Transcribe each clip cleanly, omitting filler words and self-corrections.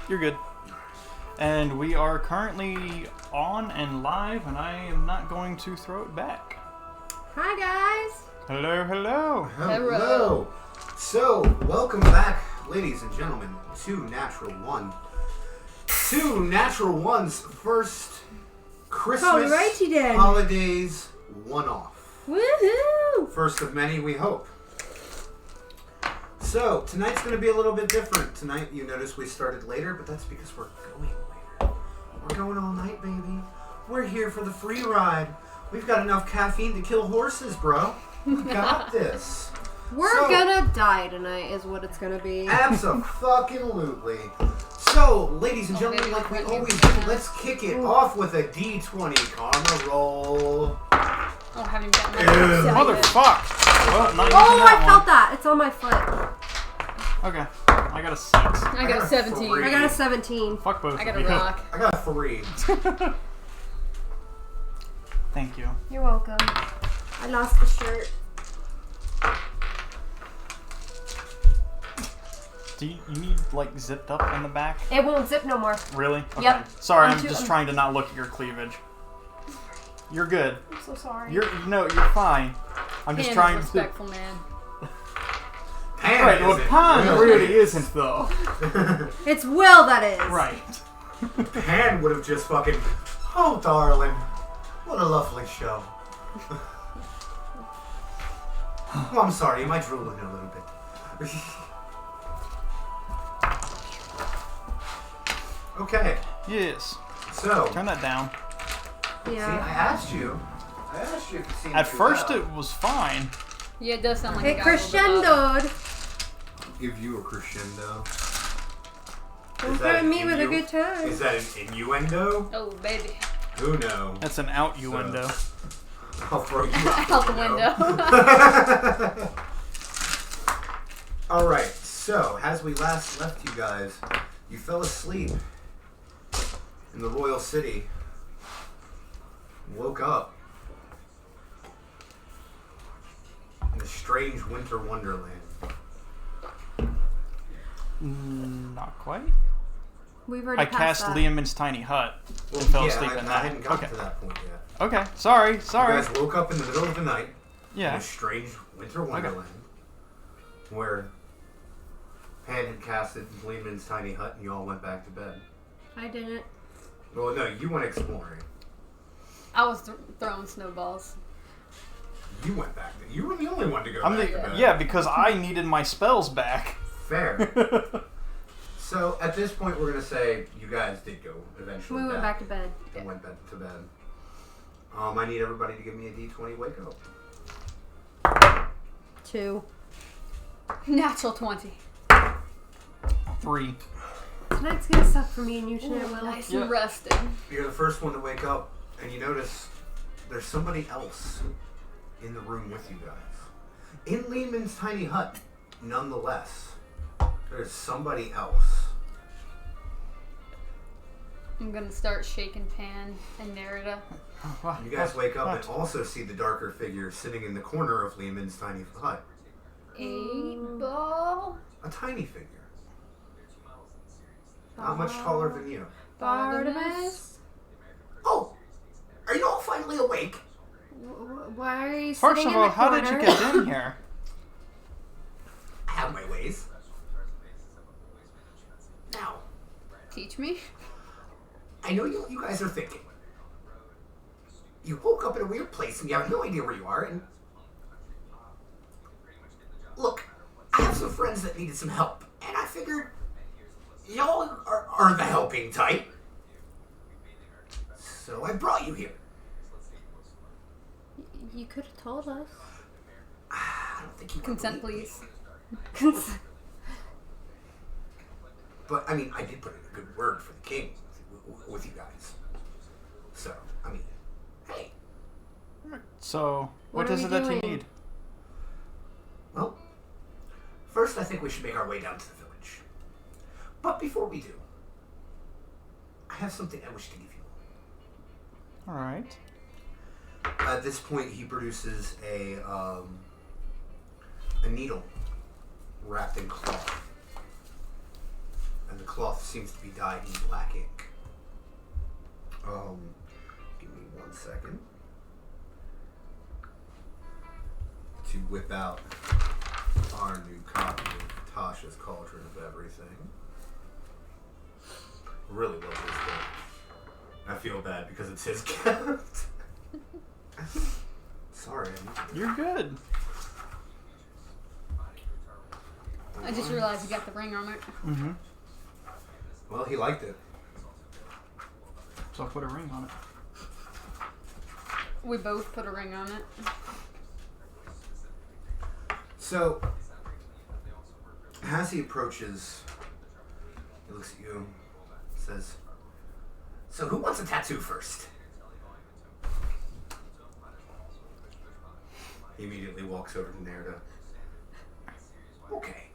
You're good. And we are currently on and live, and I am not going to throw it back. Hi, guys. Hello, hello. Hello. So, welcome back, ladies and gentlemen, to Natural One. To Natural One's first Christmas holidays one-off. Woohoo! First of many, we hope. So, tonight's going to be a little bit different. Tonight, you notice we started later, but that's because we're going later. We're going all night, baby. We're here for the free ride. We've got enough caffeine to kill horses, bro. We got this. We're gonna die tonight is what it's gonna be. Abso-fucking-lutely. So, ladies and gentlemen, like we always do, let's kick it off with a D20 karma roll. Oh, haven't gotten my Motherfuck! Well, not Oh, I felt that. It's on my foot. Okay, I got a 6. I got a 17. I got a 17. Fuck both I got of a you. rock. I got a 3. Thank you. You're welcome. I lost the shirt. Do you need, like, zipped up in the back? It won't zip no more. Really? Okay. Yep. Sorry, I'm just trying to not look at your cleavage. You're good. I'm so sorry. You're fine. I'm just Pan trying is a respectful man. Pan Right, well, Pan really isn't, though. It's Will that is. Right. Pan would have just fucking, oh, darling, what a lovely show. Oh, I'm sorry, am I drooling a little bit? Okay. Yes. So, Turn that down. see, I Yeah. asked you if you seen At too first well. it was fine. Yeah, it does sound like It a guy with a bob. crescendoed. Give you a crescendo. Don't Is that threaten me an with a innu- good time. Is that an innuendo? Oh, baby. Who knows? That's an out-uendo. I'll throw you Out the window. Alright, so, as we last left you guys, you fell asleep in the royal city. Woke up in a strange winter wonderland. Not quite. We've already I passed cast that. Liam's tiny hut Well, and fell yeah, asleep I in that. hadn't gotten Okay. to that point yet. Okay. Sorry. You Sorry. guys woke up in the middle of the night in Yeah. a strange winter wonderland where Pan had casted Lehman's tiny hut and you all went back to bed. I didn't. Well, no, you went exploring. I was throwing snowballs. You went back. You were the only one to go I'm back to bed. yeah, because I needed my spells back. Fair. So, at this point, we're going to say you guys did go eventually We went back to bed. and went back to bed. I need everybody to give me a D20 wake up. 2. Natural 20. 3. Tonight's gonna suck for me and you tonight, Will. Nice Yeah. and rested. You're the first one to wake up, and you notice there's somebody else in the room with you guys. In Lehman's tiny hut, nonetheless, there's somebody else. I'm gonna start shaking Pan and Nerida. You guys wake up and also see the darker figure sitting in the corner of Lehman's tiny hut. 8-ball. A tiny figure. Not much taller than you. Bartimus? Oh! Are you all finally awake? Why are you First sitting of all, in the how corner? did you get in here? I have my ways. Now, Teach me. I know you guys are thinking. You woke up in a weird place and you have no idea where you are, and... Look, I have some friends that needed some help, and I figured y'all are the helping type. So I brought you here. You could have told us. I don't think you Consent, believe me. please. But, I mean, I did put in a good word for the king with you guys. So, I mean, hey. So, What what are is we it that you doing? need? Well, first I think we should make our way down to the village. But before we do, I have something I wish to give you. Alright. At this point, he produces a needle wrapped in cloth. and the cloth seems to be dyed in black ink. Give me 1 second to whip out our new copy of Tasha's Cauldron of Everything. Really love this book. I feel bad because it's his gift. Sorry. You're good. I just realized you got the ring on it. Mm-hmm. Well, he liked it. So I put a ring on it. We both put a ring on it. So, as he approaches, he looks at you, says, "So who wants a tattoo first?" He immediately walks over to Nerda. "Okay,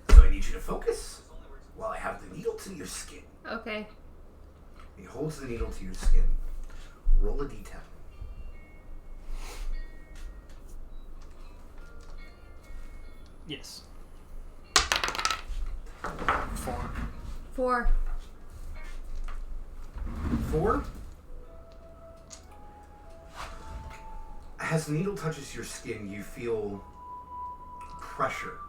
so I need you to focus while I have the needle to your skin." Okay. He holds the needle to your skin. Roll a d10. Yes. 4. 4. 4. As the needle touches your skin, you feel pressure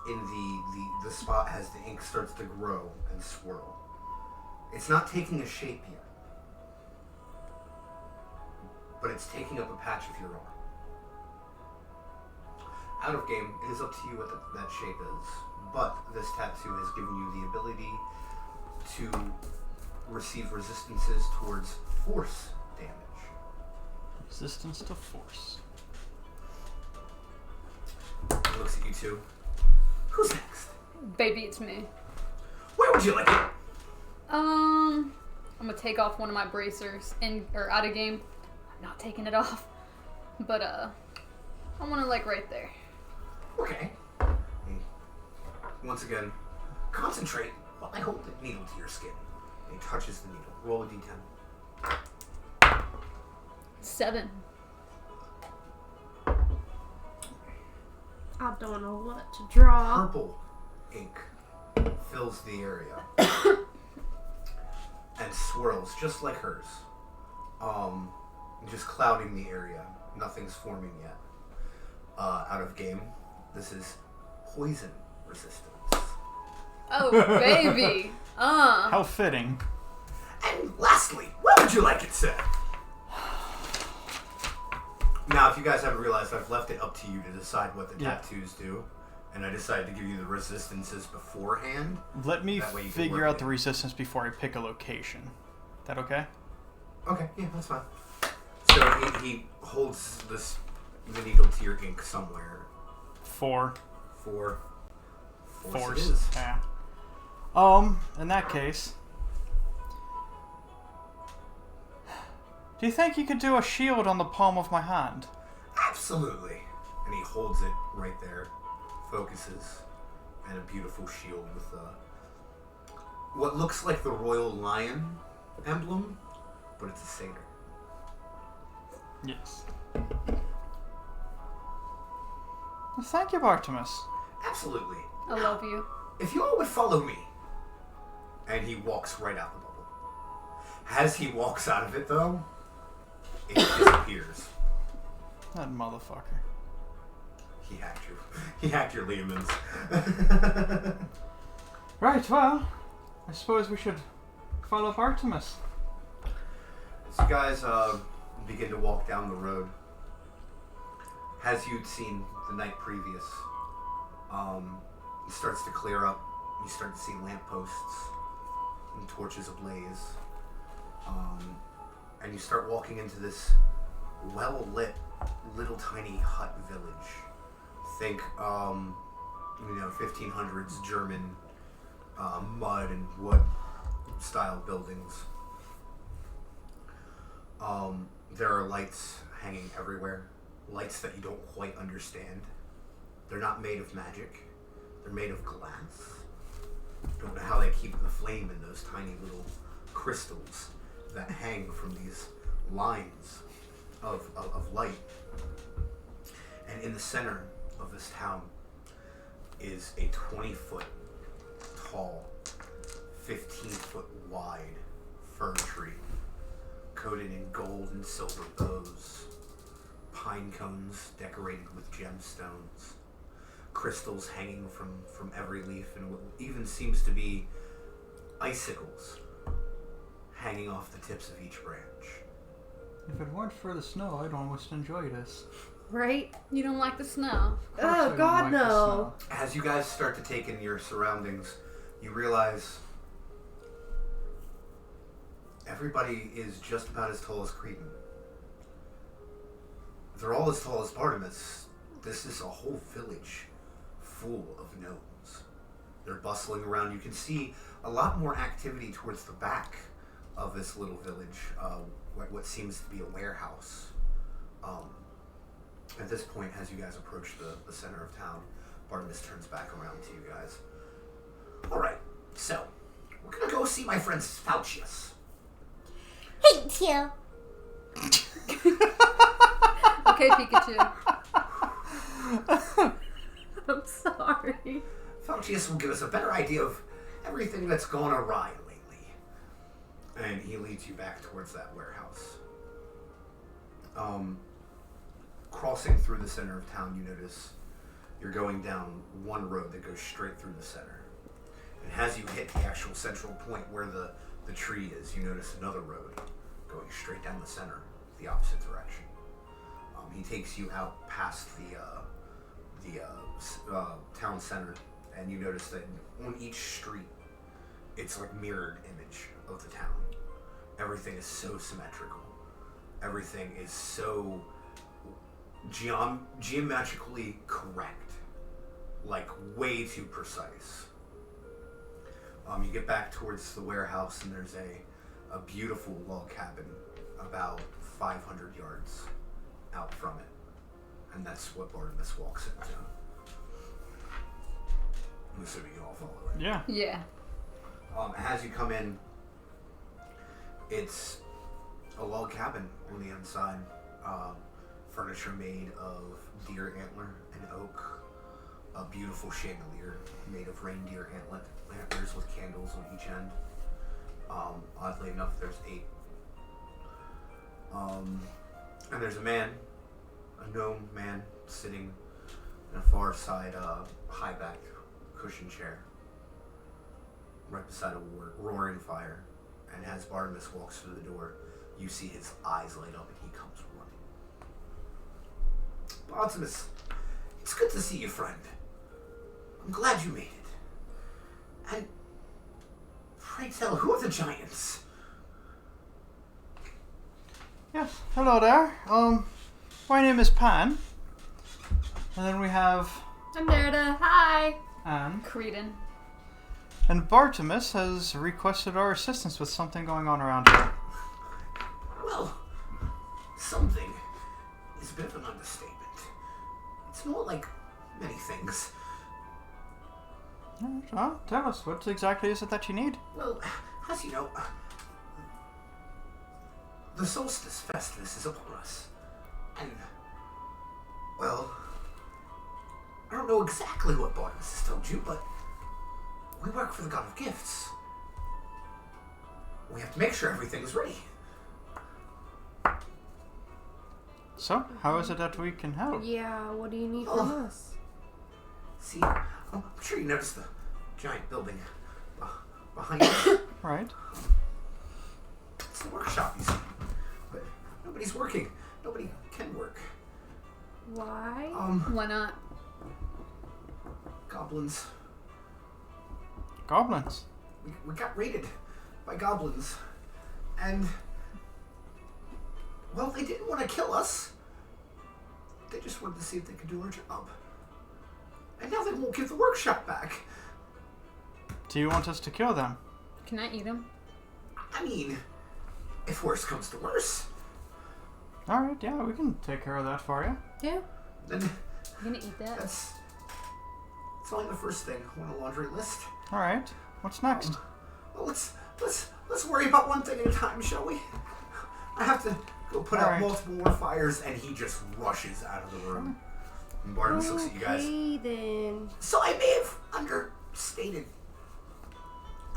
in the spot as the ink starts to grow and swirl. It's not taking a shape yet, but it's taking up a patch of your arm. Out of game, it is up to you what that shape is, but this tattoo has given you the ability to receive resistances towards force damage. Resistance to force. He looks at you two. Who's next? Baby, it's me. Where would you like it? I'm gonna take off one of my bracers or out of game. I'm not taking it off, but I want to like right there. Okay. Once again, concentrate while I hold the needle to your skin. And he touches the needle. Roll a d10. 7. I don't know what to draw. Purple ink fills the area and swirls just like hers. Just clouding the area. Nothing's forming yet. Out of game, this is poison resistance. Oh, baby. How fitting. And lastly, where would you like it set? Now, if you guys haven't realized, I've left it up to you to decide what the tattoos do. And I decided to give you the resistances beforehand. Let me That way you can figure work out the it. resistance before I pick a location. That okay? Okay, yeah, that's fine. So he holds the needle to your ink somewhere. 4. Force Force. it is. Yeah. In that case, do you think you could do a shield on the palm of my hand? Absolutely. And he holds it right there, focuses, and a beautiful shield with what looks like the royal lion emblem, but it's a satyr. Yes. Well, thank you, Bartimus. Absolutely. I love you. If you all would follow me. And he walks right out the bubble. As he walks out of it, though, it disappears. That motherfucker. He hacked you. He hacked your ligaments. Right, well, I suppose we should follow Bartimus. So you guys begin to walk down the road. As you'd seen the night previous, it starts to clear up. You start to see lampposts and torches ablaze. And you start walking into this well-lit little tiny hut village. Think, 1500s German mud and wood style buildings. There are lights hanging everywhere. Lights that you don't quite understand. They're not made of magic. They're made of glass. Don't know how they keep the flame in those tiny little crystals that hang from these lines of light. And in the center of this town is a 20-foot tall, 15-foot wide fir tree, coated in gold and silver bows, pine cones decorated with gemstones, crystals hanging from every leaf, and what even seems to be icicles hanging off the tips of each branch. If it weren't for the snow, I'd almost enjoy this. Right? You don't like the snow? Of course I Oh, don't God, like the no. snow. As you guys start to take in your surroundings, you realize everybody is just about as tall as Cretan. They're all as tall as Bartimus. This is a whole village full of gnomes. They're bustling around. You can see a lot more activity towards the back of this little village, what seems to be a warehouse. At this point, as you guys approach the center of town, Bartimus turns back around to you guys. All right, so we're gonna go see my friend Faucius. Hate you. Okay, Pikachu. I'm sorry. Faucius will give us a better idea of everything that's gone awry lately. And he leads you back towards that warehouse. Crossing through the center of town, you notice you're going down one road that goes straight through the center. And as you hit the actual central point where the tree is, you notice another road going straight down the center, the opposite direction. He takes you out past the town center, and you notice that on each street, it's like mirrored image of the town. Everything is so symmetrical. Everything is so geometrically correct, like way too precise. You get back towards the warehouse, and there's a beautiful log cabin about 500 yards out from it, and that's what Bartimus walks into. I'm assuming you all follow it. Yeah. Yeah. As you come in, it's a log cabin on the inside. Furniture made of deer antler and oak. A beautiful chandelier made of reindeer antlers with candles on each end. Oddly enough, there's 8. And there's a gnome man, sitting in a far side high-backed cushion chair right beside a roaring fire. And as Bartimus walks through the door, you see his eyes light up and he comes running. Bartimus, it's good to see you, friend. I'm glad you made it. And pray tell, who are the giants? Yes. Hello there. My name is Pan. And then we have I'm Nerda. Hi. Anne. Cretan. And Bartimus has requested our assistance with something going on around here. Well, something is a bit of an understatement. It's more like many things. Well, tell us, what exactly is it that you need? Well, as you know, the Solstice Festivus is upon us. And, well, I don't know exactly what Bartimus has told you, but we work for the God of Gifts. We have to make sure everything is ready. So, how is it that we can help? Yeah, what do you need from us? See, I'm sure you noticed the giant building behind us. Right. It's the workshop, you see. But nobody's working. Nobody can work. Why? Why not? Goblins. Goblins. We got raided by goblins. And, well, they didn't want to kill us. They just wanted to see if they could do our job. And now they won't give the workshop back. Do you want us to kill them? Can I eat him? I mean, if worse comes to worse, Alright, yeah, we can take care of that for you. Yeah. then You gonna eat that? that's only the first thing on the laundry list. Alright, what's next? Well, let's worry about one thing at a time, shall we? I have to go put out Alright. multiple more fires, and he just rushes out of the room. And Bartimus looks at you guys. Okay, then. So I may have understated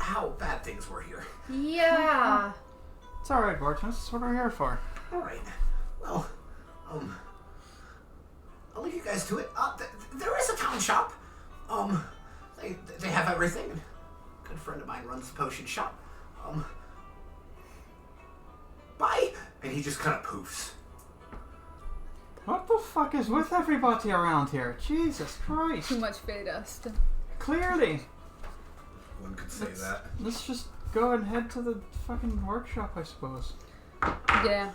how bad things were here. Yeah. It's alright, Barton. This is what we're here for. Alright. Well, I'll leave you guys to it. There is a town shop. They have everything. A good friend of mine runs the potion shop. Bye. And he just kind of poofs. What the fuck is with everybody around here? Jesus Christ. Too much fey dust. Clearly. One could say that. Let's just go and head to the fucking workshop, I suppose. Yeah.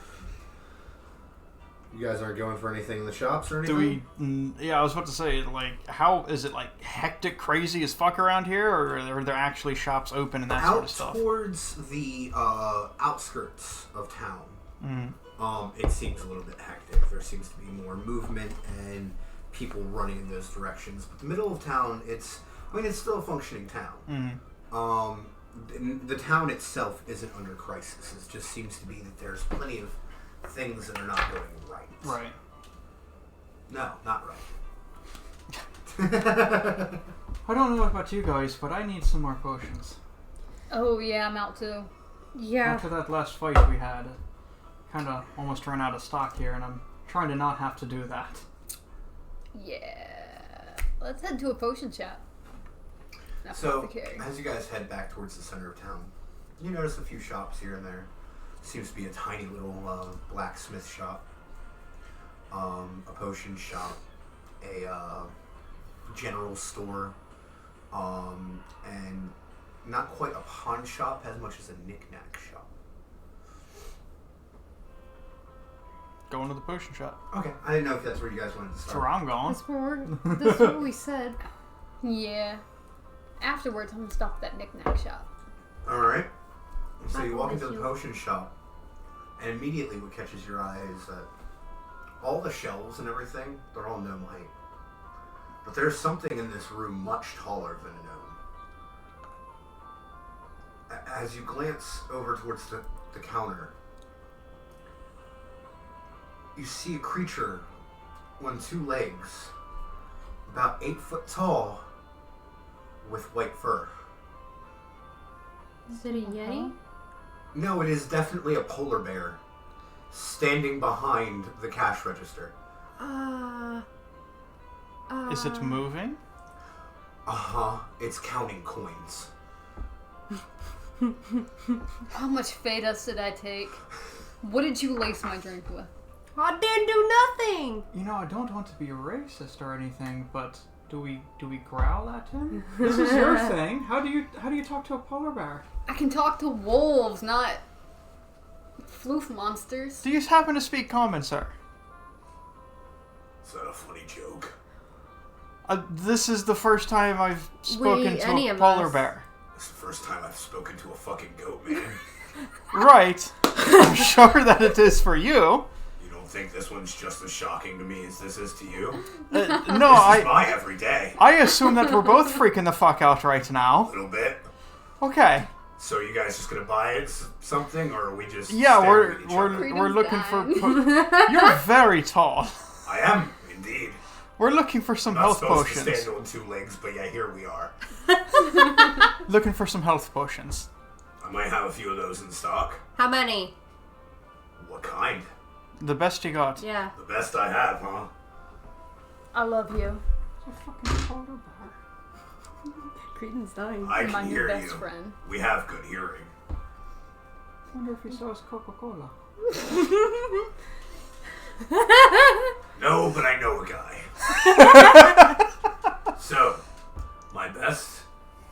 You guys aren't going for anything in the shops or Do anything? we... Yeah, I was about to say, like, how... Is it, like, hectic, crazy as fuck around here? Or are there actually shops open and that sort of stuff? Out towards the outskirts of town, it seems a little bit hectic. There seems to be more movement and people running in those directions. But the middle of town, it's still a functioning town. The town itself isn't under crisis. It just seems to be that there's plenty of things that are not going right. Right. No, not right. I don't know about you guys, but I need some more potions. Oh yeah, I'm out too. Yeah. After that last fight we had, kind of almost ran out of stock here, and I'm trying to not have to do that. Yeah. Let's head to a potion shop. So, as you guys head back towards the center of town, you notice a few shops here and there. Seems to be a tiny little blacksmith shop, a potion shop, a general store, and not quite a pawn shop as much as a knick-knack shop. Going to the potion shop. Okay, I didn't know if that's where you guys wanted to That's start. where I'm going. That's what we said. Yeah. Afterwards, I'm gonna stop at that knick-knack shop. Alright. So you walk With into the you. potion shop, and immediately what catches your eye is that all the shelves and everything, they're all gnome height. But there's something in this room much taller than a gnome. As you glance over towards the counter, you see a creature on two legs, about 8 foot tall, with white fur. Is it a Yeti? No, it is definitely a polar bear standing behind the cash register. Is it moving? Uh-huh. It's counting coins. How much fey dust did I take? What did you lace my drink with? I didn't do nothing. You know, I don't want to be racist or anything, but do we growl at him? This is your thing. How do you talk to a polar bear? I can talk to wolves, not floof monsters. Do you happen to speak common, sir? Is that a funny joke? This is the first time I've spoken to any a of polar us. bear. It's the first time I've spoken to a fucking goat man. Right. I'm sure that it is for you. You don't think this one's just as shocking to me as this is to you? No, This is my everyday. I assume that we're both freaking the fuck out right A now. little bit. Okay. So you guys just gonna buy something, or are we just Yeah, staring at each other? we're looking for. Freedom's You're very tall. I am, indeed. We're looking for some Not health supposed potions. to stand on two legs, but yeah, here we are. Looking for some health potions. I might have a few of those in stock. How many? What kind? The best you got. Yeah. The best I have, huh? I love you. It's a fucking polar bear. Creedon's dying. I You're my can new hear best you. friend. We have good hearing. I wonder if he sells Coca-Cola. No, but I know a guy. So, my best,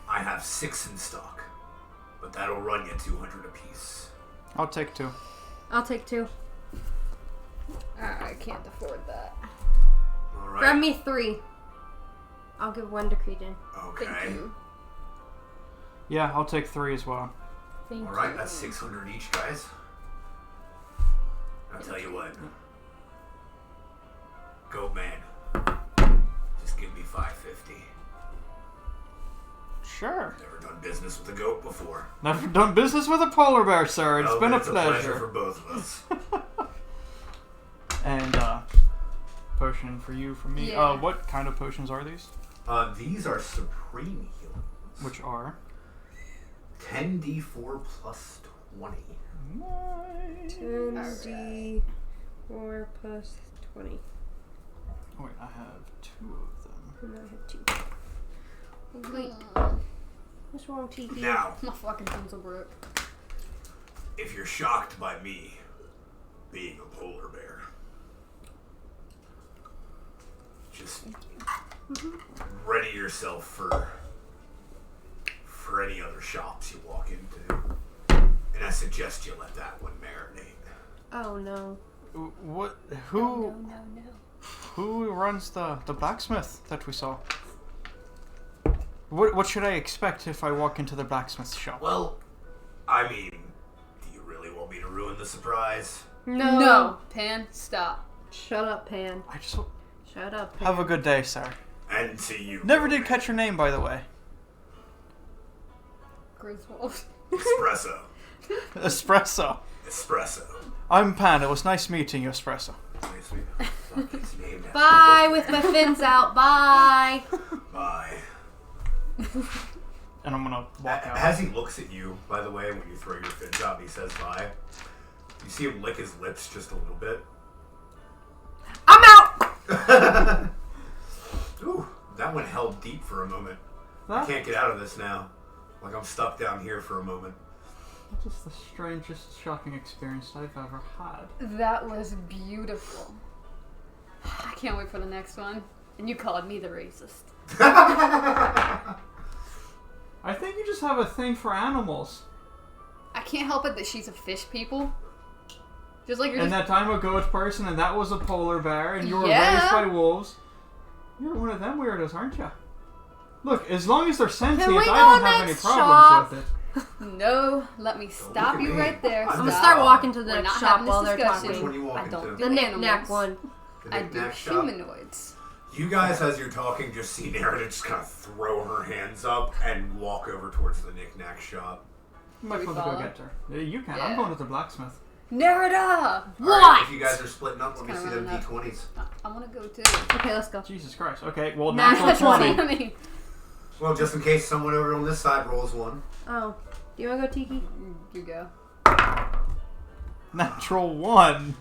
I have 6 in stock. But that'll run you 200 apiece. I'll take 2. I'll take 2. I can't afford that. Alright. Grab me 3. I'll give 1 to Creedon. Okay. Thank you. Yeah, I'll take 3 as well. Thank Alright, you. that's 600 each, guys. I'll tell you what. Goat man. Just give me 550. Sure. Never done business with a goat before. Never done business with a polar bear, sir. It's Well, been then a for pleasure. both of us. And, potion for you, for me. Yeah. What kind of potions are these? These are supreme healing. Which are? 10d4 plus 20. Nice. 10d4 plus 20. Oh, wait, I have 2 of them. And I have 2. Wait, what's wrong, Tiki? Now, My fucking pencil broke. if you're shocked by me being a polar bear, just ready yourself for any other shops you walk into. And I suggest you let that one marinate. Oh no. What? No. Who runs the blacksmith that we saw? What should I expect if I walk into the blacksmith shop? Well, I mean, do you really want me to ruin the surprise? No. Pan, stop. Shut up, Pan. I just Shut up, Pan. have a good day, sir. And to you. Never did catch your name, by the way. Griswold. Espresso. Espresso. Espresso. I'm Pan. It was nice meeting you, Espresso. Nice to meet you. Fuck, his name now. Bye with my fins out. Bye. Bye. And I'm gonna walk out. As he looks at you, by the way, when you throw your fins out, he says bye. You see him lick his lips just a little bit. I'm out. Ooh, that one held deep for a moment. I That- can't get out of this now. Like I'm stuck down here for a moment. That's just the strangest, shocking experience I've ever had. That was beautiful. I can't wait for the next one. And you called me the racist. I think you just have a thing for animals. I can't help it that she's a fish people. Just like you're And just... that time a goat person, and that was a polar bear, and you were Yeah. raised by wolves. You're one of them weirdos, aren't you? Look, as long as they're sentient, we I go don't have any next problems shop? with it. No, let me stop at you me. right there. I'm I'm gonna Stop. start walking to the We're next not shop having while this they're discussion. Which one talking. you walk I don't into? The do knick-knack animals. one. The I do knick-knack shop? humanoids. You guys, as you're talking, just see Narada just kind of throw her hands up and walk over towards the knick-knack shop. You might we want to go follow? get her. Yeah, you can. Yeah. I'm going to the blacksmith. Nerida! Alright, if you guys are splitting up, let me It's see kinda them running D20s. I want to go too. Okay, let's go. Jesus Christ. Okay, well, Natural natural 20. 20. Well, just in case someone over on this side rolls one. Oh, do you want to go, Tiki? You go. Natural 1.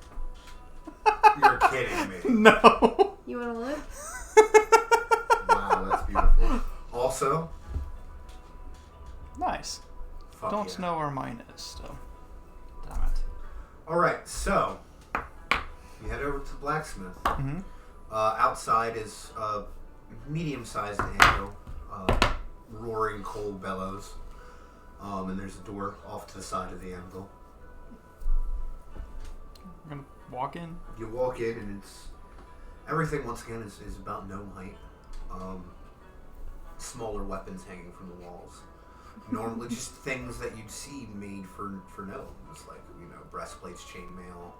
You're kidding me. No. You want to live? Wow, that's beautiful. Also, Nice. fuck Don't yeah. know where mine is still. Damn it. Alright, so, you head over to the blacksmith. Mm-hmm. Outside is a medium-sized anvil, roaring coal bellows. And there's a door off to the side of the anvil. I'm gonna walk in. You walk in and it's... Everything, once again, is about gnome height. Smaller weapons hanging from the walls. Normally just things that you'd see made for gnomes, like, you know, breastplates, chainmail.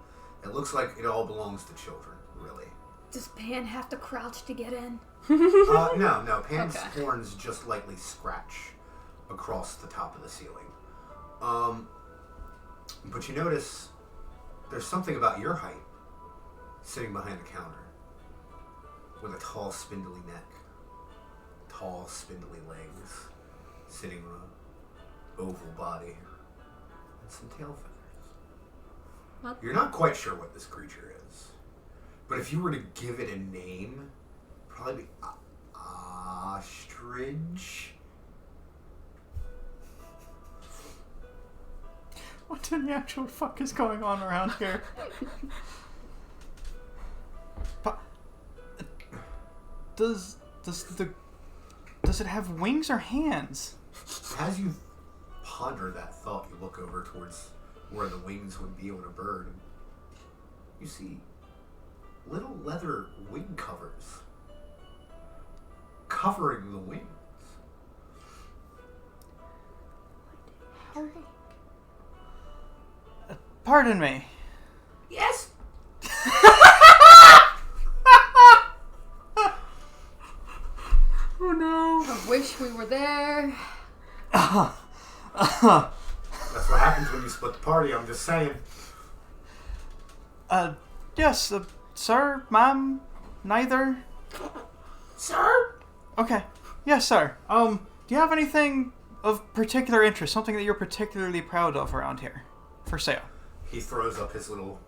It looks like it all belongs to children, really. Does Pan have to crouch to get in? No. Pan's Okay. horns just lightly scratch across the top of the ceiling. But you notice there's something about your height sitting behind the counter with a tall, spindly neck, tall, spindly legs, sitting on an oval body, and some tail feathers. What? You're not quite sure what this creature is, but if you were to give it a name, probably be ostrich. What in the actual fuck is going on around here? But does it have wings or hands? As you ponder that thought, you look over towards where the wings would be on a bird, and you see little leather wing covers covering the wings. Pardon me. Yes. Oh no. I wish we were there. That's what happens when you split the party. I'm just saying. Yes, sir, ma'am, neither. Sir? Okay. Yes, sir. Do you have anything of particular interest, something that you're particularly proud of around here, for sale. He throws up his little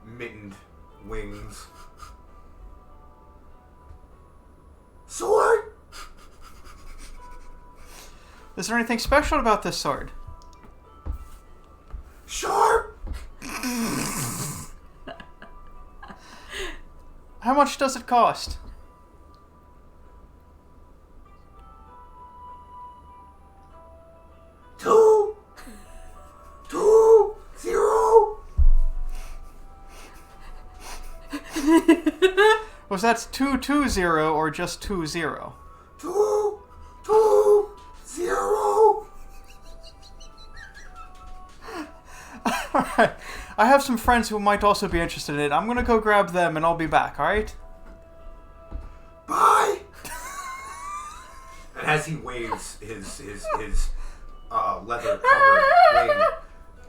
mittened wings. Sword! Is there anything special about this sword? Sharp! How much does it cost? Two, 0. Was that 220 or just 20? 2, 0. Alright. I have some friends who might also be interested in it. I'm gonna go grab them and I'll be back, alright? Bye! And as he waves his leather covered wing,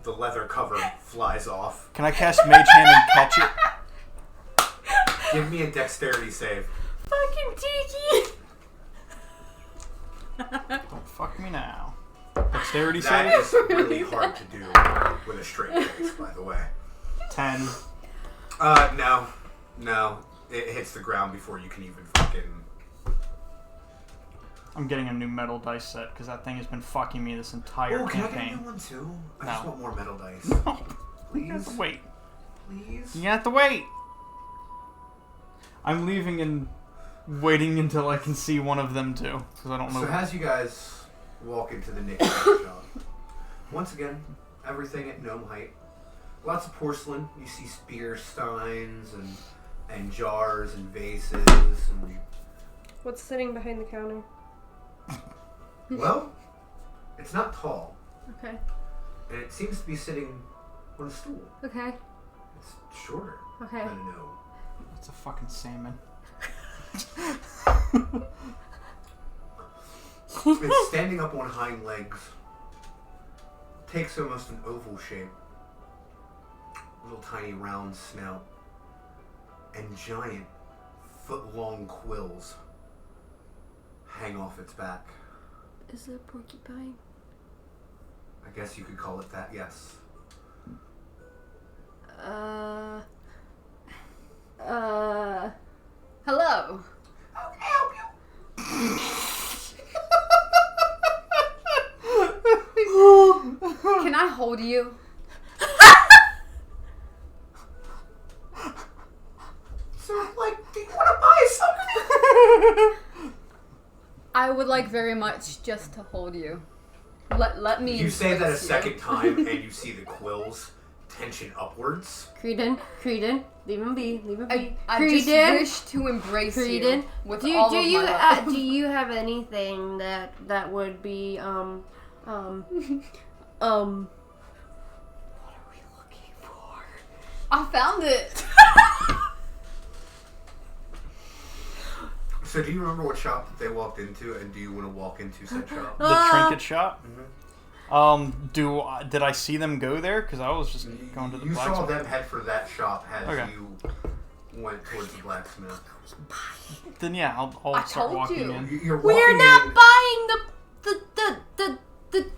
the leather cover flies off. Can I cast Mage Hand and catch it? Give me a dexterity save. Fucking Tiki! Don't fuck me now. Dexterity That save? is really hard to do with a straight face, by the way. 10. No. It hits the ground before you can even fucking... I'm getting a new metal dice set because that thing has been fucking me this entire Oh, can I get a campaign. new one too? I No. just want more metal dice. No. Please? You have to wait. Please? You have to wait. I'm leaving and waiting until I can see one of them too, because I don't know. So as you guys walk into the knickknack shop, once again, everything at gnome height. Lots of porcelain. You see spear steins and jars and vases and... What's sitting behind the counter? Well, it's not tall, Okay. and it seems to be sitting on a stool. Okay. It's shorter Okay. than a gnome. It's a fucking salmon. It's standing up on hind legs. Takes almost an oval shape. Little tiny round snout. And giant foot-long quills hang off its back. Is it a porcupine? I guess you could call it that, yes. Hello. How can I help you? Can I hold you? So, do you want to buy something? I would like very much just to hold you. Let me. You say that a embrace you. second time, and you see the quills tension upwards. Creedon, leave him be, leave him be. I just wish to embrace Creedon, you with do all of you my love. do you have anything that would be What are we looking for? I found it. So do you remember what shop that they walked into, and do you want to walk into said shop? The trinket shop? Mhm. Did I see them go there? Because I was just going to the You saw blacksmith. them head for that shop as Okay. you went towards the blacksmith. Then yeah, I'll I start told walking you. in. You're walking We're not in, buying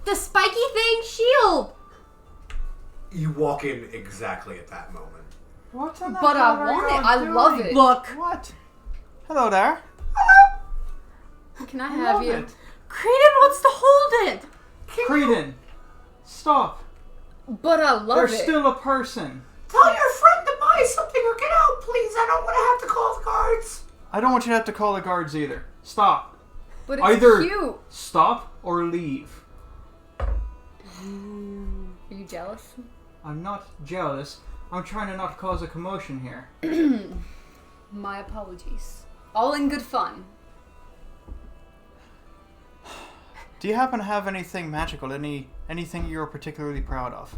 the spiky thing shield. You walk in exactly at that moment. What in the But hell I are want it. y'all I love doing? it. Look, What? Hello there. Can I I have love you? it. Creedon wants to hold it. Creedon, stop. But I love They're it. still a person. Tell your friend to buy something or get out, please. I don't want to have to call the guards. I don't want you to have to call the guards either. Stop. But it's Either cute. stop or leave. Are you jealous? I'm not jealous. I'm trying to not cause a commotion here. My apologies. All in good fun. Do you happen to have anything magical? Anything you're particularly proud of?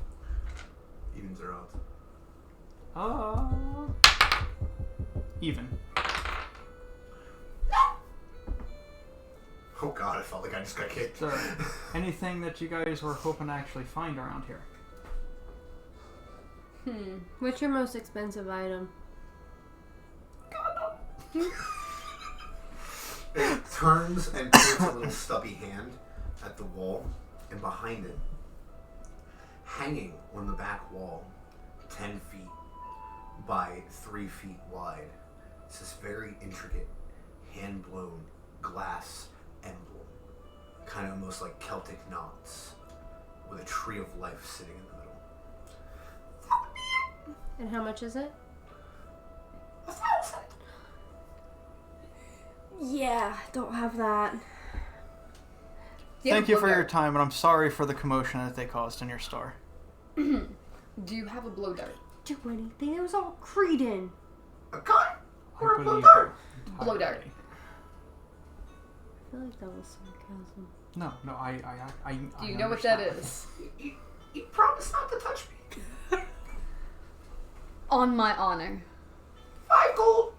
Evens or odds? Even. Oh god, I felt like I just got kicked. So, anything that you guys were hoping to actually find around here? What's your most expensive item? It turns and puts a little stubby hand at the wall, and behind it, hanging on the back wall, 10 feet by 3 feet wide, it's this very intricate, hand-blown glass emblem, kind of almost like Celtic knots, with a tree of life sitting in the middle. And how much is it? 1,000. Yeah, don't have that. Thank you for your time, and I'm sorry for the commotion that they caused in your store. Do you have a blow dart? Do anything. It was all Creedon. A gun? Or a I blow believe dart? you Blow dart. entirely. I feel like that was sarcasm. No, I Do you know what that understand. is? You promise not to touch me. On my honor. 5 gold.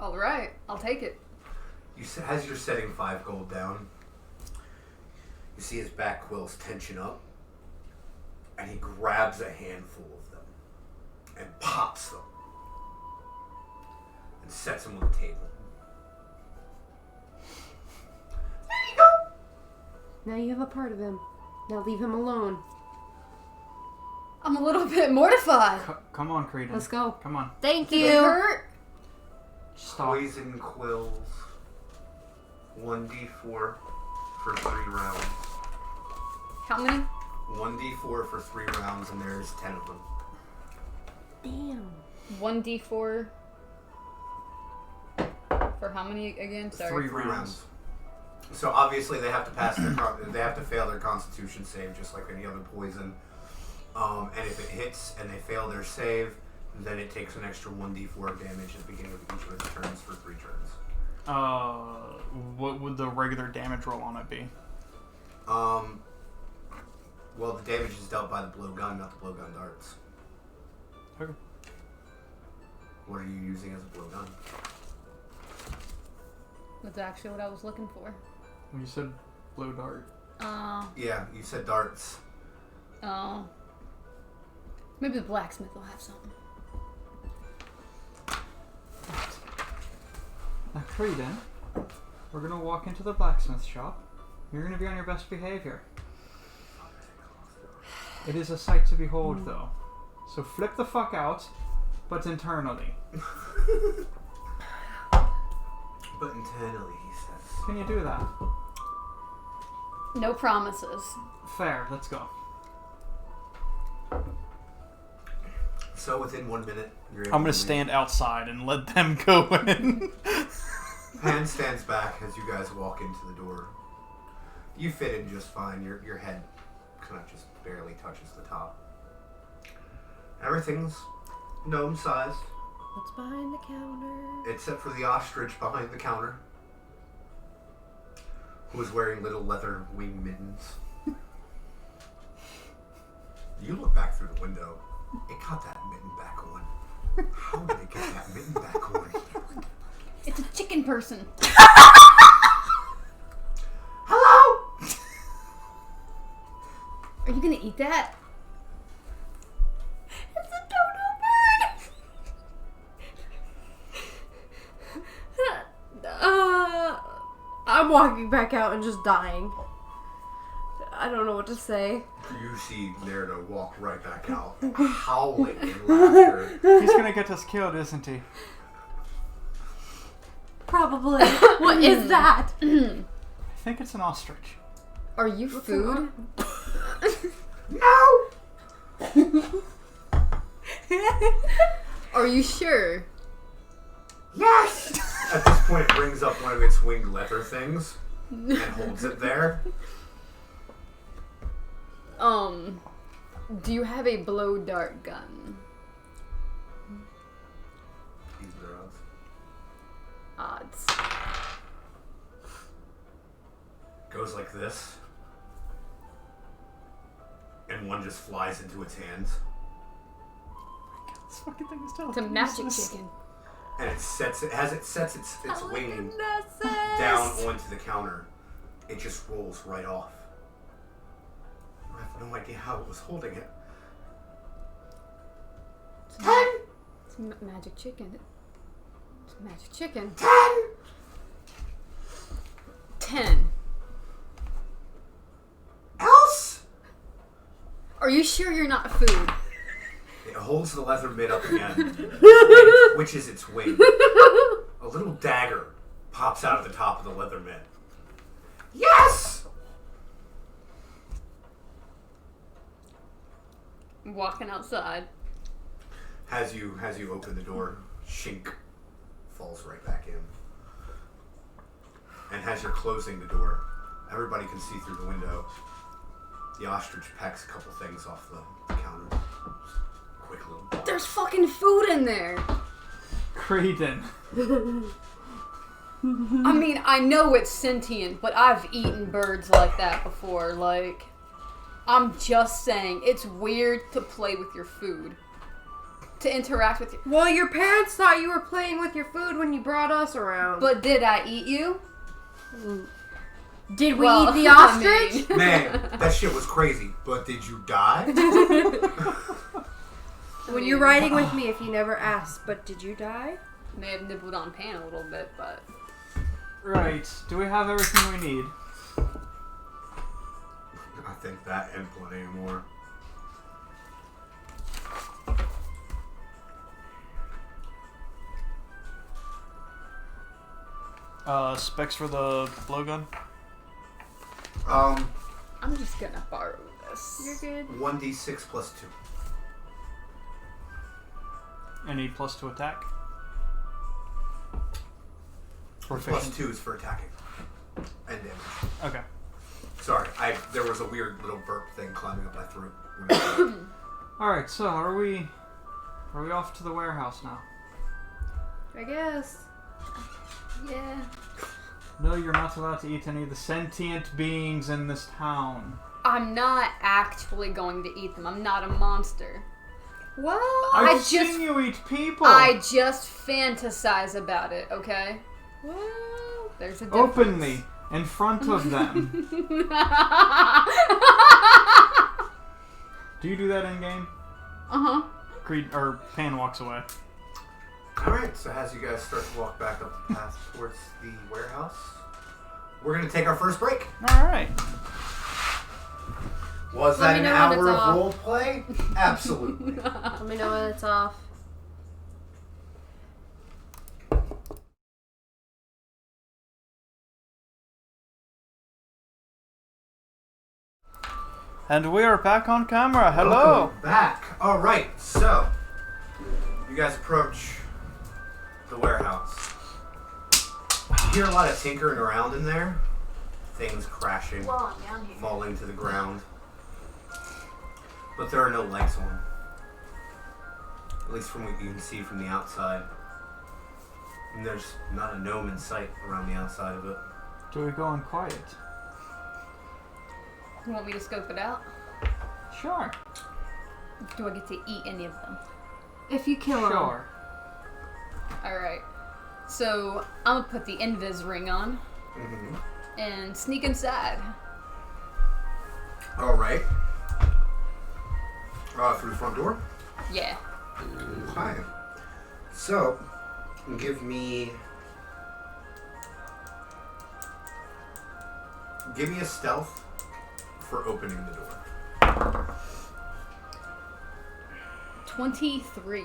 All right, I'll take it. As you're setting 5 gold down, you see his back quills tension up, and he grabs a handful of them and pops them and sets them on the table. There you go. Now you have a part of him. Now leave him alone. I'm a little bit mortified. Come on, Creedon. Let's go. Come on. Thank Did it you. hurt? Stop. Poison quills. 1d4 for 3 rounds. How many? 1d4 for 3 rounds, and there's 10 of them. Damn. 1d4. For how many again? Sorry. 3 3 rounds. rounds. So obviously they have to pass their they have to fail their Constitution save just like any other poison. And if it hits and they fail their save, then it takes an extra 1d4 of damage at the beginning of each of its turns for 3 turns. What would the regular damage roll on it be? Well, the damage is dealt by the blowgun, not the blowgun darts. Okay. What are you using as a blowgun? That's actually what I was looking for. You said blow dart. Yeah, you said darts. Maybe the blacksmith will have something. Now, Creedon, we're gonna walk into the blacksmith shop. You're gonna be on your best behavior. It is a sight to behold, though. So flip the fuck out, but internally. But internally, he says. Can you do that? No promises. Fair. Let's go. So within 1 minute, you're able I'm gonna to leave. stand outside and let them go in. Pan stands back as you guys walk into the door. You fit in just fine. Your head kind of just barely touches the top. Everything's gnome-sized, What's behind the counter? except for the ostrich behind the counter, who is wearing little leather wing mittens. You look back through the window. It got that mitten back on. How did it get that mitten back on? It's a chicken person. Hello? Are you gonna eat that? It's a dodo bird! I'm walking back out and just dying. I don't know what to say. You see Nerda walk right back out, howling in laughter. He's gonna get us killed, isn't he? Probably. What is that? I think it's an ostrich. Are you food? No! Are you sure? Yes! At this point, it brings up one of its winged leather things and holds it there. Do you have a blow dart gun? These are odds. Odds. Goes like this. And one just flies into its hands. This fucking thing is It's a magic chicken. And it sets its wing Telekinesis. down onto the counter. It just rolls right off. I have no idea how it was holding it. 10! It's a magic chicken. It's a magic chicken. 10! 10. Are you sure you're not food? It holds the leather mitt up again and twitches its wing. A little dagger pops out of the top of the leather mitt. Yes! I'm walking outside. As you open the door, Shink falls right back in. And as you're closing the door, everybody can see through the window. The ostrich pecks a couple things off the counter. Quick little bite. There's fucking food in there. Creedon. I mean, I know it's sentient, but I've eaten birds like that before. Like, I'm just saying, it's weird to play with your food. To interact with you. Well, your parents thought you were playing with your food when you brought us around. But did I eat you? Did we eat the ostrich? Man, that shit was crazy. But did you die? When you're riding with me, if you never asked, but did you die? May have nibbled on Pan a little bit, but... Right. Do we have everything we need? I think that and plenty more. Specs for the blowgun? I'm just gonna borrow this. You're good. 1d6 plus 2. Any plus to attack? Plus 2 is for attacking. And damage. Okay. Sorry, there was a weird little burp thing climbing up my throat. Alright, so are we off to the warehouse now? I guess. Yeah. No, you're not allowed to eat any of the sentient beings in this town. I'm not actually going to eat them. I'm not a monster. Well, I've seen you eat people! I just fantasize about it, okay? well, There's a difference. Openly, in front of them. Do you do that in game? Uh-huh. Pan walks away. Alright, so as you guys start to walk back up the path towards the warehouse, we're going to take our first break. Alright. Was Let that me an know when hour it's of off. role play? Absolutely. let me know when it's off. And we are back on camera. Hello! Welcome back. Alright, so you guys approach the warehouse. You hear a lot of tinkering around in there. Things crashing, Well, I'm down here. falling to the ground. But there are no lights on. At least from what you can see from the outside. And there's not a gnome in sight around the outside of it. Do we go in quiet? You want me to scope it out? Sure. Do I get to eat any of them? If you kill him. Sure. Alright. So, I'm gonna put the invis ring on Mm-hmm. and sneak inside. Alright. Through the front door? Yeah. Hi. So, give me a stealth for opening the door. 23.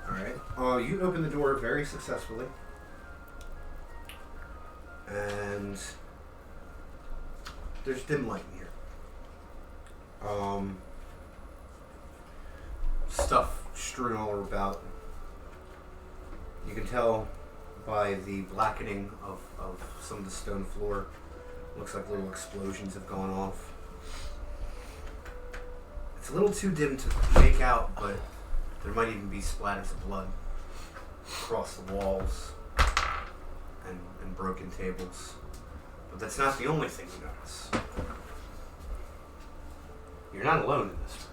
Alright. You open the door very successfully. And there's dim light in here. Stuff strewn all about. You can tell by the blackening of some of the stone floor. Looks like little explosions have gone off. It's a little too dim to make out, but there might even be splatters of blood across the walls and broken tables. But that's not the only thing you notice. You're not alone in this room.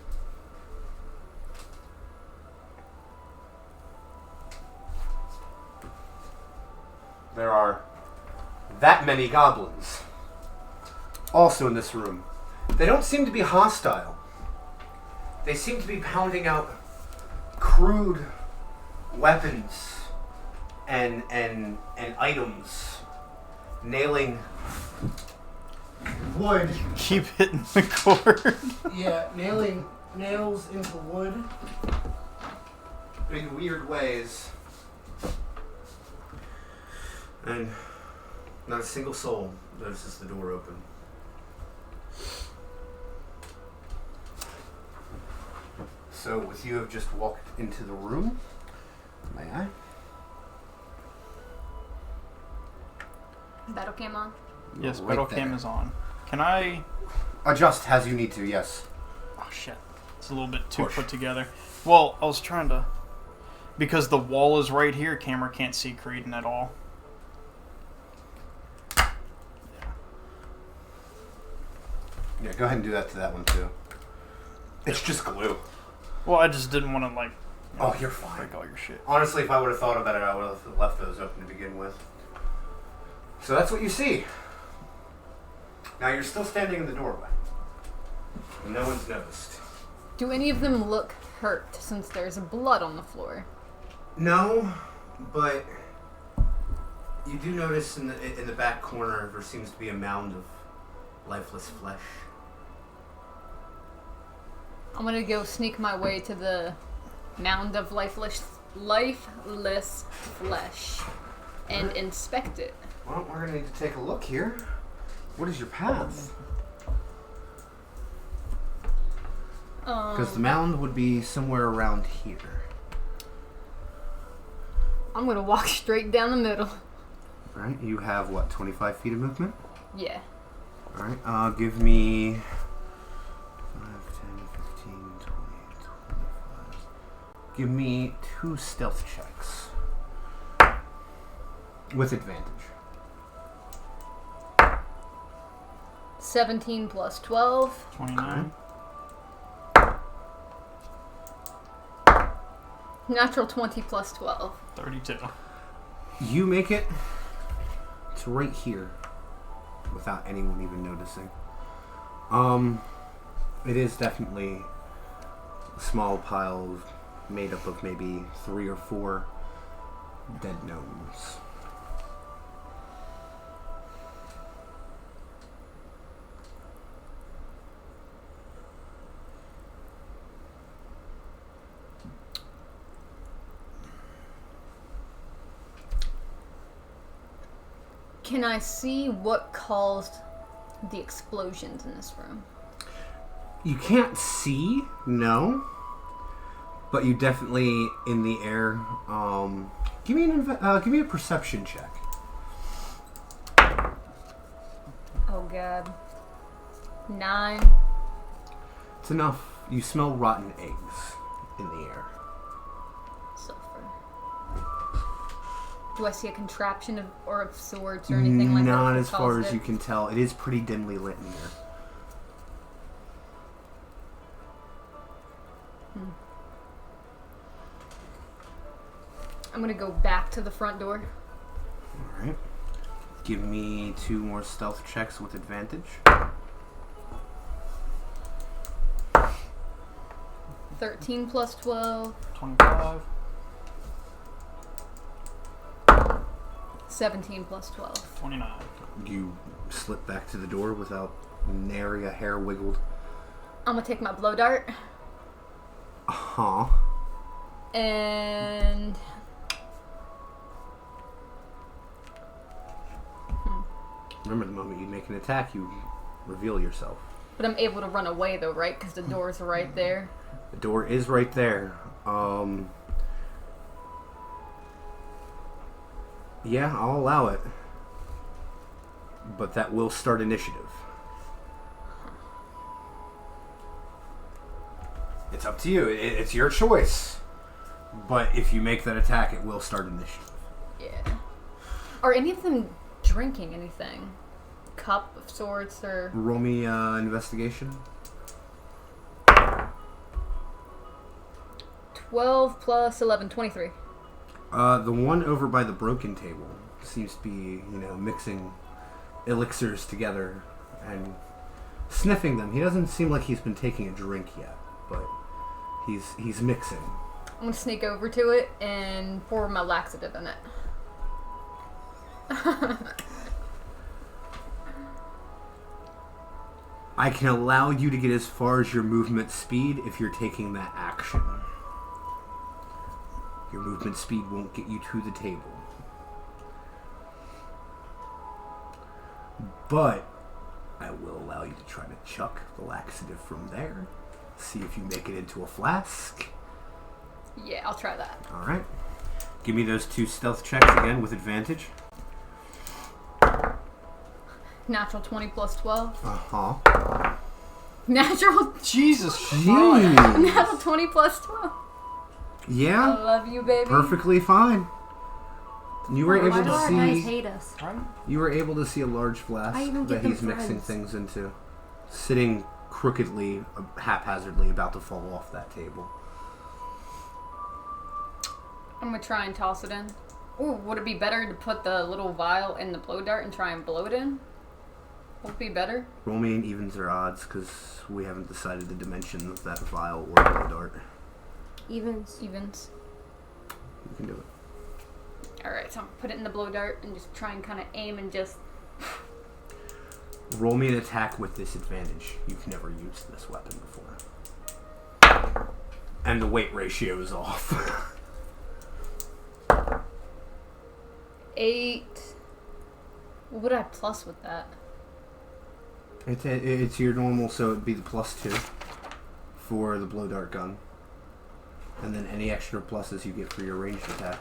There are that many goblins also in this room. They don't seem to be hostile. They seem to be pounding out crude weapons and items, nailing wood. Keep hitting the cord. Yeah, nailing nails into wood in weird ways. And not a single soul notices the door open. So, with you have just walked into the room, may I? Battle cam on. Yes, Right battle there. cam is on. Can I... Adjust as you need to, yes. Oh, shit. It's a little bit too Push. put together. Well, I was trying to... Because the wall is right here, camera can't see Creedon at all. Yeah, go ahead and do that to that one too. It's just glue. Well, I just didn't want to, like... Oh, you're fine. Break all your shit. Honestly, if I would have thought about it, I would have left those open to begin with. So that's what you see. Now you're still standing in the doorway. No one's noticed. Do any of them look hurt since there's blood on the floor? No, but you do notice in the back corner there seems to be a mound of lifeless flesh. I'm gonna go sneak my way to the mound of lifeless flesh and inspect it. Well, we're gonna need to take a look here. What is your path? Because the mound would be somewhere around here. I'm gonna walk straight down the middle. Alright, you have what, 25 feet of movement? Yeah. Alright, give me 5, 10, 15, 20, 25. Give me 2 stealth checks. With advantage. 17 plus 12. 29. Natural 20 plus 12. 32. You make it to right here without anyone even noticing. It is definitely a small pile made up of maybe 3 or 4 dead gnomes. Can I see what caused the explosions in this room? You can't see, no, but you definitely in the air. Give me a perception check. Oh god. 9. It's enough. You smell rotten eggs in the air. Sulfur. Do I see a contraption of swords or anything like that? Not that as far caused as it? you can tell. It is pretty dimly lit in here. I'm gonna go back to the front door. Alright. Give me 2 more stealth checks with advantage. 13 plus 12. 25. 17 plus 12. 29. You slip back to the door without nary a hair wiggled. I'm gonna take my blow dart. Uh-huh. And... Remember, the moment you make an attack, you reveal yourself. But I'm able to run away though, right? Because the door's right there. The door is right there. Yeah, I'll allow it. But that will start initiative. It's up to you. It's your choice. But if you make that attack, it will start initiative. Yeah. Are any of them drinking anything? Cup of sorts or... Roll me investigation. 12 plus 11, 23. The one over by the broken table seems to be, mixing elixirs together and sniffing them. He doesn't seem like he's been taking a drink yet, but he's mixing. I'm gonna sneak over to it and pour my laxative in it. I can allow you to get as far as your movement speed if you're taking that action. Your movement speed won't get you to the table. But I will allow you to try to chuck the laxative from there. See if you make it into a flask. Yeah, I'll try that. Alright. Give me those 2 stealth checks again with advantage. Natural 20 plus 12. Uh-huh. Natural Jesus Christ. Jeez. Natural 20 plus 12. I Yeah. love you, baby. Perfectly fine. You were Why able do to our guys see. hate us? You were able to see a large flask I even that get them he's mixing friends. things into, sitting crookedly, haphazardly, about to fall off that table. I'm gonna try and toss it in. Ooh, would it be better to put the little vial in the blow dart and try and blow it in? Would it be better? Roll me an evens or odds, because we haven't decided the dimension of that vial or blow dart. Evens. Evens. You can do it. Alright, so I'm gonna put it in the blow dart and just try and kind of aim and just... Roll me an attack with disadvantage. You've never used this weapon before. And the weight ratio is off. 8. What would I plus with that? It's your normal, so it'd be the +2 for the blow dart gun. And then any extra pluses you get for your ranged attack.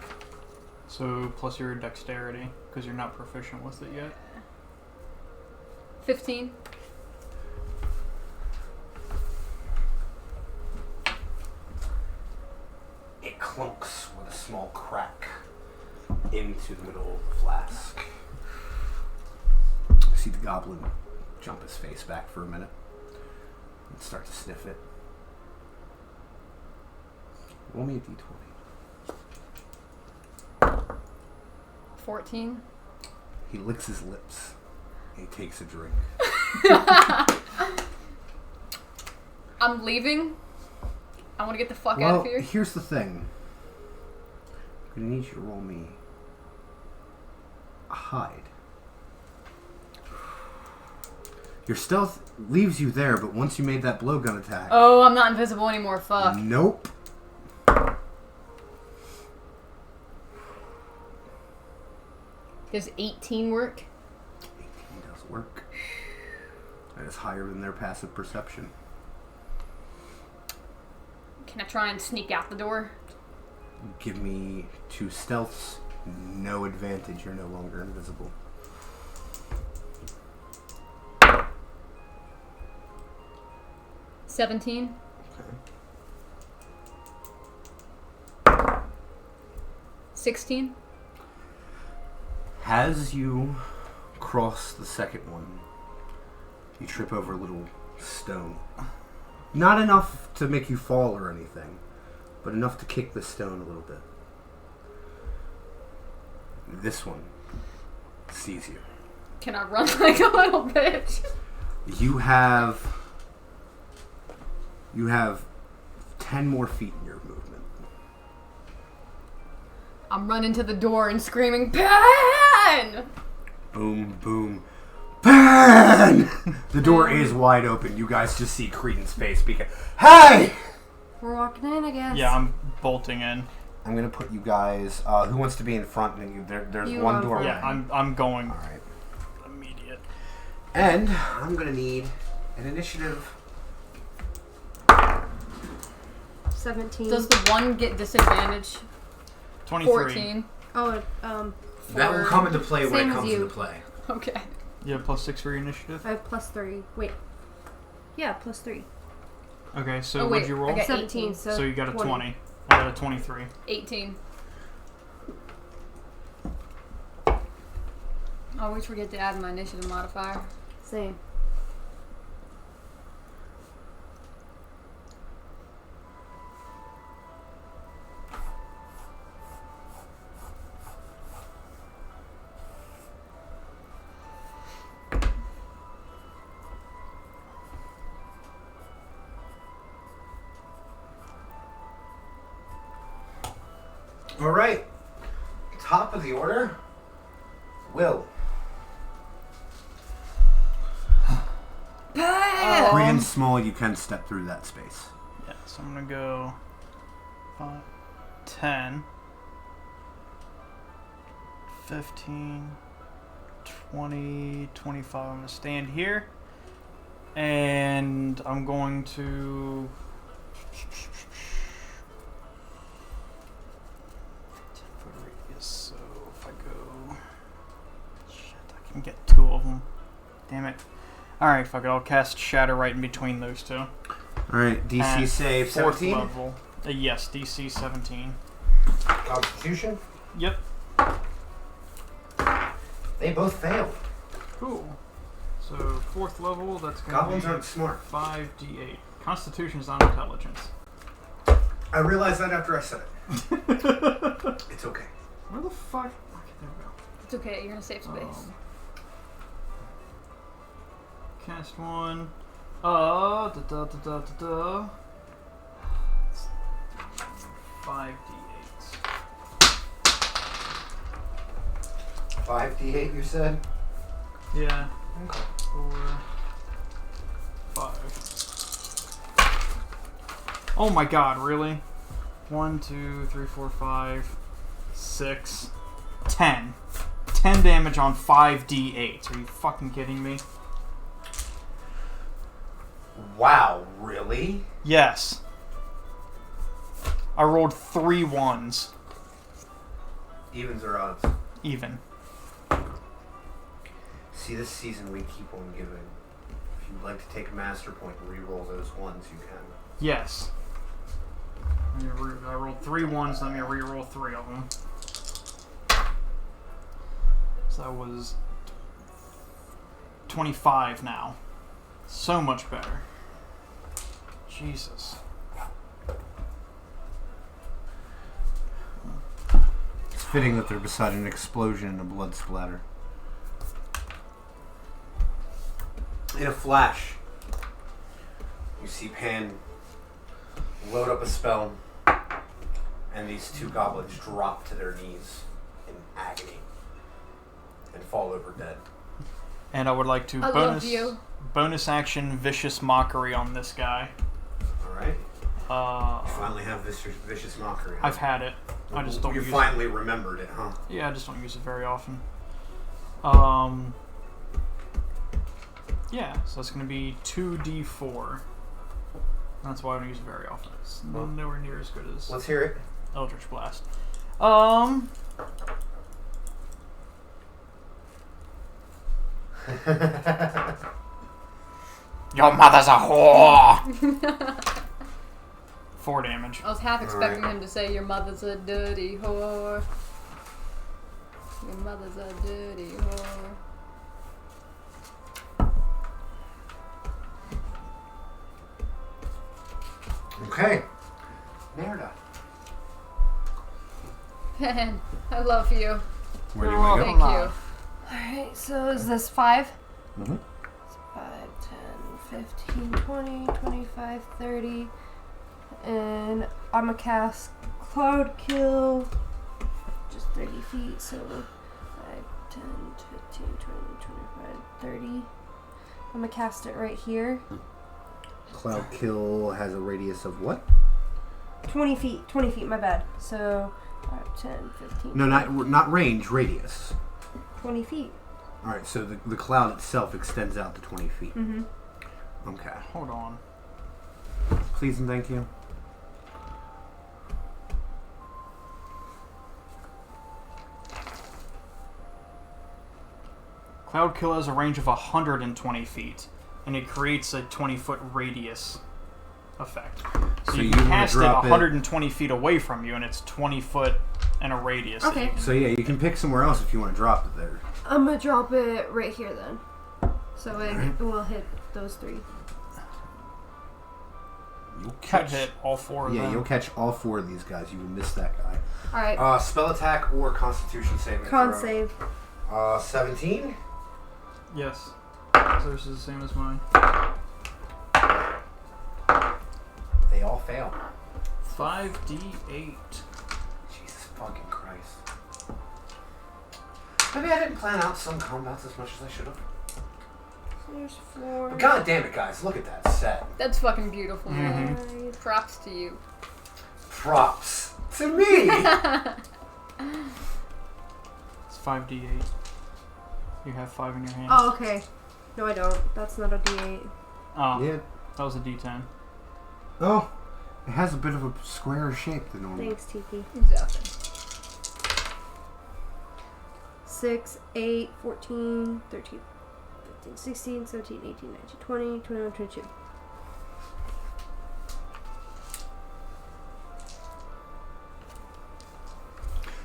So plus your dexterity, because you're not proficient with it yet. 15. It clunks with a small crack into the middle of the flask. I see the goblin jump his face back for a minute and start to sniff it. Roll me a d20. 14. He licks his lips and he takes a drink. I'm leaving. I want to get the fuck out Well, of here. here's the thing. I'm gonna need you to roll me a hide. Your stealth leaves you there, but once you made that blowgun attack... Oh, I'm not invisible anymore. Fuck. Nope. Does 18 work? 18 does work. That is higher than their passive perception. Can I try and sneak out the door? Give me 2 stealths. No advantage. You're no longer invisible. $17. Okay. 16. As you cross the second one, you trip over a little stone. Not enough to make you fall or anything, but enough to kick the stone a little bit. This one sees you. Can I run like a little bitch? You have 10 more feet in your movement. I'm running to the door and screaming, "Pen!" Boom, boom, burn! The door is wide open. You guys just see Creedon's face because, hey! We're walking in, I guess. Yeah, I'm bolting in. I'm gonna put you guys. Who wants to be in front? And there's You one are door. front. Yeah, I'm going All right. immediate. And I'm gonna need an initiative. 17. Does the one get disadvantage? 23. 14. Oh, That will come into play when Same it as comes you. into play. Okay. You have +6 for your initiative? I have +3. Wait. Yeah, +3. Okay, so Oh, wait, what'd you roll? I got 17, 18. so... So you got a 20. 20. I got a 23. 18. I always forget to add my initiative modifier. Same. All right. Top of the order. Will. Bam! Big and small, you can step through that space. Yeah, so I'm gonna go 5, 10, 15, 20, 25. I'm gonna stand here. And I'm going to... 10-foot radius, so if I go... Shit, I can get 2 of them. Damn it. Alright, fuck it, I'll cast Shatter right in between those two. Alright, DC And save 4th 17. level. Yes, DC 17. Constitution. Yep. They both failed. Cool. So 4th level, that's going Goblins to be aren't smart. 5d8. Constitution is not intelligence. I realized that after I said it. It's okay. Where the fuck? Okay, there we go. It's okay, you're in a safe space. Cast 1. Da da da da da da. 5d8s. 5d8, you said? Yeah. Okay. 4, 5. Oh my god, really? 1, 2, 3, 4, 5, 6, 10. 10 damage on 5d8. Are you fucking kidding me? Wow, really? Yes. I rolled 3 1s. Evens or odds? Even. See, this season we keep on giving. If you'd like to take a master point and re-roll those ones, you can. Yes. I rolled 3 1s, let me re-roll 3 of them. So that was 25 now. So much better. Jesus. It's fitting that they're beside an explosion and a blood splatter. In a flash, you see Pan load up a spell, and these 2 goblins drop to their knees in agony and fall over dead. And I would like to I love you. bonus action Vicious Mockery on this guy. Alright? You finally have this vicious mockery. Huh? I've had it. I just don't You use finally remembered it, huh? it. Yeah, I just don't use it very often. Yeah, so it's going to be 2d4. That's why I don't use it very often. It's nowhere near as good as Let's hear it. Eldritch Blast. Your mother's a whore! 4 damage. I was half expecting him to say, your mother's a dirty whore. Your mother's a dirty whore. Okay. Merida. Man, I love you. Where do you want to Thank go? you. Alright, so is this 5? Mm-hmm. 5, 10, 15, 20, 25, 30. And I'm gonna cast Cloud Kill. Just 30 feet, so 5, 10, 15, 20, 25, 30. I'm gonna cast it right here. Cloud Kill has a radius of what? 20 feet, my bad. So 5, 10, 15. No, not range, radius. 20 feet. Alright, so the cloud itself extends out to 20 feet. Mm-hmm. Okay. Hold on. Please and thank you. Cloud Kill has a range of 120 feet, and it creates a 20-foot radius effect. So you can cast it 120 feet away from you, and it's 20 foot and a radius. Okay. So yeah, you can pick somewhere else if you want to drop it there. I'm gonna drop it right here then. So it will hit those 3. You'll Catch hit all 4 of them. Yeah, you'll catch all 4 of these guys. You will miss that guy. Alright. Spell attack or Constitution saving Con throw. save. 17. Yes. So this is the same as mine. They all fail. 5d8. Jesus fucking Christ. Maybe I didn't plan out some combats as much as I should have. There's 4. But God damn it, guys! Look at that set. That's fucking beautiful, man. 5. Props to you. Props to me. It's 5d8. You have 5 in your hand. Oh, okay. No, I don't. That's not a D8. Oh, Yeah. that was a d10. Oh, it has a bit of a squarer shape than normal. Thanks, Tiki. Exactly. 6, 8, 14, 13, 15, 16, 17, 18, 19, 20, 21, 22.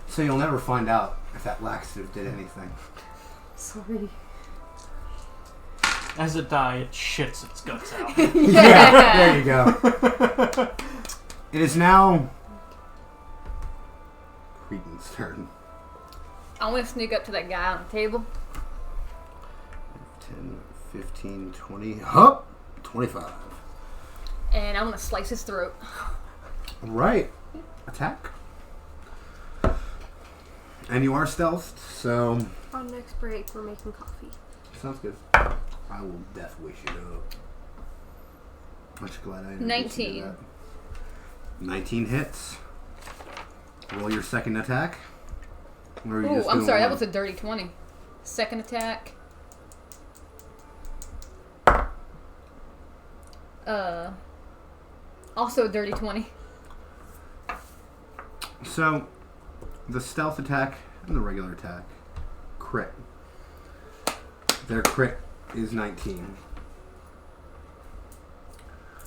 So you'll never find out if that laxative did anything. Sorry. As it dies, it shits its guts out. Yeah, there you go. It is now Creedon's turn. I want to sneak up to that guy on the table. 10, 15, 20, hup, 25. And I want to slice his throat. Right. Attack. And you are stealthed, so... On next break, we're making coffee. Sounds good. I will death wish it up. Much glad I introduced you to 19. that. 19 hits. Roll your second attack. Or are you Oh, just I'm doing sorry, that one? was a dirty 20. Second attack. Also a dirty 20. So, the stealth attack and the regular attack. Crit. Their crit is 19.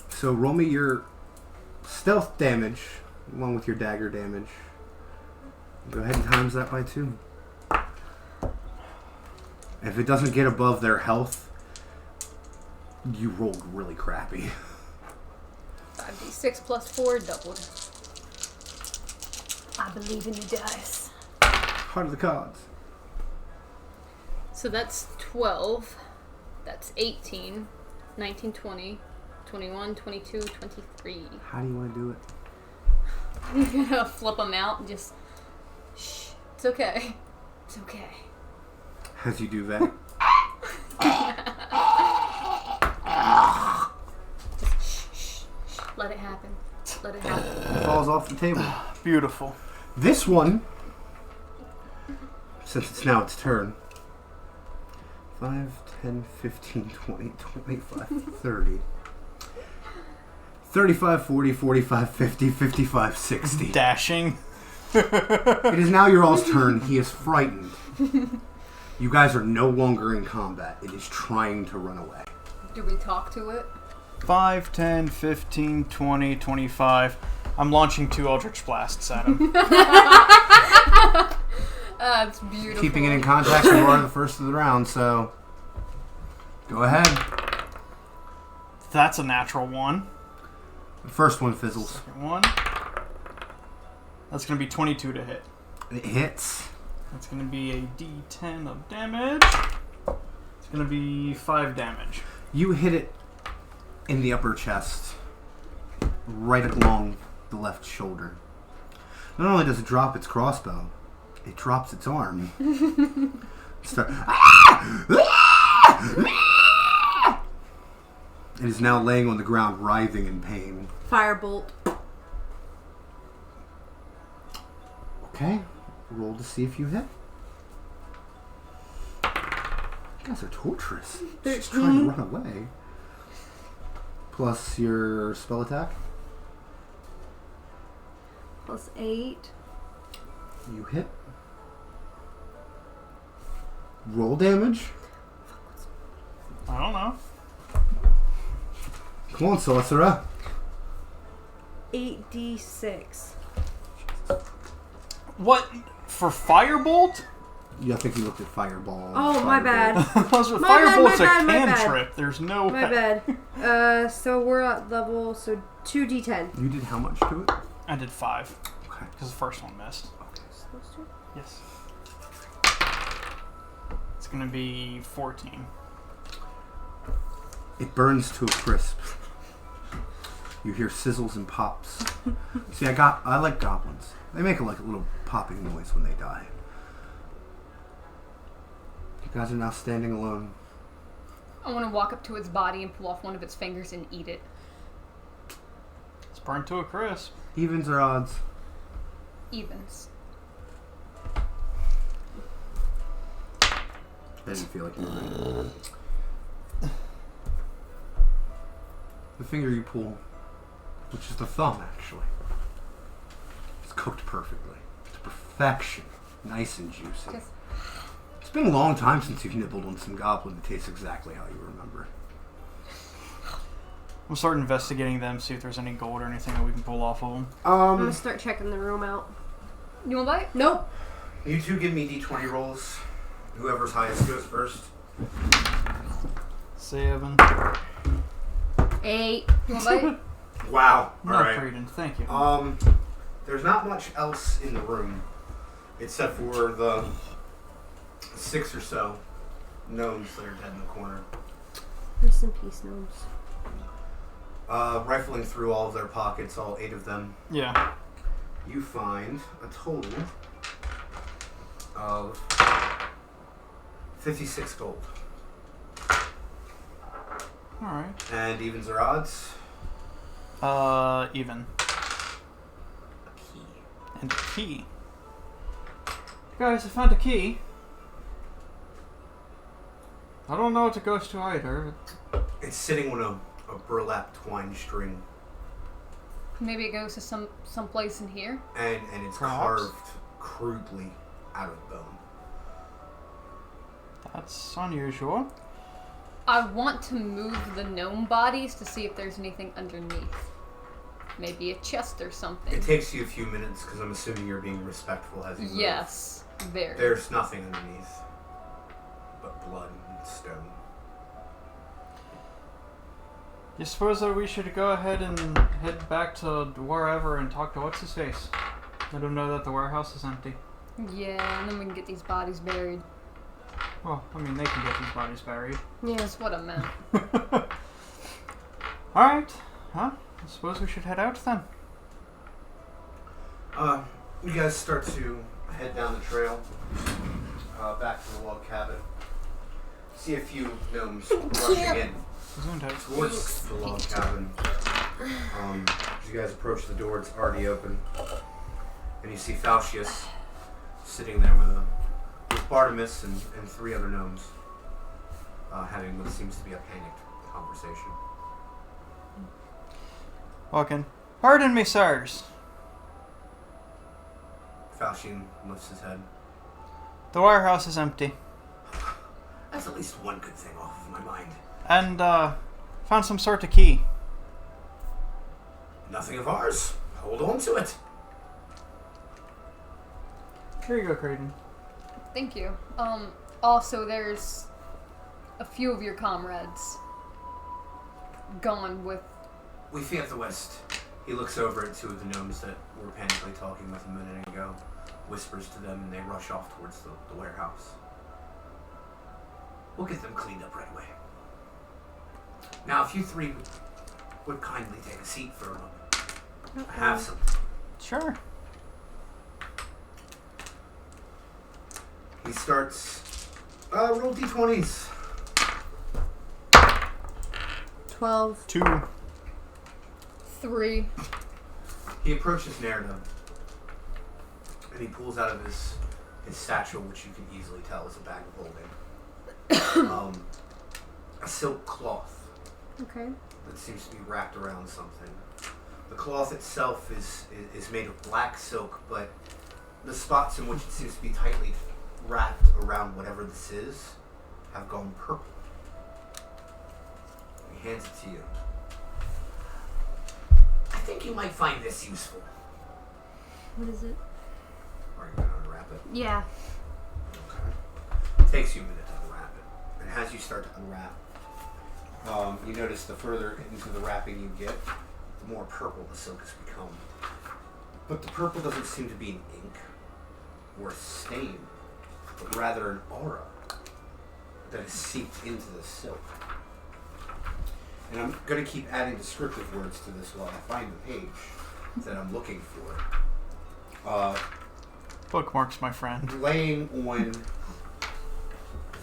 So roll me your stealth damage along with your dagger damage. Go ahead and times that by 2. If it doesn't get above their health, you rolled really crappy. 5d6 plus 4 doubled. I believe in you guys. Heart of the cards. So that's 12. That's 18. 19, 20. 21, 22, 23. How do you want to do it? I'm gonna flip them out and just... Shh. It's okay. It's okay. As you do that, Just shh, shh, shh. Let it happen. Let it happen. it falls off the table. Beautiful. This one, since it's now its turn, 5, 10, 15, 20, 25, 30, 35, 40, 45, 50, 55, 60. Dashing. It is now your all's turn. He is frightened. You guys are no longer in combat. It is trying to run away. Do we talk to it? 5, 10, 15, 20, 25. I'm launching 2 Eldritch Blasts at him. That's beautiful. Keeping it in contact, you are the first of the round, so go ahead. That's a natural 1. The first one fizzles. Second one. That's going to be 22 to hit. It hits. That's going to be a d10 of damage. It's going to be 5 damage. You hit it in the upper chest, right along the left shoulder. Not only does it drop its crossbow, it drops its arm. It is now laying on the ground, writhing in pain. Firebolt. Okay, roll to see if you hit. You guys are torturous. Just trying to run away. Plus your spell attack. Plus 8. You hit. Roll damage. I don't know. Come on, sorcerer. 8d6. What? For Firebolt? Yeah, I think you looked at fireball. Oh, my bad. Firebolt's My bad, a my bad. cantrip. There's no... My bad. So we're at level, so 2d10. You did how much to it? I did 5. Okay. Because the first one missed. Those two? Yes. It's going to be 14. It burns to a crisp. You hear sizzles and pops. See, I like goblins. They make a little popping noise when they die. You guys are now standing alone. I want to walk up to its body and pull off one of its fingers and eat it. It's burnt to a crisp. Evens or odds? Evens. I didn't feel like you were right. The finger you pull, which is the thumb actually, it's cooked perfectly. It's perfection. Nice and juicy. Just- It's been a long time since you've nibbled on some goblin that tastes exactly how you remember. We'll start investigating them, see if there's any gold or anything that we can pull off of them. I'm gonna start checking the room out. You want to bite? Nope. You two give me d20 rolls. Whoever's highest goes first. 7. 8. You want to bite? Wow. No, Alright. Creighton, thank you. There's not much else in the room except for the 6 or so gnomes that are dead in the corner. Rest in peace, gnomes. Rifling through all of their pockets, all 8 of them, Yeah. you find a total of 56 gold. Alright. And evens or odds? Even. A key. And a key. Guys, I found a key. I don't know what it goes to either. It's sitting on a burlap twine string, Maybe it goes to some place in here. and it's Perhaps. carved crudely out of bone. That's unusual. I want to move the gnome bodies to see if there's anything underneath. Maybe a chest or something. It takes you a few minutes because I'm assuming you're being respectful as you move. Yes, very. There's nothing underneath but blood and stone. You suppose that we should go ahead and head back to wherever and talk to what's-his-face? Let him know that the warehouse is empty. Yeah, and then we can get these bodies buried. Well, I mean, they can get these bodies buried. Yeah. That's what I meant. Alright. Huh? I suppose we should head out then. You guys start to head down the trail back to the log cabin. See a few gnomes rushing in Gesundheit. towards the log cabin. As you guys approach the door, it's already open. And you see Falcius sitting there with Bartimus and 3 other gnomes having what seems to be a panicked conversation. Walking. Pardon me, sirs. Falcian lifts his head. The warehouse is empty. That's at least one good thing off of my mind. And, found some sort of key. Nothing of ours. Hold on to it. Here you go, Creighton. Thank you. Also, there's a few of your comrades gone with. We fear the west. He looks over at 2 of the gnomes that were panically talking with him a minute ago, whispers to them, and they rush off towards the warehouse. We'll get them cleaned up right away. Now, if you 3 would kindly take a seat for a moment. I have something. Sure. He starts, roll d20s. 12. 2. 3. He approaches Nerda, and he pulls out of his satchel, which you can easily tell is a bag of holding, a silk cloth Okay. that seems to be wrapped around something. The cloth itself is made of black silk, but the spots in which it seems to be tightly wrapped around whatever this is have gone purple. He hands it to you. I think you might find this useful. What is it? Are you going to unwrap it? Yeah. Okay. It takes you a minute to unwrap it. And as you start to unwrap, you notice the further into the wrapping you get, the more purple the silk has become. But the purple doesn't seem to be an ink or a stain, but rather an aura that is seeped into the silk. And I'm going to keep adding descriptive words to this while I find the page that I'm looking for. Bookmarks, my friend. Laying on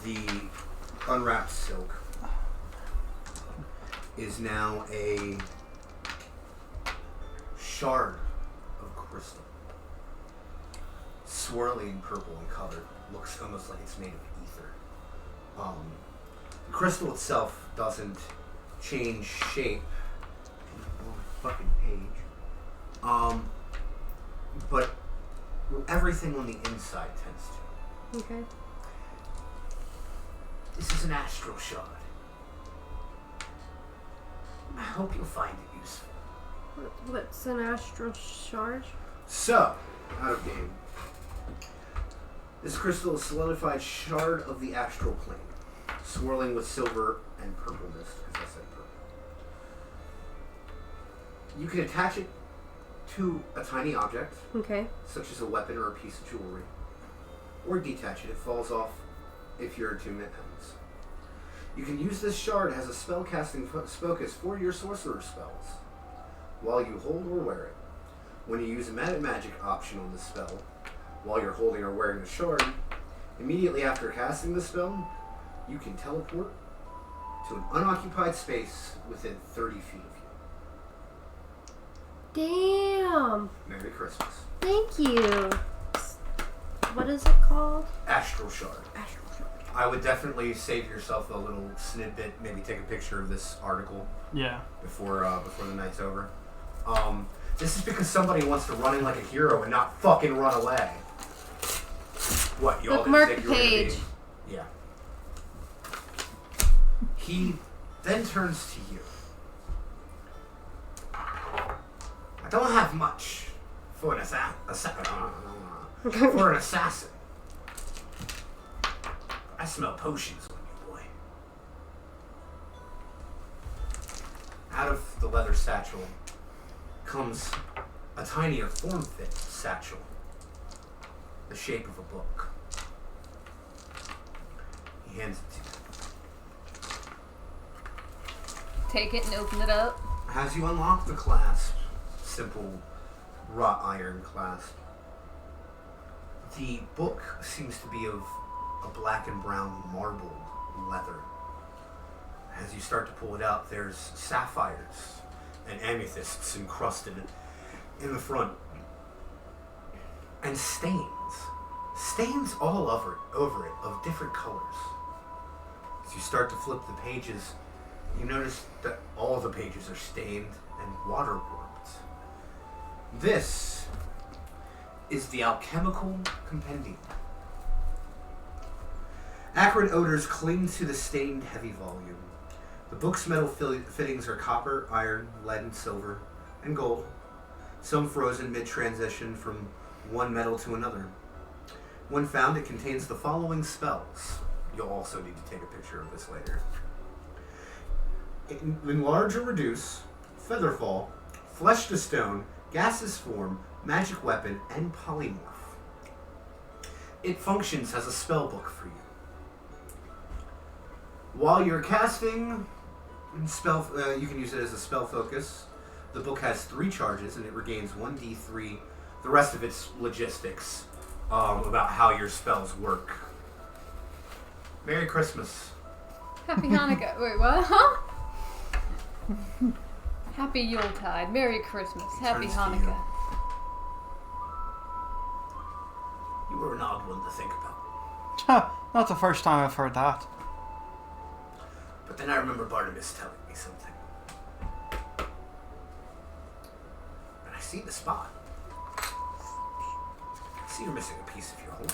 the unwrapped silk is now a shard of crystal. Swirly and purple in color. Looks almost like it's made of ether. The crystal itself doesn't change shape. Fucking page. But everything on the inside tends to. Okay. This is an astral shard. I hope you'll find it useful. What's an astral shard? So, out of game. This crystal is a solidified shard of the astral plane, swirling with silver and purple mist, because I said purple. You can attach it to a tiny object, Okay. such as a weapon or a piece of jewelry, or detach it. It falls off if your attunement ends. You can use this shard as a spellcasting focus for your sorcerer spells, while you hold or wear it. When you use a magic option on the spell, while you're holding or wearing the shard, immediately after casting the spell, you can teleport to an unoccupied space within 30 feet of you. Damn. Merry Christmas. Thank you. What is it called? Astral shard. Astral shard. I would definitely save yourself a little snippet, maybe take a picture of this article Yeah. before the night's over. This is because somebody wants to run in like a hero and not fucking run away. What, you all didn't Bookmark think the you were gonna be- page. Yeah. He then turns to you. I don't have much for an assassin. I smell potions on you, boy. Out of the leather satchel comes a tinier form-fit satchel, the shape of a book. He hands it to you. Take it and open it up. As you unlock the clasp, simple wrought iron clasp, the book seems to be of a black and brown marbled leather. As you start to pull it out, there's sapphires and amethysts encrusted in the front. And stains. Stains all over it of different colors. As you start to flip the pages, you notice that all the pages are stained and water-warped. This is the Alchemical Compendium. Acrid odors cling to the stained, heavy volume. The book's metal fittings are copper, iron, lead, and silver, and gold, some frozen mid-transition from one metal to another. When found, it contains the following spells. You'll also need to take a picture of this later. Enlarge or reduce, featherfall, flesh to stone, gaseous form, magic weapon, and polymorph. It functions as a spell book for you. While you're casting spell, you can use it as a spell focus. The book has 3 charges, and it regains 1d3. The rest of it's logistics about how your spells work. Merry Christmas. Happy Hanukkah. Wait, what? Huh? Happy Yuletide. Merry Christmas. Happy Turns to Hanukkah. You were an odd one to think about. Not the first time I've heard that. But then I remember Barnabas telling me something. And I see the spot. I see you're missing a piece of your whole.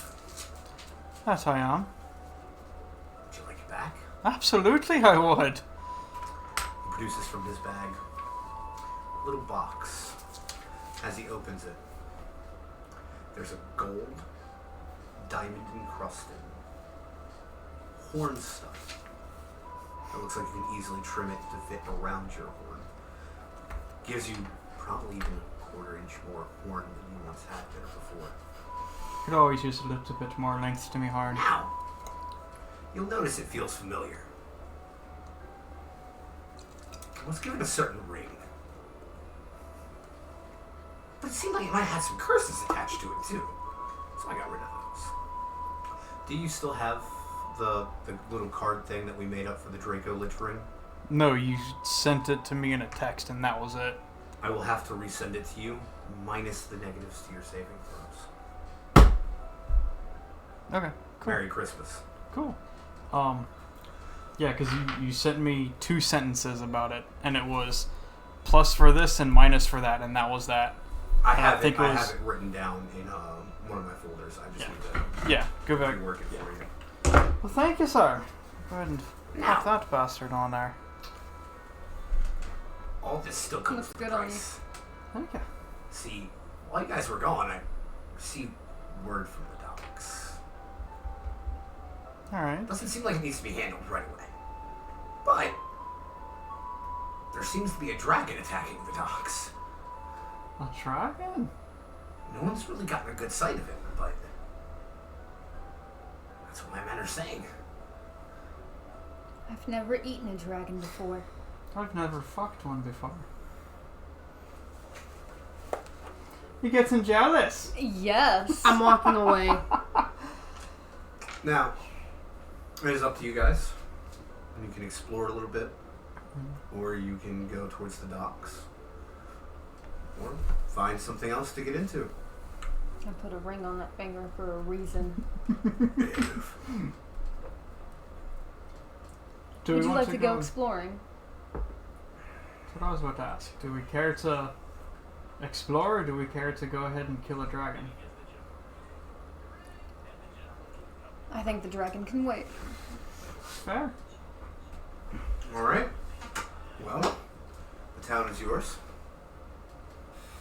Yes, I am. Would you like it back? Absolutely, I would. He produces from his bag a little box. As he opens it, there's a gold, diamond encrusted horn stuff. It looks like you can easily trim it to fit around your horn. Gives you probably even a quarter-inch more horn than you once had there before. Could always use a little bit more length to me horn. Now, you'll notice it feels familiar. I was given a certain ring. But it seemed like it might have had some curses attached to it, too. So I got rid of those. Do you still have the little card thing that we made up for the Draco Lich ring? No, you sent it to me in a text, and that was it. I will have to resend it to you, minus the negatives to your saving throws. Okay, cool. Merry Christmas. Cool. Yeah, because you sent me 2 sentences about it, and it was plus for this and minus for that, and that was that. I And have think it it was- written down in one of my folders. I just Yeah. need to Yeah, go back. rework it for you. Well, thank you, sir. Go ahead and pop that bastard on there. All this still comes Looks with good a on you. price. Okay. See, while you guys were gone, I received word from the docks. Alright. Doesn't seem like it needs to be handled right away. But there seems to be a dragon attacking the docks. A dragon? No one's really gotten a good sight of him, but that's what my men are saying. I've never eaten a dragon before. I've never fucked one before. He gets him jealous. Yes. I'm walking away. Now, it is up to you guys. You can explore a little bit, or you can go towards the docks, or find something else to get into. I put a ring on that finger for a reason. Do Would we you want like to go exploring? That's what I was about to ask. Do we care to explore, or do we care to go ahead and kill a dragon? I think the dragon can wait. Fair. Alright. Well, the town is yours.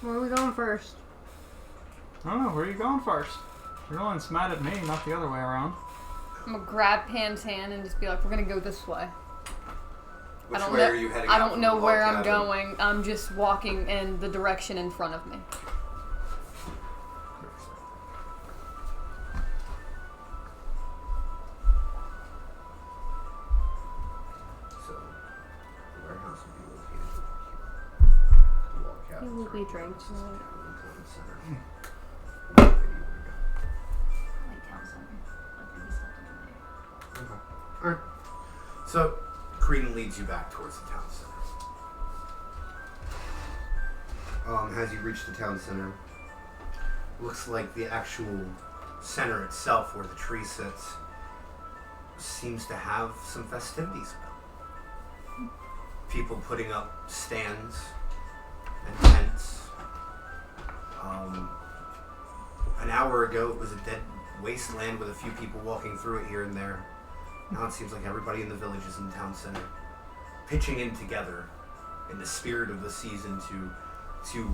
Where are we going first? I don't know. Where are you going first? You're the one's mad at me, not the other way around. I'm gonna grab Pam's hand and just be like, we're gonna go this way. Which I don't way know, are you heading I out don't from know the where log I'm cabin? going. I'm just walking in the direction in front of me. So, the warehouse would be located over here. The log cabin. It will be drank Town tonight. center. Where do you want Like town center. Like there be something in there. to go? Okay. Alright. So, Creedon leads you back towards the town center. As you reach the town center, looks like the actual center itself, where the tree sits, seems to have some festivities about. People putting up stands and tents. An hour ago, it was a dead wasteland with a few people walking through it here and there. Now it seems like everybody in the village is in the town center, pitching in together in the spirit of the season to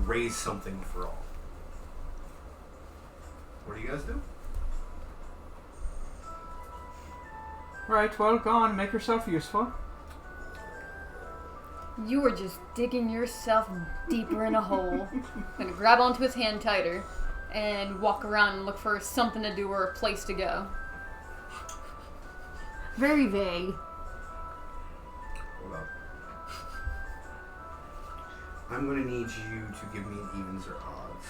raise something for all. What do you guys do? Right, well, go on. Make yourself useful. You were just digging yourself deeper in a hole. Gonna grab onto his hand tighter and walk around and look for something to do or a place to go. Very vague. Hold up. I'm going to need you to give me an evens or odds.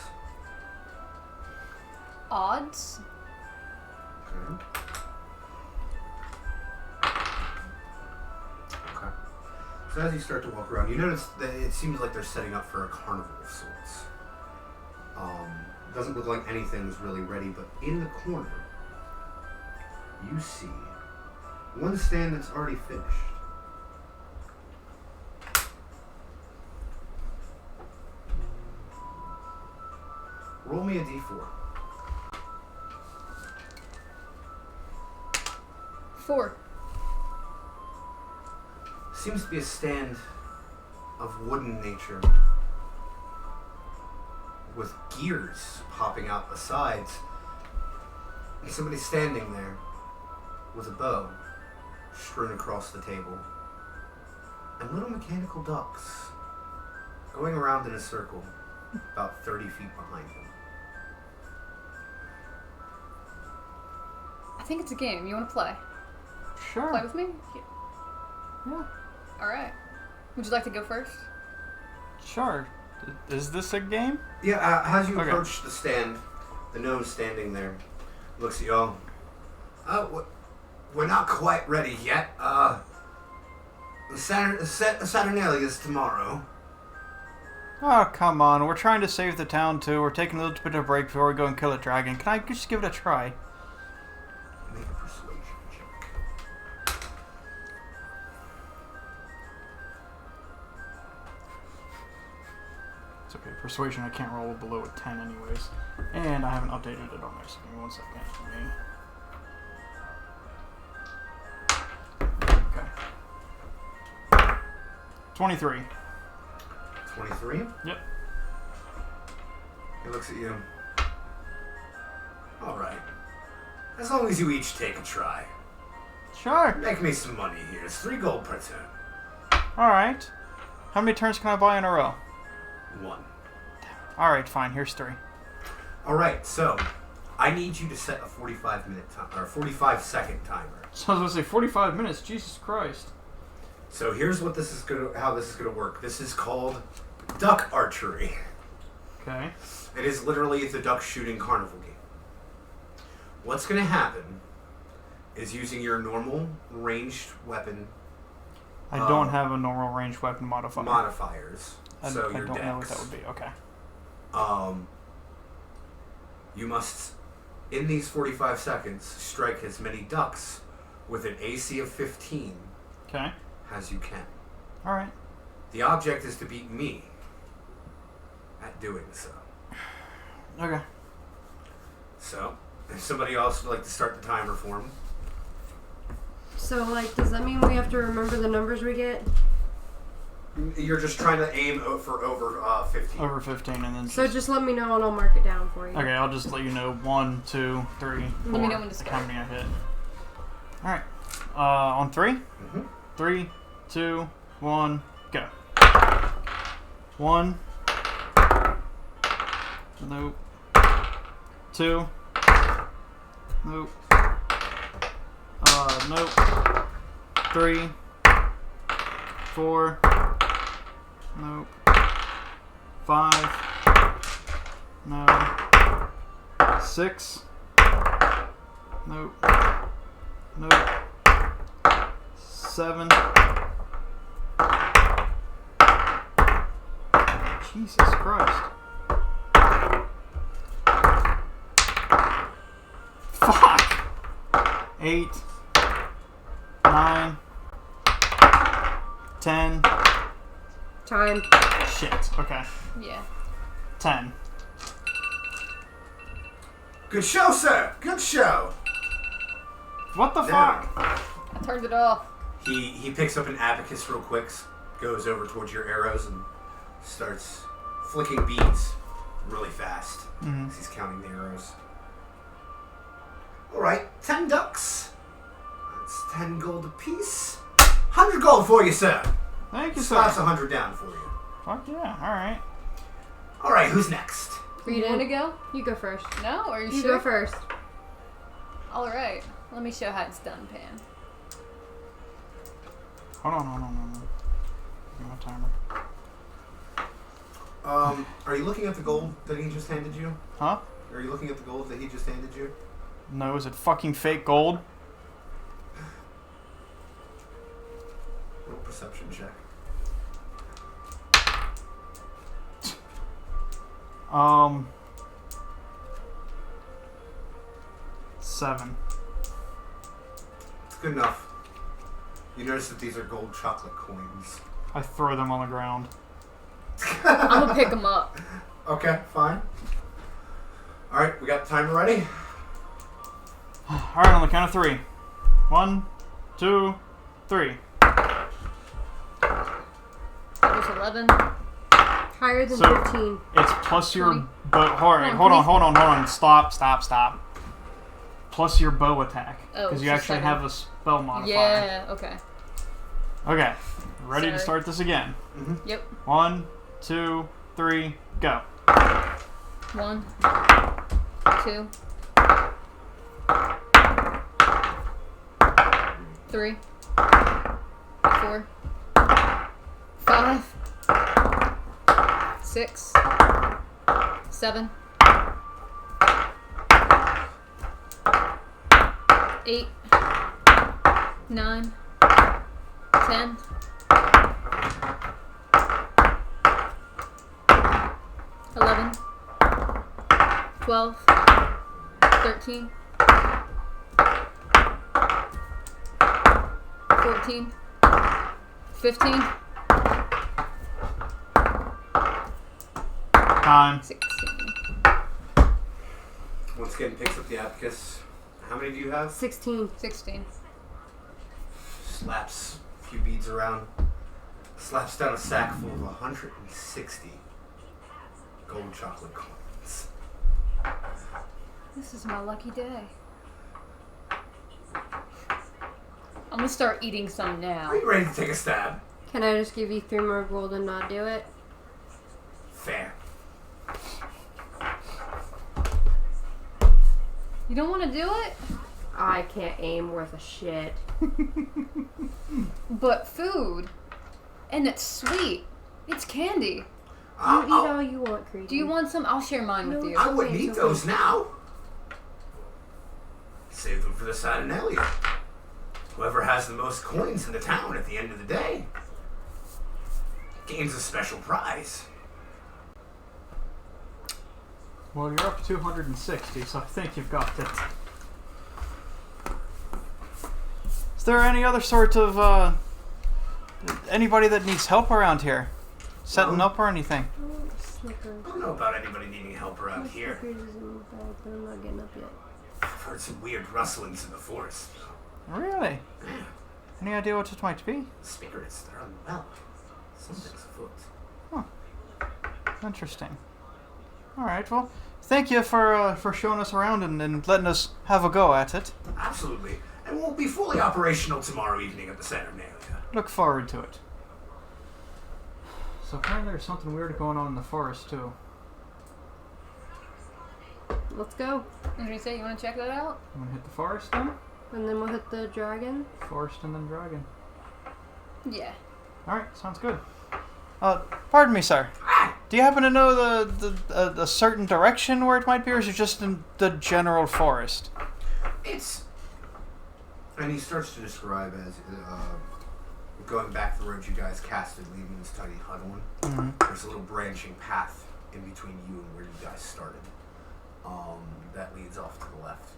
Odds? Okay. Okay. So as you start to walk around, you notice that it seems like they're setting up for a carnival of sorts. Doesn't look like anything's really ready, but in the corner, you see one stand that's already finished. Roll me a d4. 4. Seems to be a stand of wooden nature with gears popping out the sides. And somebody's standing there with a bow strewn across the table. And little mechanical ducks going around in a circle about 30 feet behind him. I think it's a game. You want to play? Sure. Play with me? Yeah. Alright. Would you like to go first? Sure. Is this a game? Yeah, as you Okay. approach the stand, the gnome standing there looks at y'all. We're not quite ready yet. Saturnalia is tomorrow. Oh, come on. We're trying to save the town, too. We're taking a little bit of a break before we go and kill a dragon. Can I just give it a try? Make a persuasion check. It's okay. Persuasion, I can't roll below a 10 anyways. And I haven't updated it on there, so give me 1 second. Okay. 23. 23? Yep. He looks at you. Alright. As long as you each take a try. Sure. Make me some money here. It's 3 gold per turn. Alright. How many turns can I buy in a row? 1. Alright, fine. Here's 3. Alright, so I need you to set a 45-minute time or 45-second timer. So I was going to say 45 minutes. Jesus Christ. So here's what how this is gonna work. This is called duck archery. Okay. It is literally the duck shooting carnival game. What's gonna happen is using your normal ranged weapon I don't have a normal ranged weapon modifier. modifiers. I So don't your know what dex. that would be. Okay. You must, in these 45 seconds, strike as many ducks with an AC of 15 Okay. as you can. Alright. The object is to beat me at doing so. Okay. So, if somebody else would like to start the timer for him. So, like, does that mean we have to remember the numbers we get? You're just trying to aim for over 15. Over 15 and then So just let me know and I'll mark it down for you. Okay, I'll just let you know 1, 2, 3, 4. Let me know when to How start. many I hit. Alright. On 3? Mm-hmm. 3, 2, 1, go. 1. Nope. 2. Nope. Nope. 3. 4. Nope. 5. No. 6. Nope. Nope. 7. Jesus Christ. Fuck! 8. 9. 10. Time. Shit. Okay. Yeah. 10. Good show, sir! Good show! What the Now, fuck? I turned it off. he picks up an abacus real quick, goes over towards your arrows, and starts flicking beads really fast as he's counting the arrows. Alright, 10 ducks. That's 10 gold apiece. 100 gold for you, sir! Thank you, sir. Slaps 100 down for you. Fuck yeah. Alright. Alright, who's next? You want to go? You go first. No? Are you You sure? go first. Alright. Let me show how it's done, Pan. Hold on. Give me my timer. Are you looking at the gold that he just handed you? Huh? Are you looking at the gold that he just handed you? No, is it fucking fake gold? Roll perception check. 7. It's good enough. You notice that these are gold chocolate coins. I throw them on the ground. I'm gonna pick them up. Okay, fine. Alright, we got the timer ready? Alright, on the count of 3. 1, 2, 3. That was 11. Higher than So- 15. It's plus your 20. bow. Hold on. Stop. Plus your bow attack. Oh, Because you so actually 7. have a spell modifier. Yeah, okay. Okay. Ready to Sorry. start this again. Yep. 1, 2, 3, go. 1, 2, 3, 4, 5, 6, 7, 8, 9, 10, 12, 13, 14, 15, Time. 16. Once again, picks up the abacus. How many do you have? 16. 16. Slaps a few beads around. Slaps down a sack full of 160 gold chocolate coins. This is my lucky day. I'm gonna start eating some now. Are you ready to take a stab? Can I just give you 3 more gold and not do it? Fair. You don't want to do it? I can't aim worth a shit. But food. And it's sweet. It's candy. You eat all you want, Creed. Do you want some? I'll share mine with No. you. I wouldn't Okay, eat so those now. Save them for the Saturnalia. Whoever has the most coins in the town at the end of the day gains a special prize. Well, you're up to 260, so I think you've got it. Is there any other sort of, anybody that needs help around here? Setting up or anything? I want Snickers. I don't know about anybody needing help around here. Snickers is in the bag, but I'm not getting up yet. I've heard some weird rustlings in the forest. Really? Yeah, Any idea what it might be? spirits, they're unwell. Something's afoot. Interesting. Alright, well, thank you for showing us around and letting us have a go at it. Absolutely. And we'll be fully operational tomorrow evening at the Saturnalia. Look forward to it. So apparently there's something weird going on in the forest, too. Let's go. What did you say? You want to check that out? You want to hit the forest then? And then we'll hit the dragon. Forest and then dragon. Yeah. Alright, sounds good. Pardon me, sir. Do you happen to know the certain direction where it might be, or is it just in the general forest? It's... And he starts to describe as going back the road you guys casted, leaving this tiny hut on. Mm-hmm. There's a little branching path in between you and where you guys started. That leads off to the left.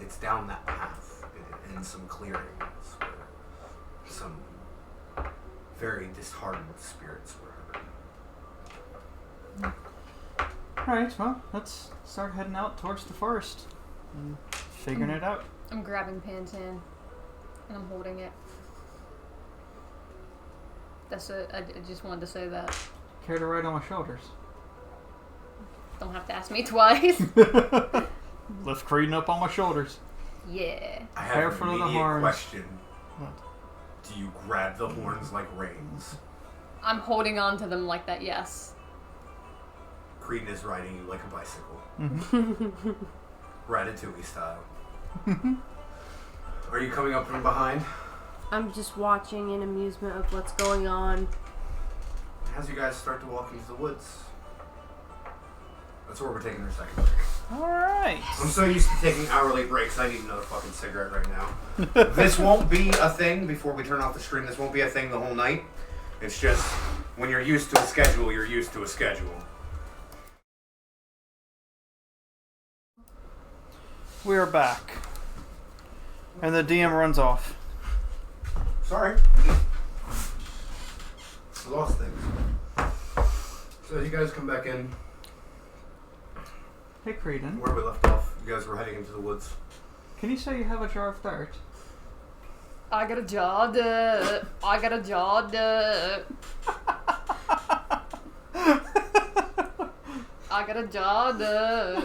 It's down that path in some clearings where some very disheartened spirits were hurting. Alright, well, let's start heading out towards the forest and figuring it out. I'm grabbing Pantan. And I'm holding it. That's it. I just wanted to say that. Care to ride on my shoulders? Don't have to ask me twice. Lift Creedon up on my shoulders. Yeah. I have Careful an of the immediate horns. question. What? Do you grab the horns like reins? I'm holding on to them like that, yes. Creedon is riding you like a bicycle. Mm-hmm. Ratatouille style. Are you coming up from behind? I'm just watching in amusement of what's going on. As you guys start to walk into the woods. That's where we're taking our second break. Alright. I'm so used to taking hourly breaks, I need another fucking cigarette right now. This won't be a thing before we turn off the stream. This won't be a thing the whole night. It's just when you're used to a schedule, you're used to a schedule. We are back. And the DM runs off. Sorry. I lost things. So as you guys come back in, Hey, Creedon. where we left off, you guys were heading into the woods. Can you say you have a jar of dirt? I got a jaw duh. I got a jaw duh. I got a jaw duh.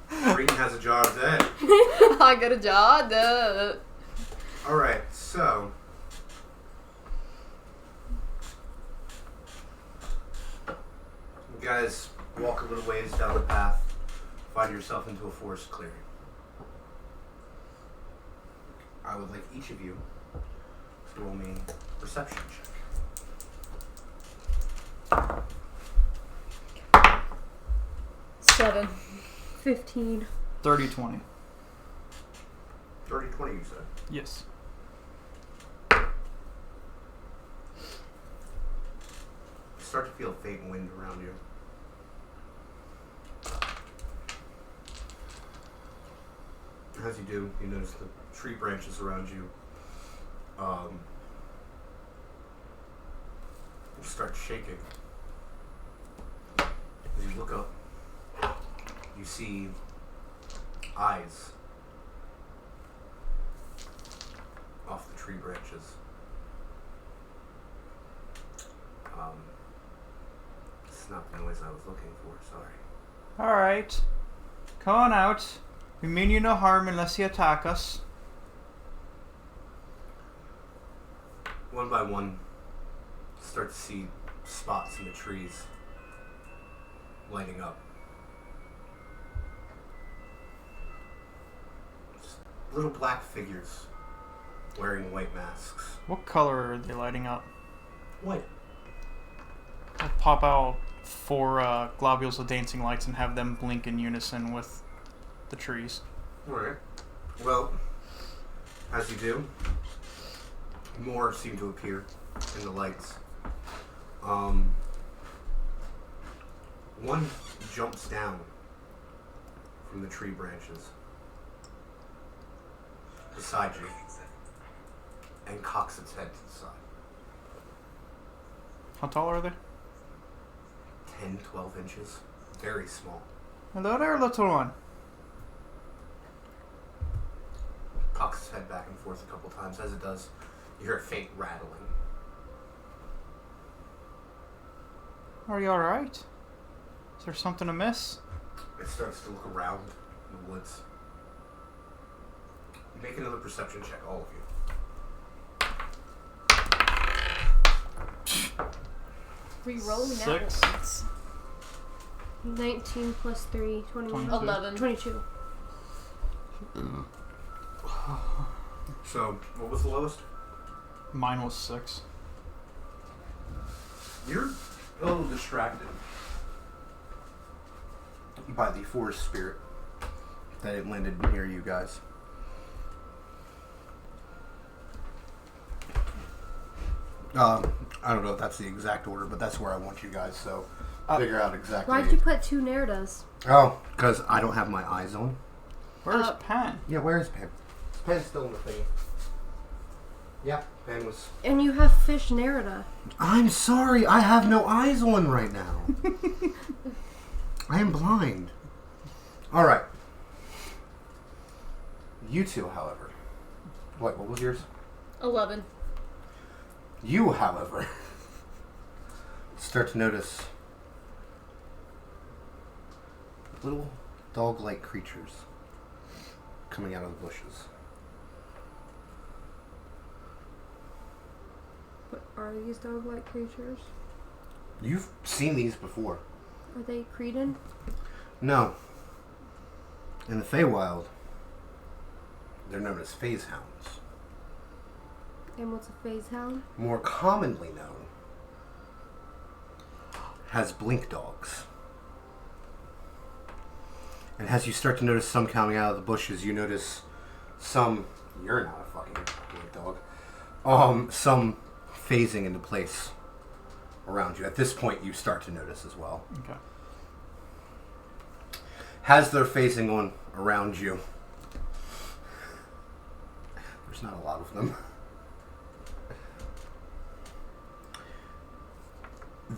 Creedon has a jar of that. I got a jaw duh. Alright, so... You guys walk a little ways down the path, find yourself into a forest clearing. I would like each of you to roll me a perception check. 7. 15. 30-20. 30-20 you said. Yes. You start to feel a faint wind around you. As you do, you notice the tree branches around you start shaking. As you look up, you see eyes off the tree branches. It's not the noise I was looking for, sorry. Alright. Come on out. We mean you no harm unless you attack us. One by one, start to see spots in the trees lighting up. Just little black figures wearing white masks. What color are they lighting up? White. I'll pop out 4 globules of dancing lights and have them blink in unison with the trees. Alright. Well, as you do, more seem to appear in the lights. One jumps down from the tree branches beside you and cocks its head to the side. How tall are they? 10, 12 inches. Very small. Hello there, little one. Cocks its head back and forth a couple times. As it does, you hear a faint rattling. Are you alright? Is there something amiss? It starts to look around in the woods. Make another perception check, all of you. Re-rolling that 6. once. 19 plus 3, 21. 22. 11. 22. So, what was the lowest? Mine was 6. You're a little distracted by the forest spirit that it landed near you guys. I don't know if that's the exact order, but that's where I want you guys, so figure out exactly. Why'd you put 2 Neridas? Oh, because I don't have my eyes on. Where's Pan? Yeah, where is Pen? Pen's still in the thing. Yeah, Pen was... And you have fish Nerida. I'm sorry, I have no eyes on right now. I am blind. Alright. You two, however. What was yours? 11. You, however, start to notice little dog-like creatures coming out of the bushes. What are these dog-like creatures? You've seen these before. Are they Cretan? No. In the Feywild, they're known as phase hounds. And what's a phase hound? More commonly known as blink dogs. And as you start to notice some coming out of the bushes, you notice some... You're not a fucking blink dog. Some phasing into place around you. At this point, you start to notice as well. Okay. As they're phasing on around you, there's not a lot of them.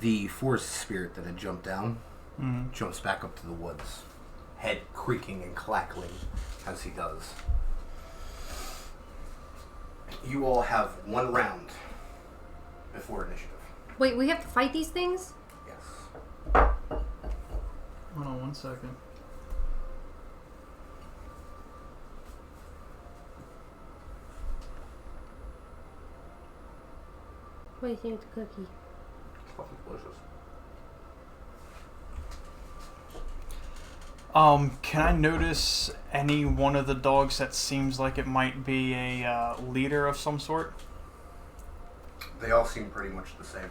The forest spirit that had jumped down jumps back up to the woods, head creaking and clackling as he does. You all have 1 round before initiative. Wait, we have to fight these things? Yes. Hold on 1 second. What do you think of the cookie? Fucking delicious. Can I notice any one of the dogs that seems like it might be a leader of some sort? They all seem pretty much the same.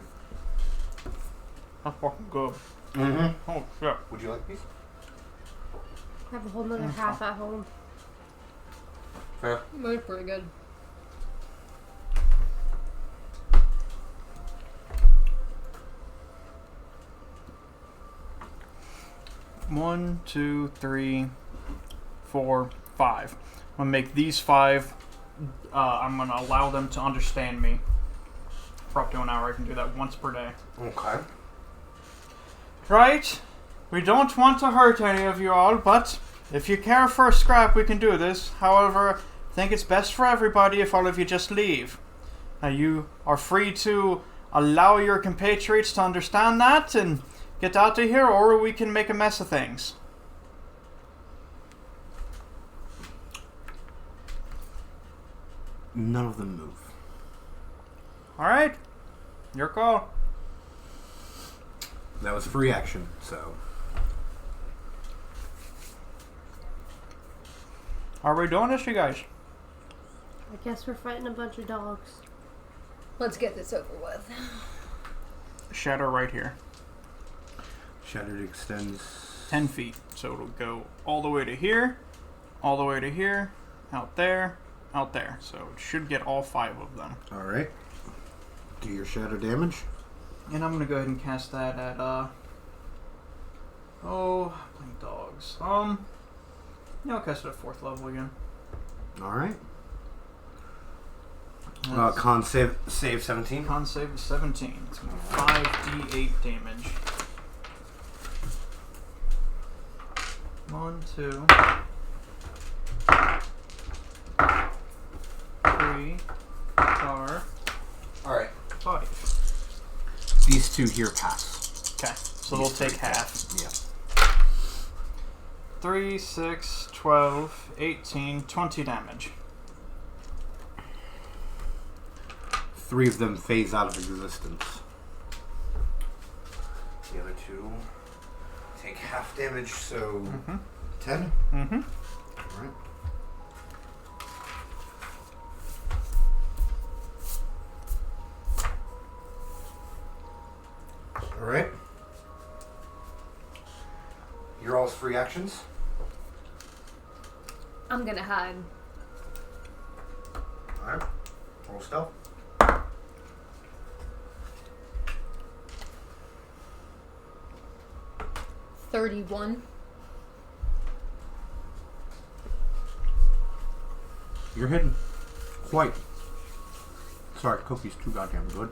That's fucking good. Mm-hmm. Oh, shit. Would you like a piece? I have a whole nother half at home. Fair. They're pretty good. One, two, three, 4, 5. I'm going to make these 5. I'm going to allow them to understand me for up to an hour. I can do that once per day. Okay. Right? We don't want to hurt any of you all, but if you care for a scrap, we can do this. However, I think it's best for everybody if all of you just leave. Now, you are free to allow your compatriots to understand that and get out of here, or we can make a mess of things. None of them move. Alright? Your call. That was free action, so. Are we doing this, you guys? I guess we're fighting a bunch of dogs. Let's get this over with. Shatter right here. Shattered extends 10 feet. So it'll go all the way to here, all the way to here, out there, out there. So it should get all 5 of them. Alright. Do your shatter damage. And I'm going to go ahead and cast that at, playing dogs. Yeah, I'll cast it at 4th level again. Alright. Con save 17. Con save is 17. It's going to be 5d8 damage. 1, 2, 3, 4, Alright. 5. These 2 here pass. Okay, so they'll take half. Yeah. 3, 6, 12, 18, 20 damage. 3 of them phase out of existence. The other 2 take half damage, so 10? Mm-hmm. Alright. Alright. You're all's free actions. I'm gonna hide. Alright. Roll stealth. 31. You're hidden. Quite. Sorry, Cookie's too goddamn good.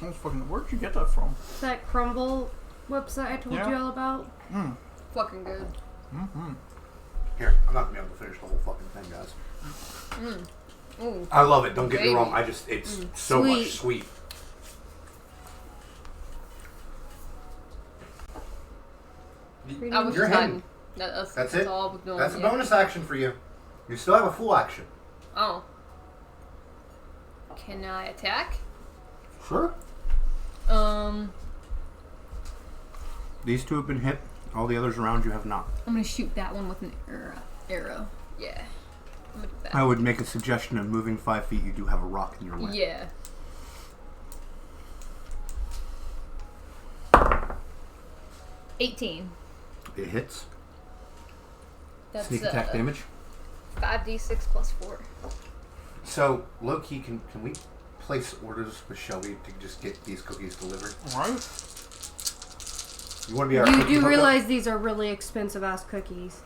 Oh, fucking, where'd you get that from? That Crumble website I told you all about. Fucking good. Here, I'm not gonna be able to finish the whole fucking thing, guys. Ooh. I love it, don't get me wrong. It's so Sweet. much sweet. I was You're just hidden. hiding. That's it? all I was doing. That's a yeah. bonus action for you. You still have a full action. Oh. Can I attack? Sure. These 2 have been hit. All the others around you have not. I'm gonna shoot that one with an arrow. Yeah. I'm gonna do that. I would make a suggestion of moving 5 feet. You do have a rock in your way. Yeah. $18. It hits. That's Sneak attack damage. 5d6 plus 4. So, low key, can we place orders with Shelby to just get these cookies delivered? Right. You want to be our You cookie do hookup? realize these are really expensive ass cookies.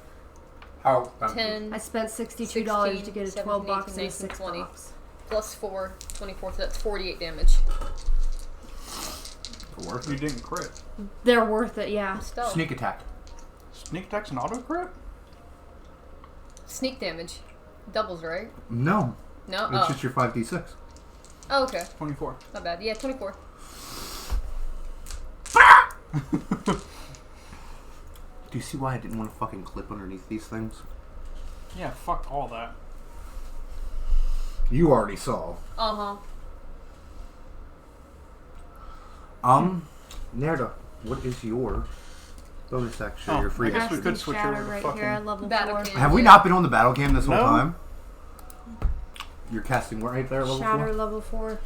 How? 10. I spent $62 to get a 16, 12 box 17, and a 6 20. box. Plus 4, 24, so that's 48 damage. Worth You it. didn't crit. They're worth it, yeah. Still. Sneak attack. Sneak attack's an auto crit? Sneak damage. Doubles, right? No. No? It's just your 5d6. Oh, okay. 24. Not bad. Yeah, 24. Do you see why I didn't want to fucking clip underneath these things? Yeah, fuck all that. You already saw. Uh-huh. Nerda, what is your bonus action? Oh, Your free I guess action. we could switch Shatter over to right fucking... here at level Battle 4. Cam. Have we not been on the battle cam this whole No. time? You're casting what right there at level Shatter 4? level 4.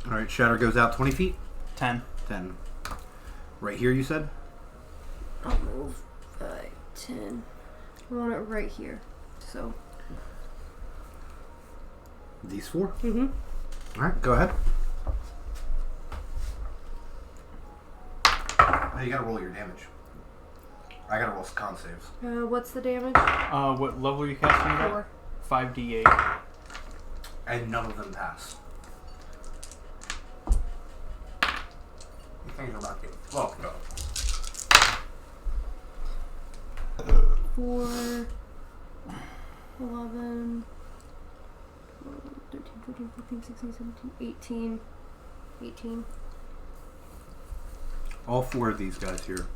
Alright, Shatter goes out 20 feet. 10. 10. Right here, you said? I'll move 5, 10. I want it right here. So. These 4? Mm-hmm. Alright, go ahead. Oh, you gotta roll your damage. I gotta roll con saves. What's the damage? What level are you casting it at? 4. 5d8. And none of them pass. You think you're about to get... Well, go. 4, 11, 13, 14, 15, 16, 17, 18. 18. All 4 of these guys here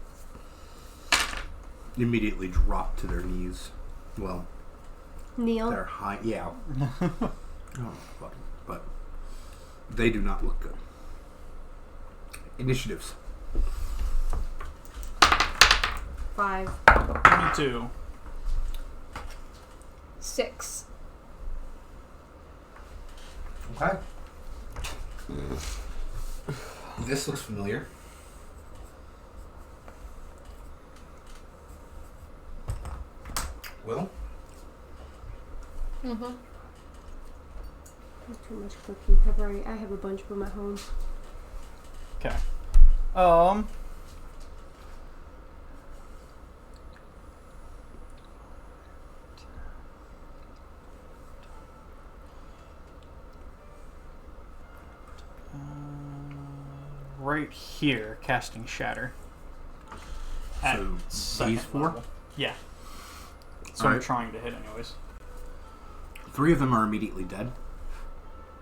immediately drop to their knees. Well, Neil. they're high. Yeah. Oh, fuck. But they do not look good. Initiatives. 5. 22. 6. Okay. This looks familiar. Will? Mm-hmm. That's too much cooking. I have a bunch of them at home. Okay. Right here, casting Shatter. At So second these 4? level. Yeah. So I'm Alright. trying to hit anyways. 3 of them are immediately dead.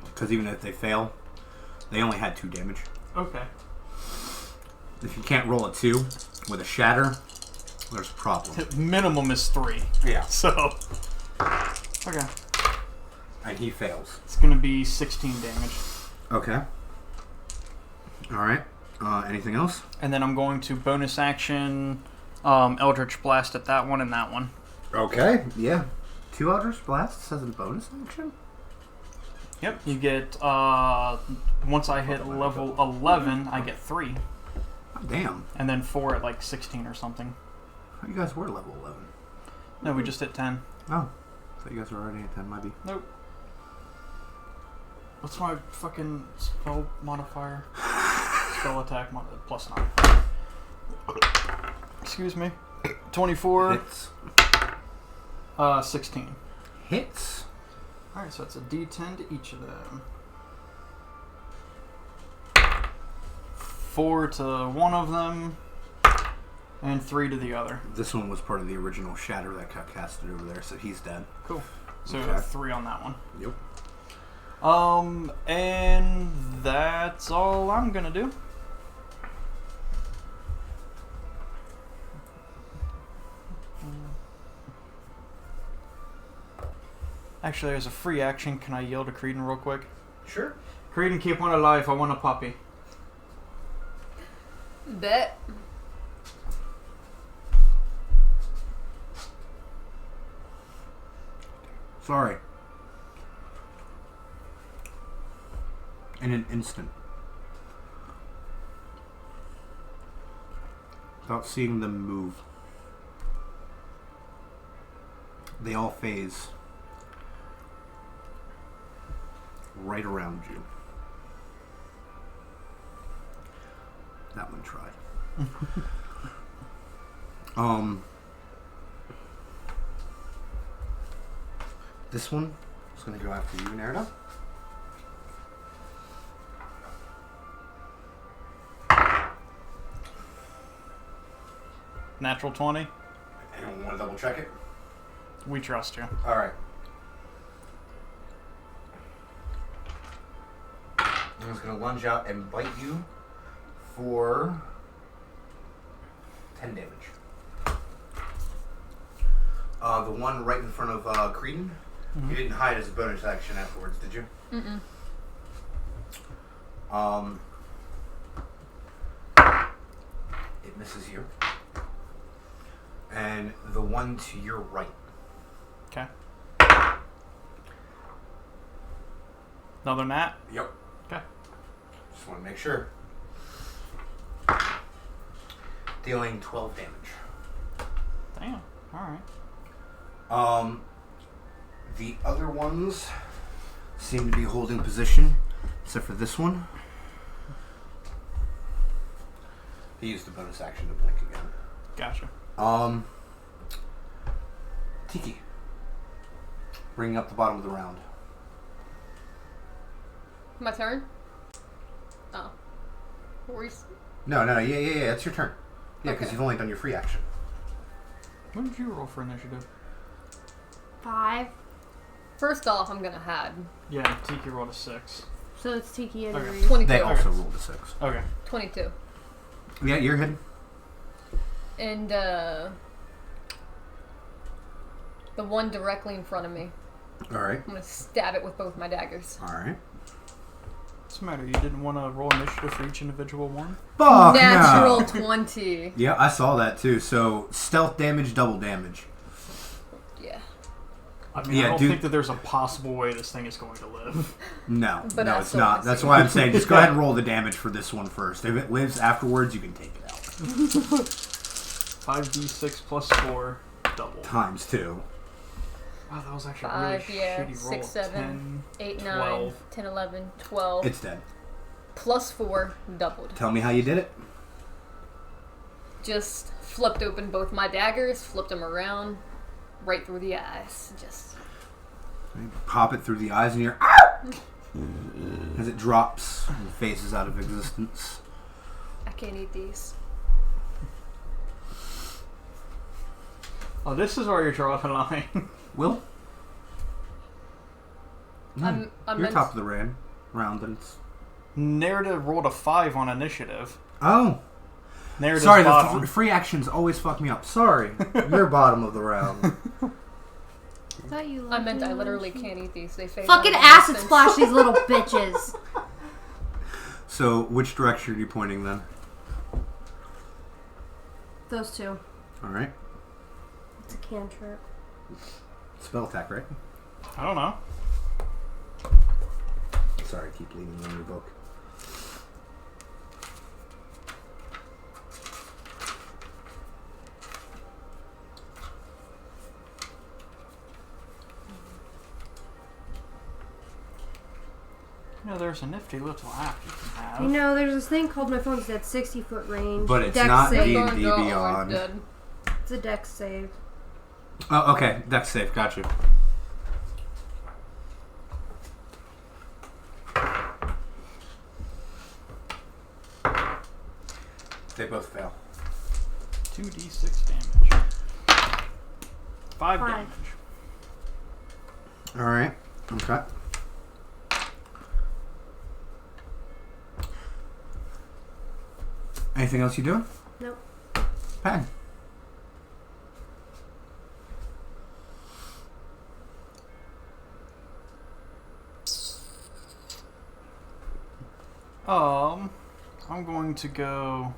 Because even if they fail, they only had 2 damage. Okay. If you can't roll a 2 with a shatter, there's a problem. Minimum is 3. Yeah. So. Okay. And he fails. It's gonna be 16 damage. Okay. Alright. Anything else? And then I'm going to bonus action Eldritch Blast at that one and that one. Okay. Yeah. 2 Eldritch Blasts as a bonus action? Yep. You get, once I hit level 11, I get 3. Oh, damn. And then 4 at like 16 or something. You guys were level 11. No, we just hit 10. Oh. So you guys are already at 10, might be. Nope. What's my fucking spell modifier? Spell attack plus 9. Excuse me. 24. Hits. 16. Hits. Alright, so it's a d10 to each of them. 4 to one of them, and 3 to the other. This one was part of the original shatter that got casted over there, so he's dead. Cool. So Okay. 3 on that one. Yep. And that's all I'm gonna do. Actually, there's a free action. Can I yell to Creedon real quick? Sure. Creedon, keep one alive. I want a puppy. Bet. Sorry. In an instant. Without seeing them move. They all phase right around you. That one tried. This one is going to go after you, Nerida. Natural 20. Anyone want to double check it? We trust you. All right. I'm just going to lunge out and bite you for 10 damage. The one right in front of Creedon, you didn't hide as a bonus action afterwards, did you? Mm-mm. It misses you. And the one to your right. Okay. Another nat? Yep. Okay. Just want to make sure. Dealing 12 damage. Damn. Alright. The other ones seem to be holding position, except for this one. He used the bonus action to blink again. Gotcha. Tiki. Bringing up the bottom of the round. My turn? Oh. What were you No, yeah, it's your turn. Yeah, because Okay. you've only done your free action. What did you roll for initiative? 5. First off, I'm gonna hide. Yeah, Tiki rolled a 6. So it's Tiki and Okay. Reese. 22. They also rolled a 6. Okay. 22. Yeah, you're hidden. And, the one directly in front of me. Alright. I'm gonna stab it with both my daggers. Alright. What's the matter? You didn't want to roll initiative for each individual one? Fuck Natural no. 20. Yeah, I saw that too. So, stealth damage, double damage. Yeah. I mean, Yeah, I don't dude. think that there's a possible way this thing is going to live. No, But no, I it's still not. wanna That's see why it. I'm saying just go ahead and roll the damage for this one first. If it lives afterwards, you can take it out. 5d6 plus 4, double. Times 2. Wow, that was actually a 5, really yeah. shitty roll. 6, 7, 10. 8, 9, 12. 10, 11, 12. It's dead. Plus 4, doubled. Tell me how you did it. Just flipped open both my daggers, flipped them around, right through the eyes. Just. You pop it through the eyes and you're as it drops and phases out of existence. I can't eat these. Oh, this is where you're drawing the line. Will? I'm You're meant top of the round, and it's... Narrative rolled a 5 on initiative. Oh! Narrative's Sorry, bottom. the free actions always fuck me up. Sorry. You're bottom of the round. I thought you I loved meant I me. literally can't eat these. They fade. Fucking out of acid existence. splash these little bitches. So, which direction are you pointing then? Those two. Alright. It's a cantrip. Spell attack, right? I don't know. Sorry, I keep leaning on your book. You know, there's a nifty little app you can have. You know, there's this thing called my phone's at 60-foot range. But it's Dex not save. They're D&D going to Beyond. dead. It's a dex save. Oh, okay. That's safe. Gotcha. They both fail. 2d6 damage. 5 5. damage. Alright. Okay. Anything else you do? Nope. Pen. I'm going to go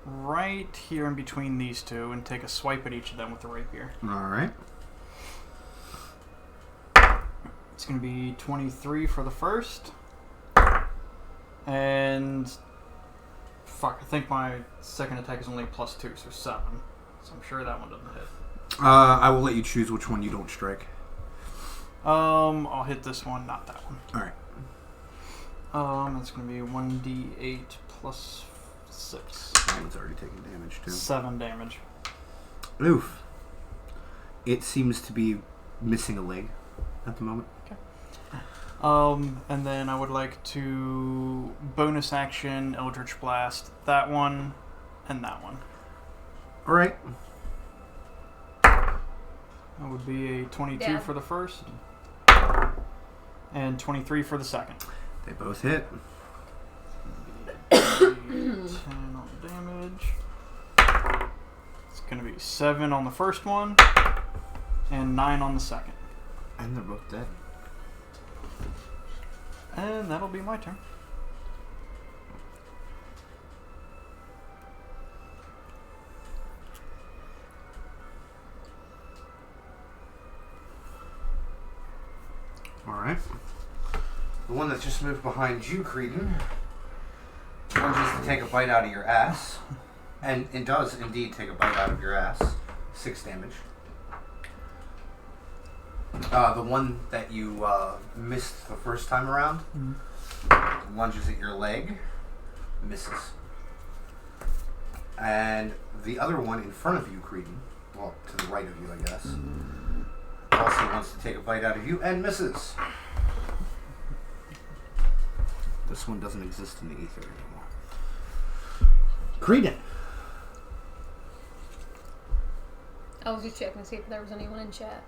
right here in between these two and take a swipe at each of them with the rapier. Alright. It's going to be 23 for the first. And... Fuck, I think my second attack is only +2, so 7. So I'm sure that one doesn't hit. I will let you choose which one you don't strike. I'll hit this one, not that one. Alright. It's going to be 1d8 plus 6. That one's already taking damage too. 7 damage. Oof. It seems to be missing a leg at the moment. And then I would like to bonus action Eldritch Blast that one and that one. Alright. That would be a 22 Yeah. for the first and 23 for the second. They both hit. 10 on damage. It's going to be 7 on the first one and 9 on the second. And they're both dead. And that'll be my turn. Alright. The one that just moved behind you, Creedon, lunges to take a bite out of your ass. And it does indeed take a bite out of your ass. 6 damage. The one that you missed the first time around lunges at your leg, misses. And the other one in front of you, Creedon, well, to the right of you, I guess, also wants to take a bite out of you and misses. This one doesn't exist in the ether anymore. Creedon. I was just checking to see if there was anyone in chat.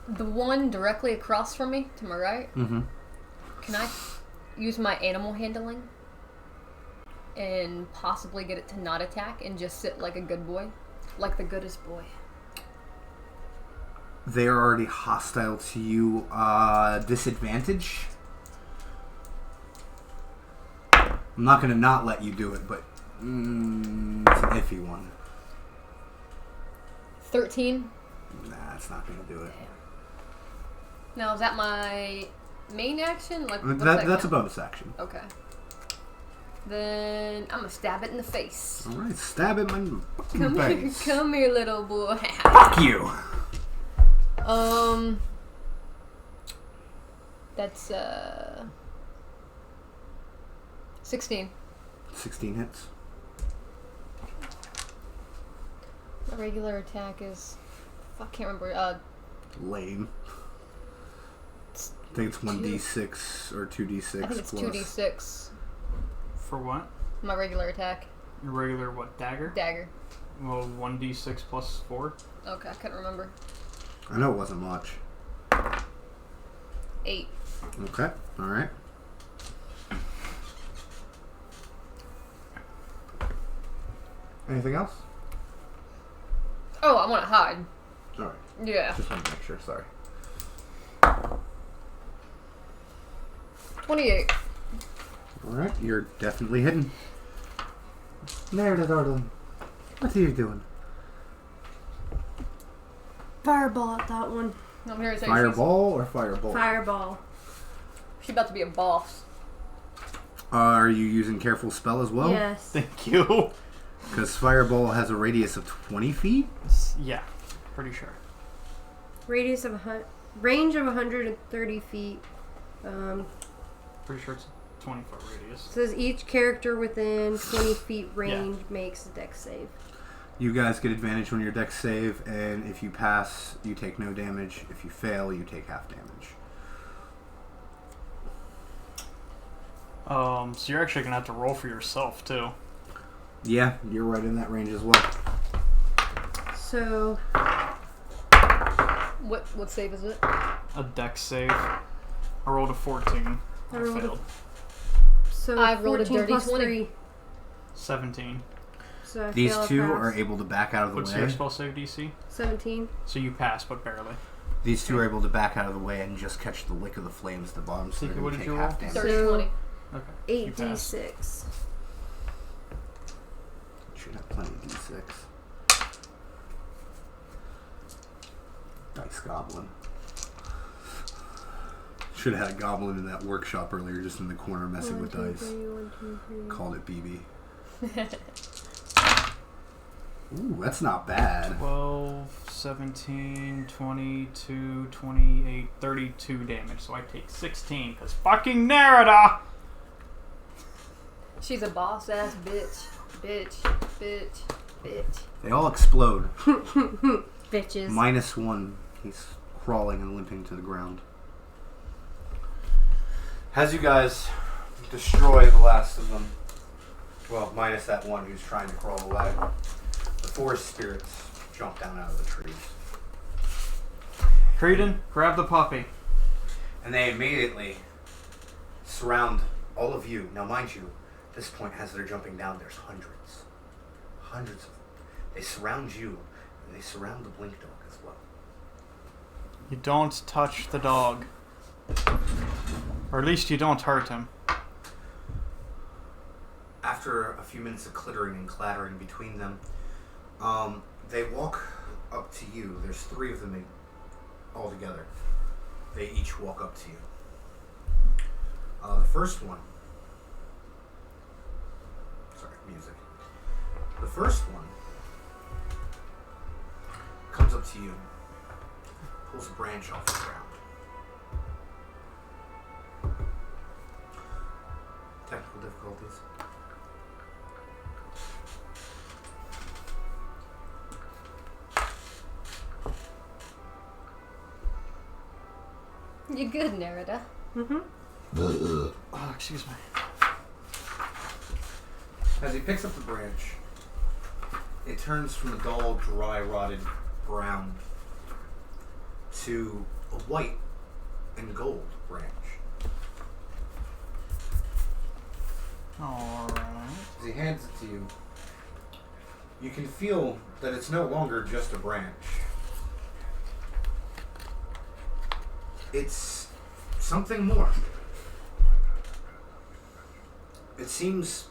The one directly across from me, to my right, can I use my animal handling and possibly get it to not attack and just sit like a good boy? Like the goodest boy. They are already hostile to you. Disadvantage? I'm not going to not let you do it, but it's an iffy one. 13? Nah, it's not going to do it. Now, is that my main action? Like what's That's a count? bonus action. Okay. Then I'm gonna stab it in the face. All right, stab him in the Come here, face. come here, little boy. Fuck you. That's 16. 16 hits. My regular attack is, I can't remember. Lame. I think it's 1d6 or 2d6. I think it's plus. 2d6. For what? My regular attack. Your regular what? Dagger? Dagger. Well, 1d6 plus 4. Okay, I couldn't remember. I know it wasn't much. 8. Okay, alright. Anything else? Oh, I want to hide. Alright. Yeah. Just want to make sure, sorry. 28. Alright, you're definitely hidden. There, darling. What are you doing? Fireball at that one. I'm here to say Fireball or fireball? Fireball. she's about to be a boss. Are you using careful spell as well? Yes. Thank you. Because fireball has a radius of 20 feet? Yeah, pretty sure. Radius of range of 130 feet. Pretty sure it's a 20-foot radius. Says each character within 20 feet range makes a dex save. You guys get advantage on your dex save, and if you pass, you take no damage. If you fail, you take half damage. So you're actually gonna have to roll for yourself too. Yeah, you're right in that range as well. So What save is it? A dex save. I rolled a 14. I rolled a- failed. so I rolled a 14 dirty plus 20. 3. 17. So I These fail a two pass. are able to back out of the What's way. your spell save DC? 17. So you pass, but barely. These two are able to back out of the way and just catch the lick of the flames at the bottom, so Secret, they're what going to did take you half roll? damage. 30, 20. Okay. You pass. 8d6. Should have plenty of d6. Dice Goblin. Should have had a goblin in that workshop earlier, just in the corner messing with dice. 1, 2, 3. Called it BB. Ooh, that's not bad. 12, 17, 22, 28, 32 damage. So I take 16, because fucking Narada! She's a boss ass bitch. Bitch. Bitch. Bitch. They all explode. Bitches. -1. He's crawling and limping to the ground. As you guys destroy the last of them, well, minus that one who's trying to crawl away, the forest spirits jump down out of the trees. Creedon, grab the puppy. And they immediately surround all of you. Now, mind you, at this point, as they're jumping down, there's hundreds. Hundreds of them. They surround you, and they surround the blink dog as well. You don't touch the dog. Or at least you don't hurt him. After a few minutes of clittering and clattering between them, they walk up to you. There's 3 of them all together. They each walk up to you. The first one... Sorry, music. The first one comes up to you, pulls a branch off the ground, difficulties. You good, Nerida? Mm-hmm. Oh, excuse me. As he picks up the branch, it turns from a dull, dry, rotted brown to a white and gold branch. Alright. As he hands it to you, you can feel that it's no longer just a branch. It's something more. It seems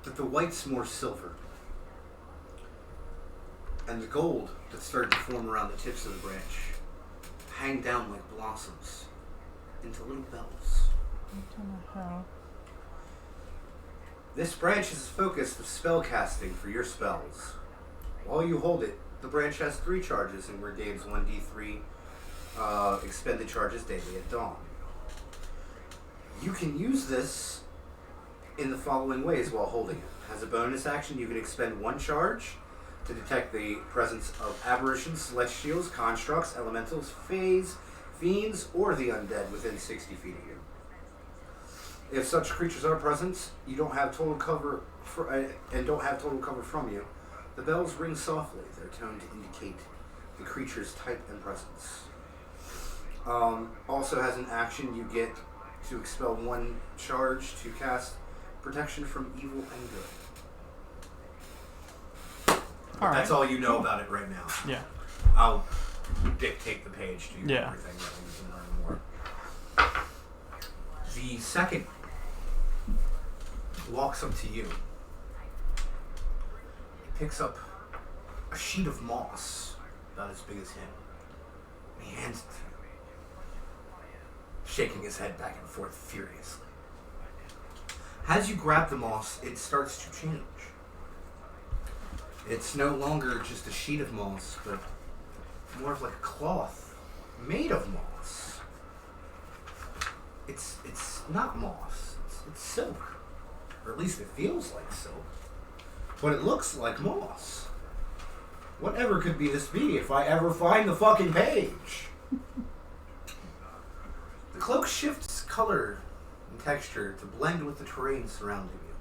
that the white's more silver, and the gold that started to form around the tips of the branch hang down like blossoms into little bells. This branch is focused with spell casting for your spells. While you hold it, the branch has 3 charges and regains 1d3 expended charges daily at dawn. You can use this in the following ways while holding it. As a bonus action, you can expend 1 charge to detect the presence of aberrations, celestials, constructs, elementals, fays, fiends, or the undead within 60 feet of you. If such creatures are present, you don't have total cover from you. The bells ring softly, their tone to indicate the creature's type and presence. Also has an action you get to expel 1 charge to cast protection from evil and good. That's all you know about it right now. Yeah. I'll dictate the page to you Yeah. and everything that we can learn more. The second walks up to you. He picks up a sheet of moss about as big as him. And he hands it to you, shaking his head back and forth furiously. As you grab the moss, it starts to change. It's no longer just a sheet of moss, but more of like a cloth made of moss. It's not moss, it's silk. Or at least it feels like silk. But it looks like moss. Whatever could this be if I ever find the fucking page? The cloak shifts color and texture to blend with the terrain surrounding you.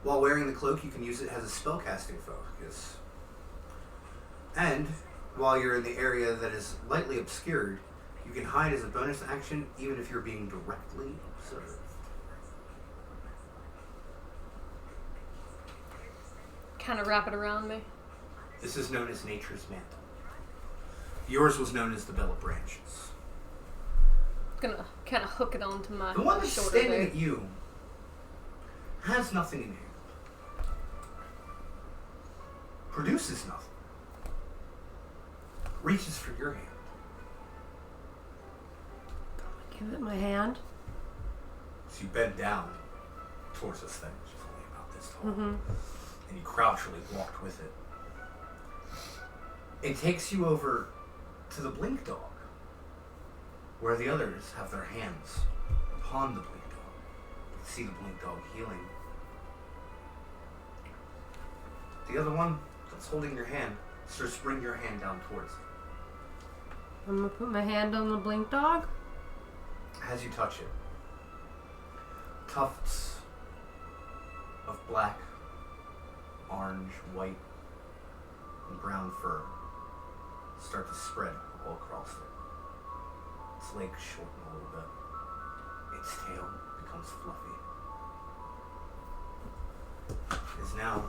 While wearing the cloak, you can use it as a spellcasting focus. And while you're in the area that is lightly obscured, you can hide as a bonus action even if you're being directly observed. Kind of wrap it around me. This is known as Nature's Mantle. Yours was known as the Bell of Branches. Gonna kind of hook it onto my The one that's shoulder standing there. at you has nothing in hand. Produces nothing. Reaches for your hand. Give it my hand. So you bend down towards this thing, which is only about this tall. Mm-hmm. And you crouchily walked with it. It takes you over to the blink dog, where the others have their hands upon the blink dog. You see the blink dog healing. The other one that's holding your hand starts to bring your hand down towards it. I'm gonna put my hand on the blink dog. As you touch it, tufts of black, orange, white, and brown fur start to spread all across it. Its legs shorten a little bit. Its tail becomes fluffy. It is now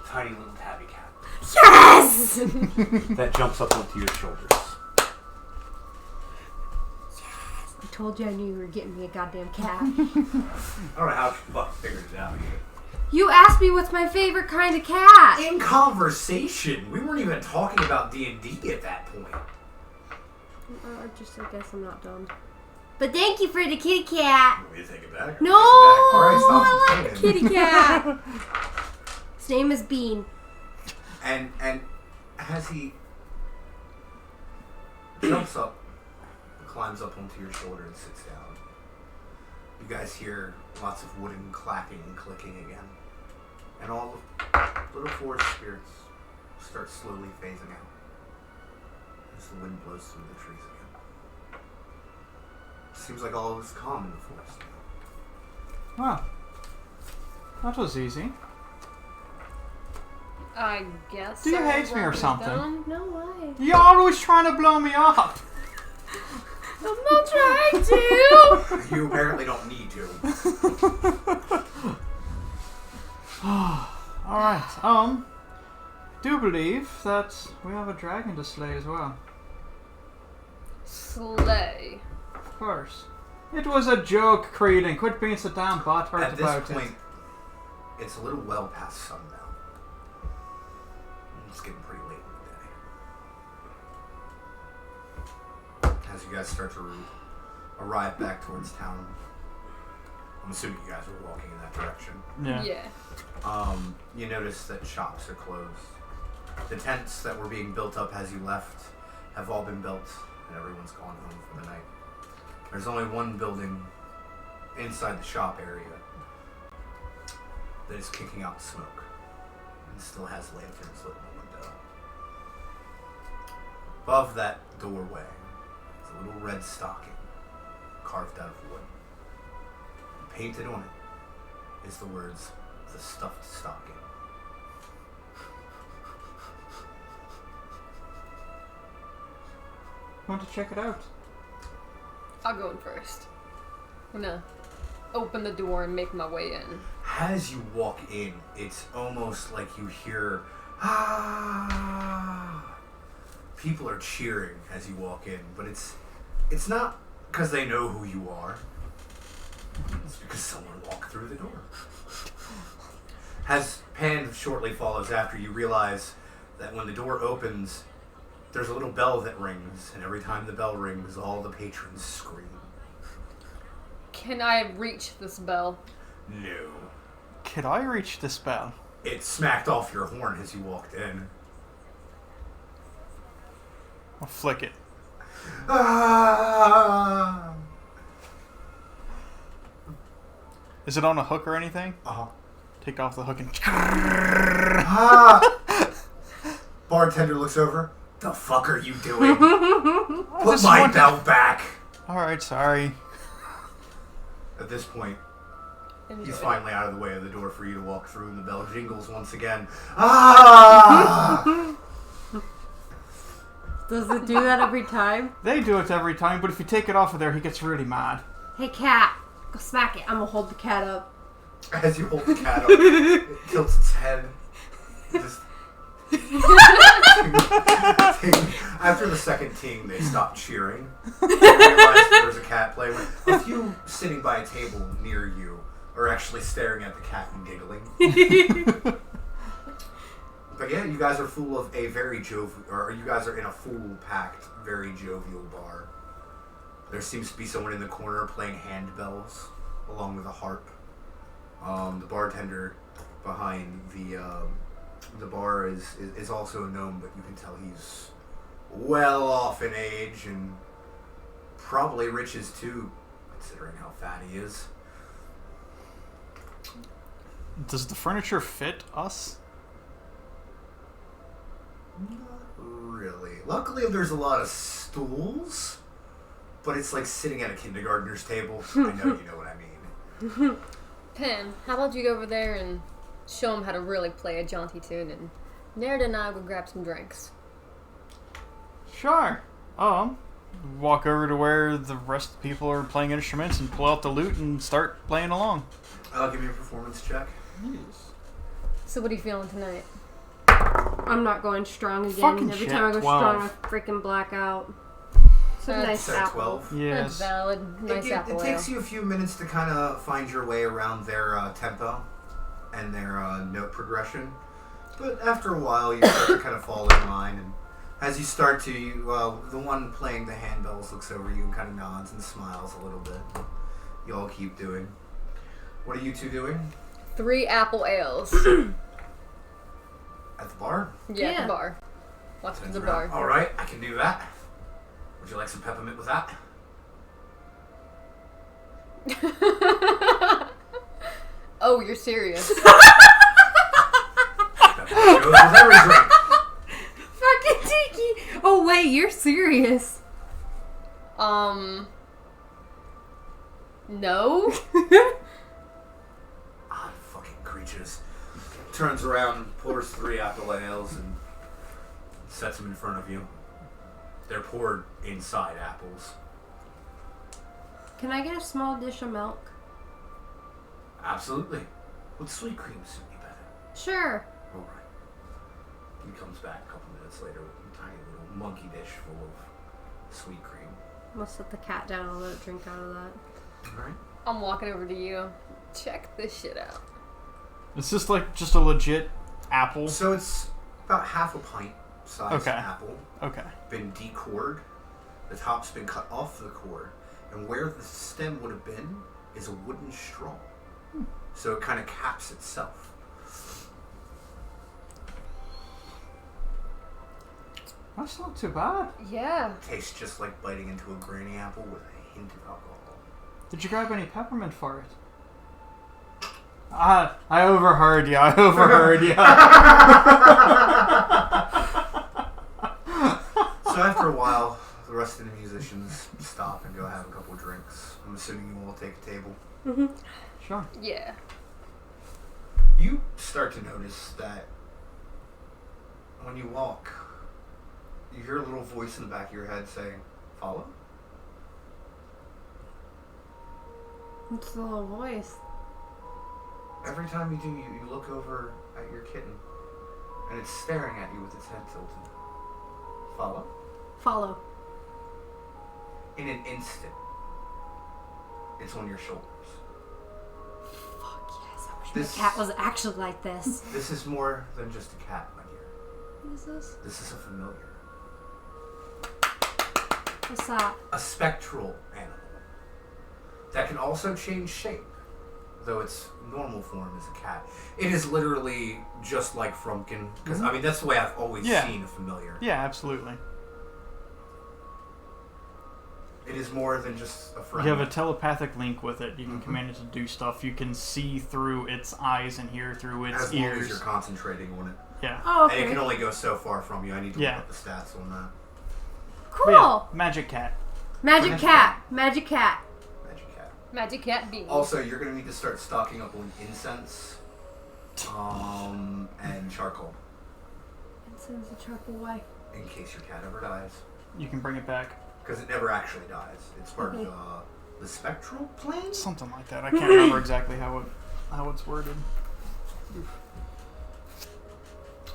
a tiny little tabby cat Yes! that jumps up onto your shoulders. I told you I knew you were getting me a goddamn cat. I don't know how you fucking figured it out. You asked me what's my favorite kind of cat. In conversation, we weren't even talking about D&D at that point. I guess I'm not done. But thank you for the kitty cat. Want me to take it back? No, All right, stop I like the complaining. kitty cat. His name is Bean. And as he jumps up, climbs up onto your shoulder and sits down, You guys hear lots of wooden clacking and clicking again. And all the little forest spirits start slowly phasing out as the wind blows through the trees again. Seems like all is calm in the forest now. Well, that was easy. I guess. Do you I'll hate me or write it something? down. No way. You're always trying to blow me up. I'm not trying to. You apparently don't need to. Alright, do believe that we have a dragon to slay as well. Slay. Of course. It was a joke, Creedon. Quit being so damn butthurt At about this point, it. it's a little well past sundown. It's getting pretty late in the day. As you guys start to arrive back towards town, I'm assuming you guys were walking in that direction. Yeah. You notice that shops are closed. The tents that were being built up as you left have all been built, and everyone's gone home for the night. There's only one building inside the shop area that is kicking out smoke and still has lanterns lit in the window. Above that doorway is a little red stocking carved out of wood. Painted on it is the words, "The Stuffed Stocking." Want to check it out? I'll go in first. I'm gonna open the door and make my way in. As you walk in, it's almost like you hear, ah. People are cheering as you walk in, but it's not because they know who you are. It's because someone walked through the door. As Pan shortly follows after, you realize that when the door opens, there's a little bell that rings, and every time the bell rings, all the patrons scream. Can I reach this bell? No. Could I reach this bell? It smacked off your horn as you walked in. I'll flick it. Ah! Is it on a hook or anything? Uh-huh. Take off the hook and... Ah! Bartender looks over. The fuck are you doing? Put my belt back. Alright, sorry. At this point, Enjoy. he's finally out of the way of the door for you to walk through, and the bell jingles once again. Ah! Does it do that every time? They do it every time, but if you take it off of there, he gets really mad. Hey, cat. Go smack it. I'm gonna hold the cat up. As you hold the cat up, it tilts its head. Just after the second ting, they stop cheering. They realize there's a cat playing with. A few sitting by a table near you are actually staring at the cat and giggling. But yeah, you guys are full of a very you guys are in a full-packed, very jovial bar. There seems to be someone in the corner playing handbells along with a harp. The bartender behind the bar is also a gnome, but you can tell he's well off in age and probably riches too, considering how fat he is. Does the furniture fit us? Not really. Luckily, there's a lot of stools, but it's like sitting at a kindergartner's table. I know you know what I mean. Pen, how about you go over there and show him how to really play a jaunty tune, and Nerd and I will grab some drinks. Sure. Walk over to where the rest of the people are playing instruments and pull out the lute and start playing along. Give me a performance check. Yes. So what are you feeling tonight? I'm not going strong again. Fucking Every shit, time I go 12. strong, I freaking black out. Some That's- nice So apple. 12. That's Yes. valid. Nice apple It ale. takes you a few minutes to kind of find your way around their tempo and their note progression. But after a while, you start to kind of fall in line. And as you start to, the one playing the handbells looks over you and kind of nods and smiles a little bit. You all keep doing. What are you two doing 3 apple ales. at the bar? Yeah, at Yeah. the bar. Watch Turns the around. bar. All right, I can do that. Would you like some peppermint with that? Oh, you're serious. Goes with every drink. Fucking Tiki. Oh wait, you're serious. No. Odd fucking creatures. Turns around, pours 3 apple ales, and sets them in front of you. They're poured inside apples. Can I get a small dish of milk? Absolutely. Would sweet cream suit you better? Sure. Alright. He comes back a couple minutes later with a tiny little monkey dish full of sweet cream. I'm gonna set the cat down and let it drink out of that. Alright. I'm walking over to you. Check this shit out. Is this like just a legit apple? So it's about half a pint size Okay. apple. Okay. Been decored. The top's been cut off the cord. And where the stem would have been is a wooden straw. So it kind of caps itself. That's not too bad. Yeah. Tastes just like biting into a granny apple with a hint of alcohol. Did you grab any peppermint for it? I overheard you. I overheard you. So after a while, the rest of the musicians stop and go have a couple drinks. I'm assuming you all take a table. Mm-hmm. Sure. Yeah. You start to notice that when you walk, you hear a little voice in the back of your head saying, "Follow?" It's the little voice. Every time you do, you look over at your kitten, and it's staring at you with its head tilted. Follow? Follow. In an instant, it's on your shoulders. Fuck yes, I wish This- my cat was actually like this. This is more than just a cat, my dear. What is this? This is a familiar. What's that? A spectral animal that can also change shape, though its normal form is a cat. It is literally just like Frumpkin, because I mean that's the way I've always Yeah. seen a familiar. Yeah, absolutely. It is more than just a friend. You have a telepathic link with it. You can command it to do stuff. You can see through its eyes and hear through its as long ears. as you're concentrating on it. Yeah. Oh, And it okay. can only go so far from you. I need to Yeah. look up the stats on that. Cool. But yeah, magic cat. Magic cat. Magic cat. Magic cat. Magic cat bean. Also, you're going to need to start stocking up on incense and charcoal It sends the charcoal away. in case your cat ever dies. You can bring it back. Because it never actually dies. It's part of the spectral plane? Something like that. I can't remember exactly how it's worded.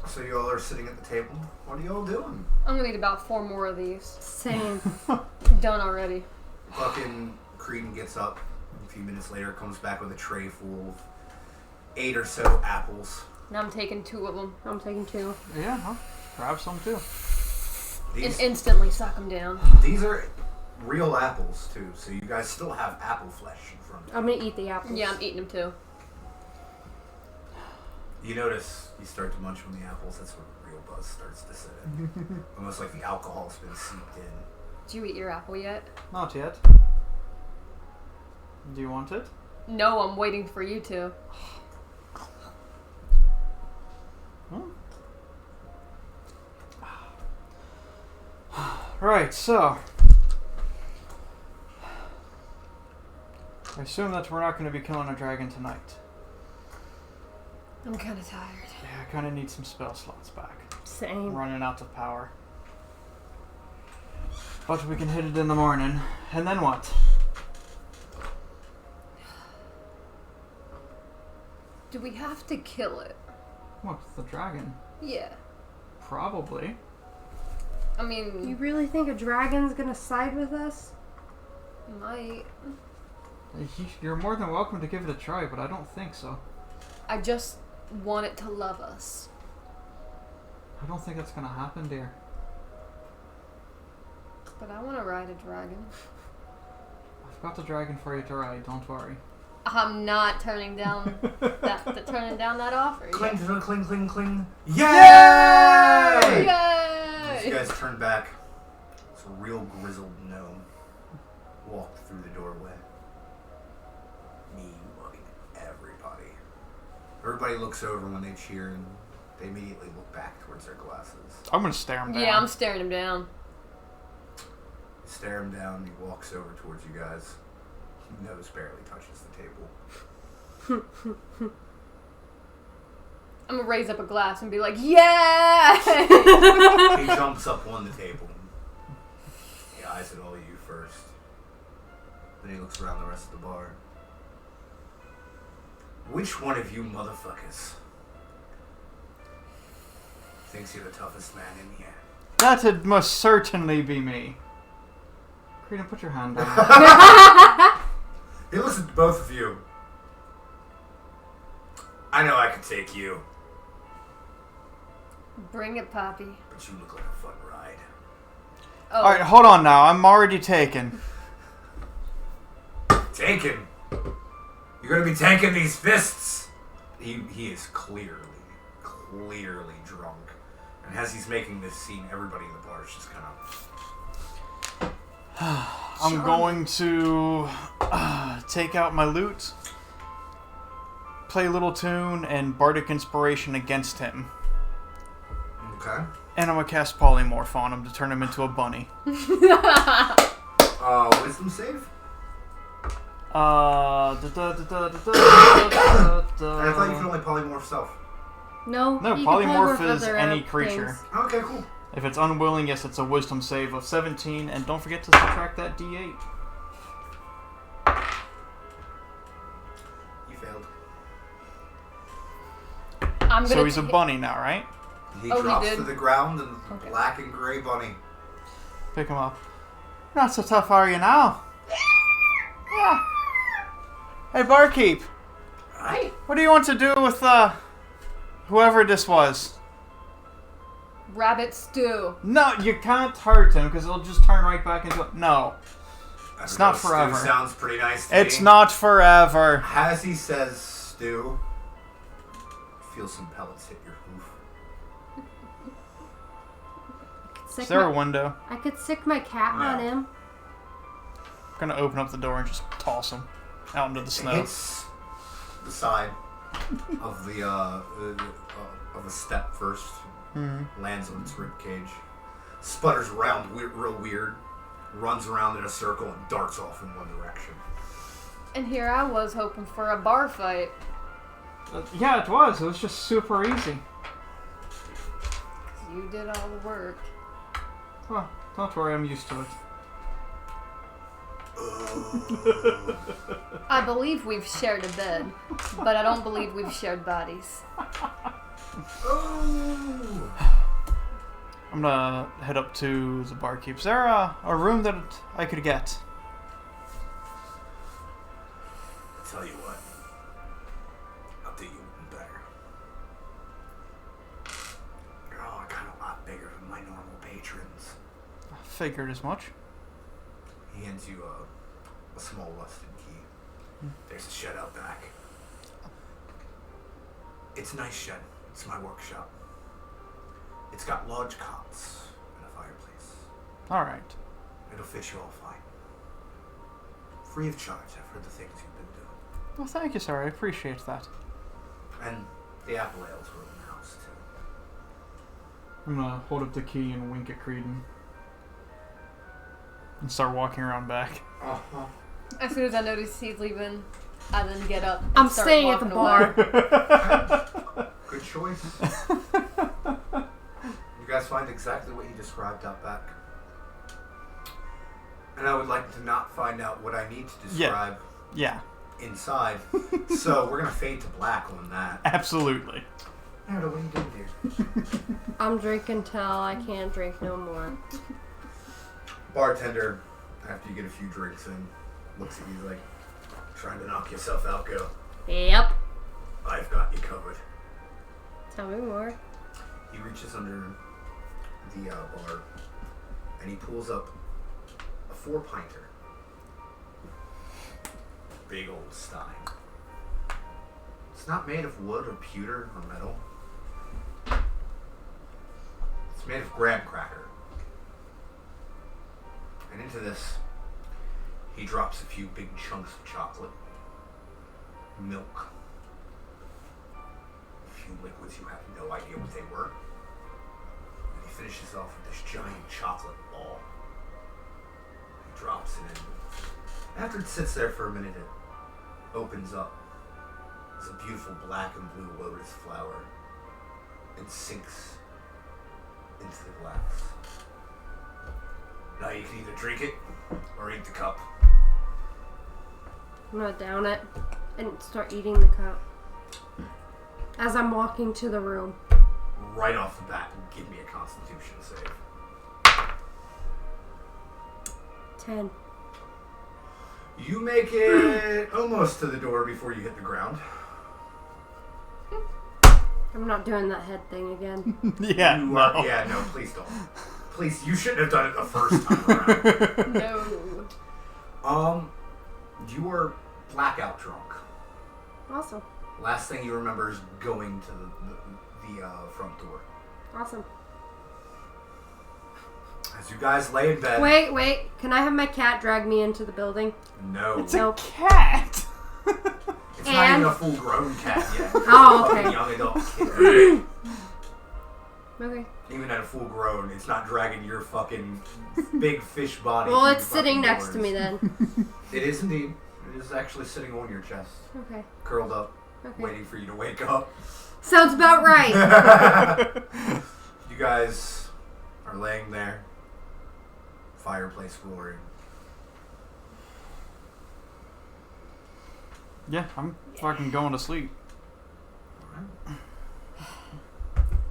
So you all are sitting at the table. What are you all doing? I'm gonna need about 4 more of these. Same. Done already. Fucking Creedon gets up. A few minutes later, comes back with a tray full of 8 or so apples. Now I'm taking 2 of them I'm taking 2. Yeah, I'll grab some too. and These, instantly suck them down. these are real apples, too. So you guys still have apple flesh in front of you. I'm gonna eat the apples. Yeah, I'm eating them too. You notice you start to munch on the apples. That's when real buzz starts to set in. Almost like the alcohol's been seeped in. Did you eat your apple yet? Not yet. Do you want it? No, I'm waiting for you to. Right, so I assume that we're not going to be killing a dragon tonight. I'm kind of tired. Yeah, I kind of need some spell slots back. Same. Running out of power. But we can hit it in the morning. And then what? Do we have to kill it? What, the dragon? Yeah. Probably. I mean, You really think a dragon's gonna side with us? might. You're more than welcome to give it a try, but I don't think so. I just want it to love us. I don't think that's going to happen, dear. But I want to ride a dragon. I've got the dragon for you to ride, don't worry. I'm not turning down that offer. Cling, cling, cling, cling, cling. Yay! Yay! As you guys turn back, it's a real grizzled gnome walked through the doorway. Everybody looks over when they cheer, and they immediately look back towards their glasses. I'm gonna stare him down. Yeah, I'm staring him down. You stare him down, he walks over towards you guys. His nose barely touches the table. I'm gonna raise up a glass and be like, yeah! He jumps up on the table. He eyes at all of you first. Then he looks around the rest of the bar. Which one of you motherfuckers thinks you're the toughest man in here? That'd most certainly be me. Creedon, put your hand down. He looks at both of you. I know I could take you, Bring it, Poppy. but you look like a fun ride. Oh, Alright, hold on now. I'm already taken. Taken? You're gonna be taking these fists? He is clearly drunk. And as he's making this scene, everybody in the bar is just kind of... I'm going to take out my lute, play a little tune, and bardic inspiration against him. Okay. And I'm going to cast polymorph on him to turn him into a bunny. Wisdom save? And And I thought you could only polymorph self. No, No, you can polymorph polymorph is other any things. creature. Okay, cool. If it's unwilling, yes, it's a wisdom save of 17, and don't forget to subtract that d8. You failed. I'm So gonna he's a bunny now, right? He Oh, he drops did? to the ground and Okay. black and gray bunny. Pick him up. Not so tough, are you now? Yeah. Hey, barkeep. Right? What do you want to do with, whoever this was? rabbit stew. No, you can't hurt him, because it'll just turn right back into... No. It's not forever. Stew sounds pretty nice to It's me. not forever. As he says stew, feel some pellets hit your hoof. Is there a window? I could stick my cat on No. him. I'm gonna open up the door and just toss him out into the It snow. hits the side of the of a step first. Lands on its rib cage. Sputters around real weird. Runs around in a circle and darts off in one direction. And here I was hoping for a bar fight. Yeah, it was. It was just super easy. 'Cause you did all the work. Well, don't worry, I'm used to it. I believe we've shared a bed, but I don't believe we've shared bodies. Oh! I'm gonna head up to the barkeep. Is there a room that I could get? Tell you what, I'll do you one better. You're all kind of a lot bigger than my normal patrons. I figured as much. He hands you a small rusted key. There's a shed out back. It's a nice shed. It's my workshop. It's got large cots and a fireplace. Alright. It'll fit you all fine. Free of charge. I've heard the things you've been doing. Well, thank you, sir. I appreciate that. And the apple ales were in the house, too. I'm gonna hold up the key and wink at Creedon. And start walking around back. Uh-huh. As soon as I notice he's leaving, I then get up. And I'm start staying at the walking bar. away. Good choice. You guys find exactly what you described out back. And I would like to not find out what I need to describe Yeah, inside. So we're going to fade to black on that. absolutely. Narda, what are you doing here? I'm drinking till I can't drink no more. Bartender, after you get a few drinks in, looks at you like, trying to knock yourself out, go, Yep. I've got you covered. Tell me more. He reaches under the bar and he pulls up a 4-pinter. Big old stein. It's not made of wood or pewter or metal. It's made of graham cracker. And into this, he drops a few big chunks of chocolate, milk, few liquids you have no idea what they were. And he finishes off with this giant chocolate ball. He drops it in. After it sits there for a minute, it opens up. It's a beautiful black and blue lotus flower and sinks into the glass. Now you can either drink it or eat the cup. I'm gonna down it and start eating the cup. As I'm walking to the room. Right off the bat, give me a Constitution save. 10. You make it almost to the door before you hit the ground. I'm not doing that head thing again. Yeah. No, please don't. Please, you shouldn't have done it the first time around. No. You are blackout drunk. Awesome. Last thing you remember is going to the front door. Awesome. As you guys lay in bed. Wait. Can I have my cat drag me into the building? No. It's a cat. It's not even a full-grown cat yet. Oh, okay. It's a young adult kid. Okay. Even at a full-grown, it's not dragging your fucking big fish body. Well, through it's sitting fucking next to doors. me then. It is indeed. It is actually sitting on your chest, Okay. curled up, Okay. waiting for you to wake up. Sounds about right. You guys are laying there, fireplace roaring. Yeah, I'm fucking going to sleep.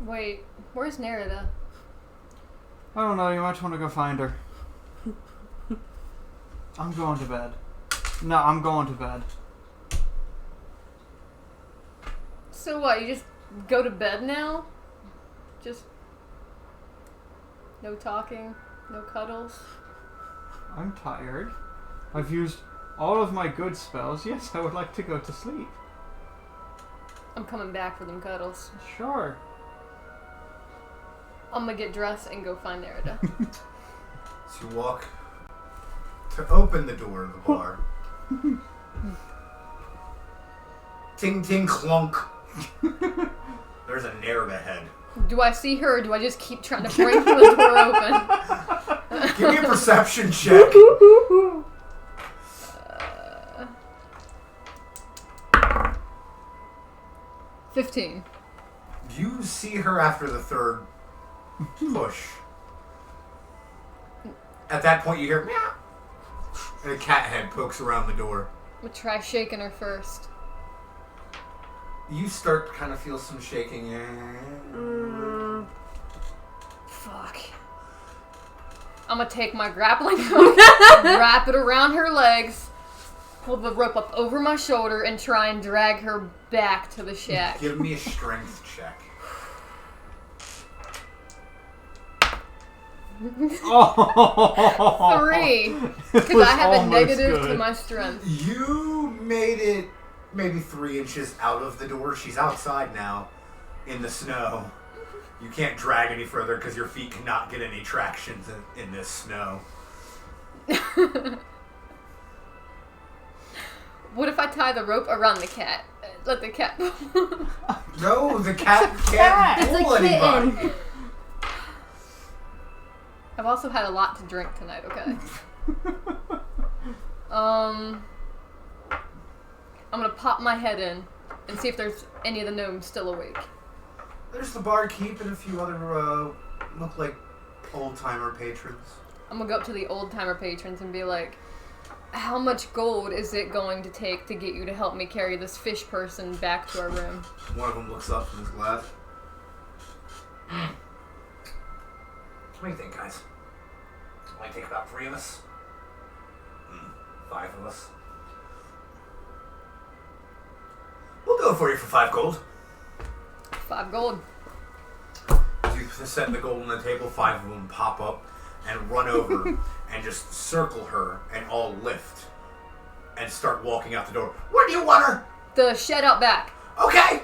Wait, where's Nerida? I don't know, you might want to go find her. I'm going to bed. No, I'm going to bed. So what, you just go to bed now? Just no talking, no cuddles? I'm tired. I've used all of my good spells. Yes, I would like to go to sleep. I'm coming back for them cuddles. Sure. I'm gonna get dressed and go find Nerida. So you walk to open the door of the bar. Ting ting clunk. There's a Nerida head. Do I see her or do I just keep trying to break the door open? Give me a perception check. 15. You see her after the third push. At that point, you hear meow, and a cat head pokes around the door. I'm gonna try shaking her first. You start to kind of feel some shaking. Fuck. I'm gonna take my grappling hook, wrap it around her legs, pull the rope up over my shoulder, and try and drag her back to the shack. Give me a strength check. Oh, 3. It Because was I have a almost negative good. to my strength. You made it maybe 3 inches out of the door. She's outside now in the snow. You can't drag any further because your feet cannot get any traction in this snow. What if I tie the rope around the cat? Let the cat. No, the cat can't It's a pull anybody. kitten. I've also had a lot to drink tonight, okay? I'm gonna pop my head in and see if there's any of the gnomes still awake. There's the barkeep and a few other look like old-timer patrons. I'm gonna go up to the old-timer patrons and be like, how much gold is it going to take to get you to help me carry this fish person back to our room? One of them looks up from his glass. What do you think, guys? Might take about 3 of us. 5 of us. We'll do it for you for 5 gold. 5 gold. You set the gold on the table, 5 of them pop up and run over and just circle her and all lift and start walking out the door. Where do you want her? The shed out back. Okay!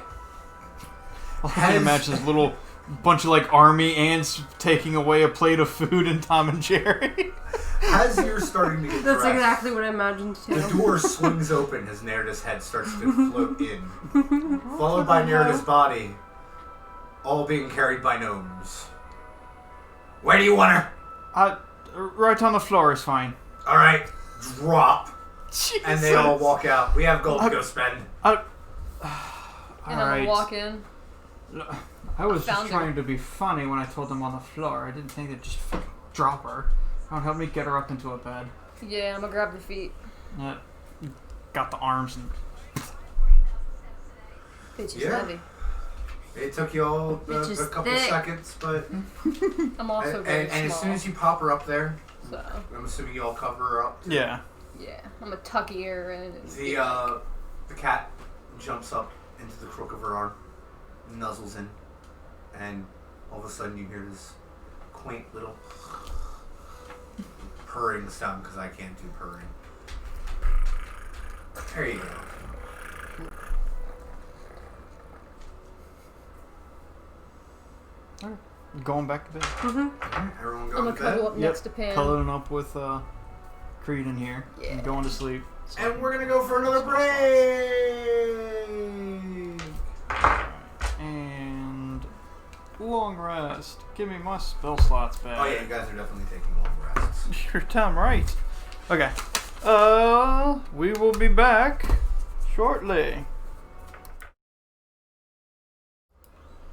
I can imagine this little bunch of like army ants taking away a plate of food in Tom and Jerry. As you're starting to get That's dressed, exactly what I imagined too. the door swings open as Nerida's head starts to float in, followed by Nerida's body, all being carried by gnomes. Where do you want her? Right on the floor is fine. All right, drop. Jesus. And they all walk out. We have gold to go spend. And Alright. I'll walk in. I was Found just her. trying to be funny when I told them on the floor. I didn't think they'd just drop her. Don't help me get her up into a bed. Yeah, I'm gonna grab the feet. Got the arms and... Bitch is Yeah. heavy. It took you all Bitch a is couple thick. seconds, but I'm also and very as small. soon as you pop her up there, So, I'm assuming you all cover her up. Yeah. yeah. I'm gonna tuck ear and... The cat jumps up into the crook of her arm, nuzzles in, and all of a sudden you hear this quaint little purring sound because I can't do purring. There you go. Going back to bed. Everyone I'm go gonna to cuddle bed. up next to Pam. Cuddling up with Creed in here. Yeah. And going to sleep. And we're gonna go for another break. And... long rest. Give me my spell slots back. Oh yeah, you guys are definitely taking long rests. You're damn right. Okay. We will be back shortly.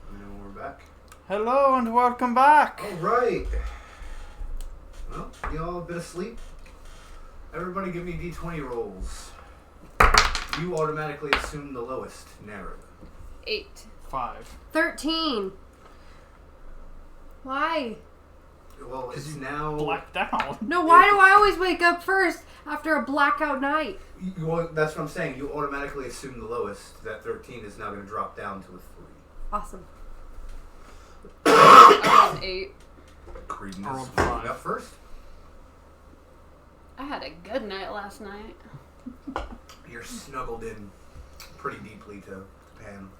And we're back. Hello and welcome back. All right. Well, y'all a bit asleep. Everybody, give me D20 rolls. You automatically assume the lowest narrative. 8. 5. 13. Why? Well, it's now. Blacked out. No, why do I always wake up first after a blackout night? That's what I'm saying. You automatically assume the lowest. That 13 is now going to drop down to a 3. Awesome. I was 8. Creedence. I rolled You 5. up first. I had a good night last night. You're snuggled in pretty deeply to Pam.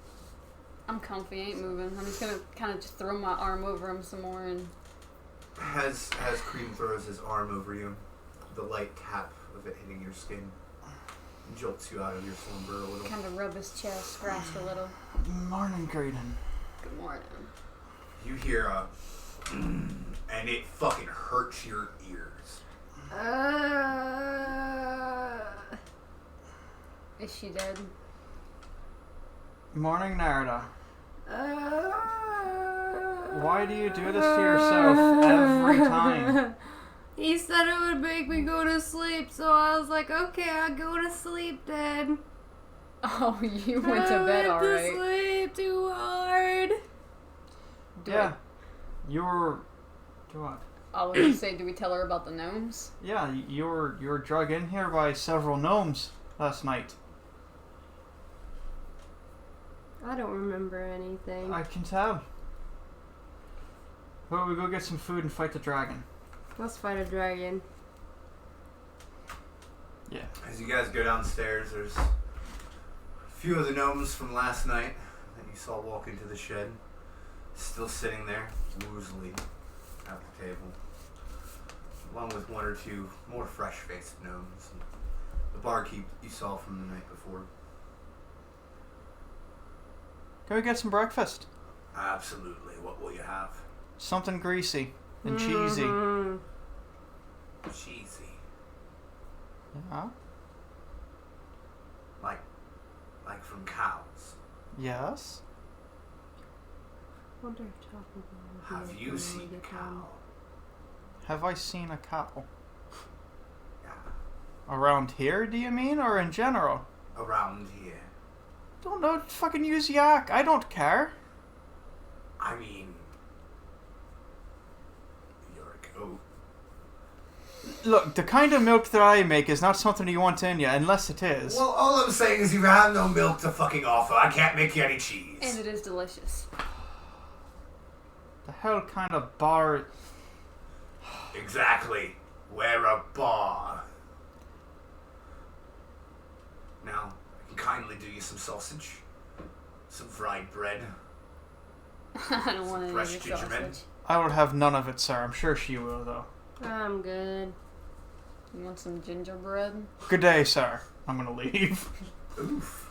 I'm comfy, ain't moving. I'm just gonna kind of just throw my arm over him some more and... As Creed throws his arm over you, the light tap of it hitting your skin jolts you out of your slumber a little. kind of rub his chest, scratch a little. Morning, Graydon. Good morning. You hear a and it fucking hurts your ears. Is she dead? Morning, Narada. Why do you do this to yourself every time? He said it would make me go to sleep, so I was like, okay, I'll go to sleep then. Oh, you went to bed I went alright. to sleep too hard. Yeah. You're... Do what? I was gonna say, do we tell her about the gnomes? Yeah, you were drug in here by several gnomes last night. I don't remember anything. I can tell. But we go get some food and fight the dragon. Let's fight a dragon. Yeah. As you guys go downstairs, there's a few of the gnomes from last night that you saw walk into the shed, still sitting there, woozily, at the table, along with one or two more fresh-faced gnomes. And the barkeep you saw from the night before. Can we get some breakfast? Absolutely. What will you have? Something greasy and cheesy. Mhm. Cheesy. Yeah. Like from cows. Yes. Wonder if Taco Bell would Have be you open when we seen a get cow? home. Have I seen a cow? Yeah. Around here, do you mean? Or in general? Around here. Don't know. Fucking use yak. I don't care. I mean, you're a goat. Look, the kind of milk that I make is not something you want in you, unless it is. Well, all I'm saying is you have no milk to fucking offer. I can't make you any cheese. And it is delicious. The hell kind of bar... Exactly. We're a bar. Now, I can kindly do you some sausage, some fried bread, I don't want any Fresh of your gingerbread. sausage. I would have none of it, sir. I'm sure she will, though. I'm good. You want some gingerbread? Good day, sir. I'm gonna leave. Oof.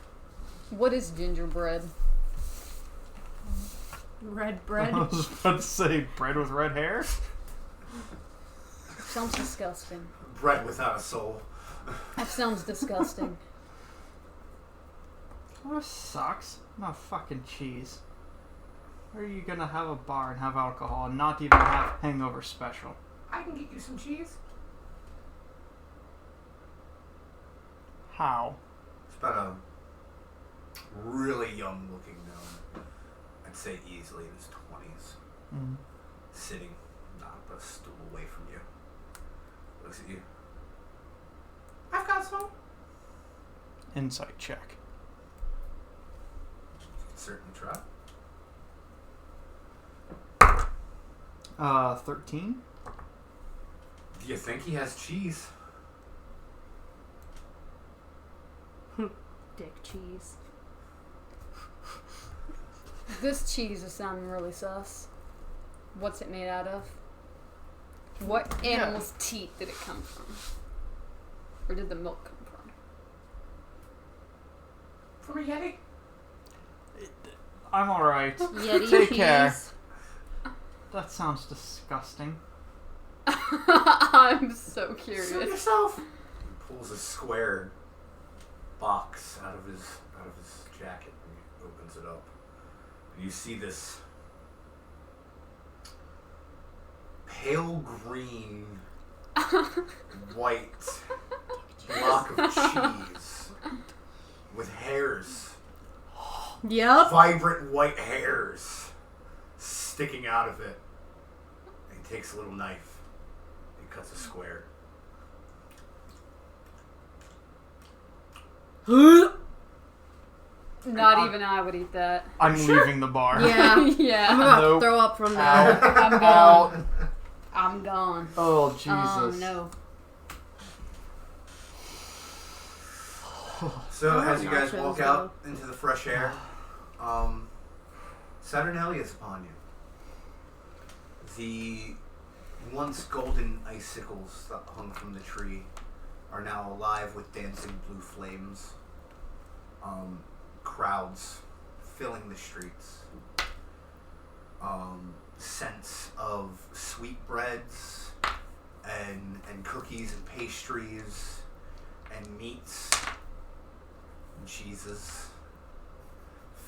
What is gingerbread? Red I bread. was about to say bread with red hair. Sounds disgusting. Bread without a soul. That sounds disgusting. Well, this sucks. Not fucking cheese. How are you gonna have a bar and have alcohol and not even have hangover special? I can get you some cheese. How? It's about a really young looking gnome. I'd say easily in his 20s. Mm. Sitting not a stool away from you. Looks at you. I've got some. Insight check. Certainly try. 13. Do you think he has cheese? Dick cheese. This cheese is sounding really sus. What's it made out of? What animal's teeth did it come from? Or did the milk come from? From a Yeti? I'm alright. Yeti Take cheese. care. That sounds disgusting. I'm so Suit curious. yourself. He pulls a square box out of his jacket and opens it up. And you see this pale green, white block of cheese with hairs, Yep. vibrant white hairs sticking out of it. And he takes a little knife and cuts a square. Not even I would eat that. I'm leaving the bar. Yeah. I'm Yeah. about Nope. to throw up from Out. there. I'm Out. gone. I'm gone. Oh, Jesus. Oh no. So Oh, as you guys nachos, walk out into the fresh air, Saturnalia is upon you. The once golden icicles that hung from the tree are now alive with dancing blue flames. Crowds filling the streets. Scents of sweetbreads and cookies and pastries and meats and cheeses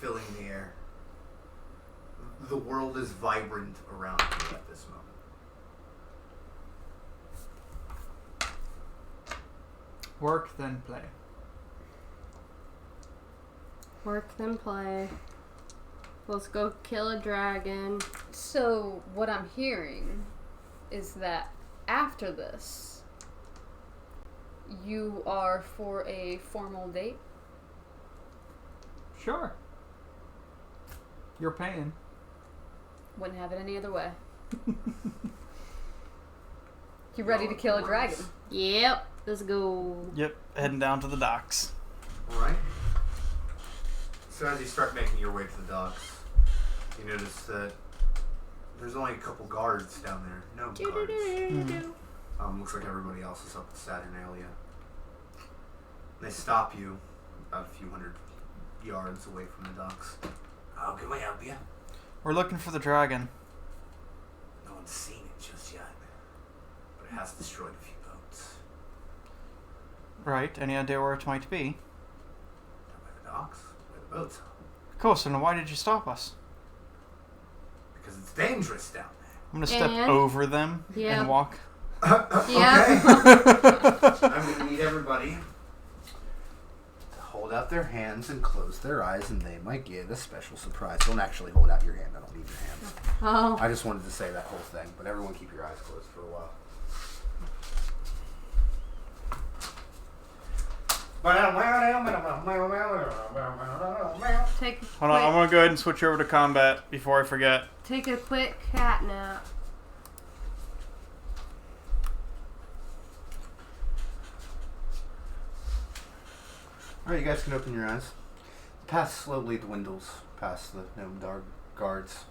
filling the air. The world is vibrant around you at this moment. Work, then play. Work then play. Let's go kill a dragon. So what I'm hearing is that after this, you are for a formal date. Sure. You're paying. Wouldn't have it any other way. You ready to kill a dragon? Yep. Let's go. Yep, heading down to the docks. Alright. So as you start making your way to the docks, you notice that there's only a couple guards down there. No guards. Looks like everybody else is up at Saturnalia. They stop you about a few hundred yards away from the docks. How can we help you? We're looking for the dragon. No one's seen it just yet, but it has destroyed a few boats. Right, any idea where it might be? Down by the docks, where the boats are. Of course, and why did you stop us? Because it's dangerous down there. I'm gonna step And- over them Yeah. and walk. Yeah. I'm going to need everybody to hold out their hands and close their eyes, and they might get a special surprise. Don't actually hold out your hand. I don't need your hands. Oh. I just wanted to say that whole thing, but everyone keep your eyes closed for a while. Take a Hold on, I'm quick, gonna go ahead and switch over to combat before I forget. take a quick cat nap. Alright, you guys can open your eyes. The path slowly dwindles past the gnome guards.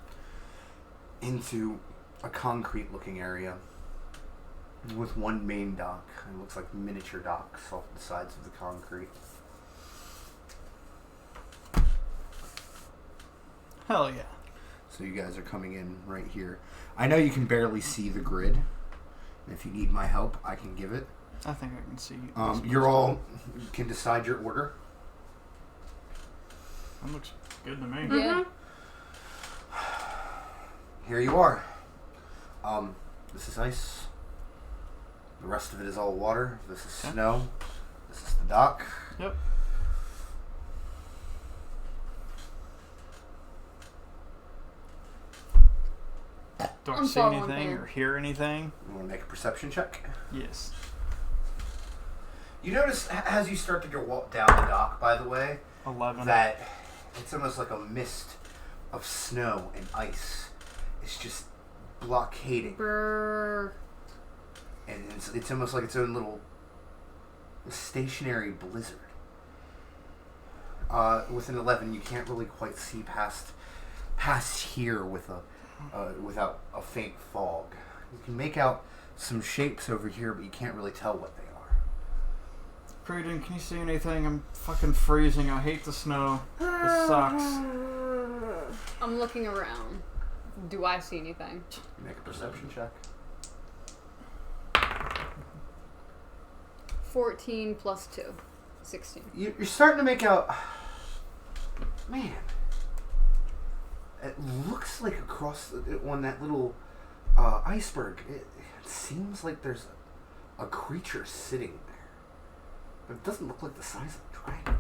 into a concrete-looking area with one main dock. It looks like miniature docks off the sides of the concrete. Hell yeah. So you guys are coming in right here. I know you can barely see the grid. And if you need my help, I can give it. I think I can see. You can decide your order. That looks good to me. Yeah. Here you are. This is ice. The rest of it is all water. This is snow. This is the dock. Yep. Do I I'm see following anything him. or hear anything? You want to make a perception check? Yes. You notice as you start to go walk down the dock, by the way, 11. that it's almost like a mist of snow and ice. It's just blockading. Brrr. And it's almost like its own little stationary blizzard. With an 11, you can't really quite see past here with without a faint fog. You can make out some shapes over here, but you can't really tell what they are. Kraden, can you see anything? I'm fucking freezing. I hate the snow. This sucks. I'm looking around. Do I see anything? Make a perception check. 14 plus 2. 16. You're starting to make out... Man. It looks like across on that little iceberg, it seems like there's a creature sitting there. But it doesn't look like the size of a dragon.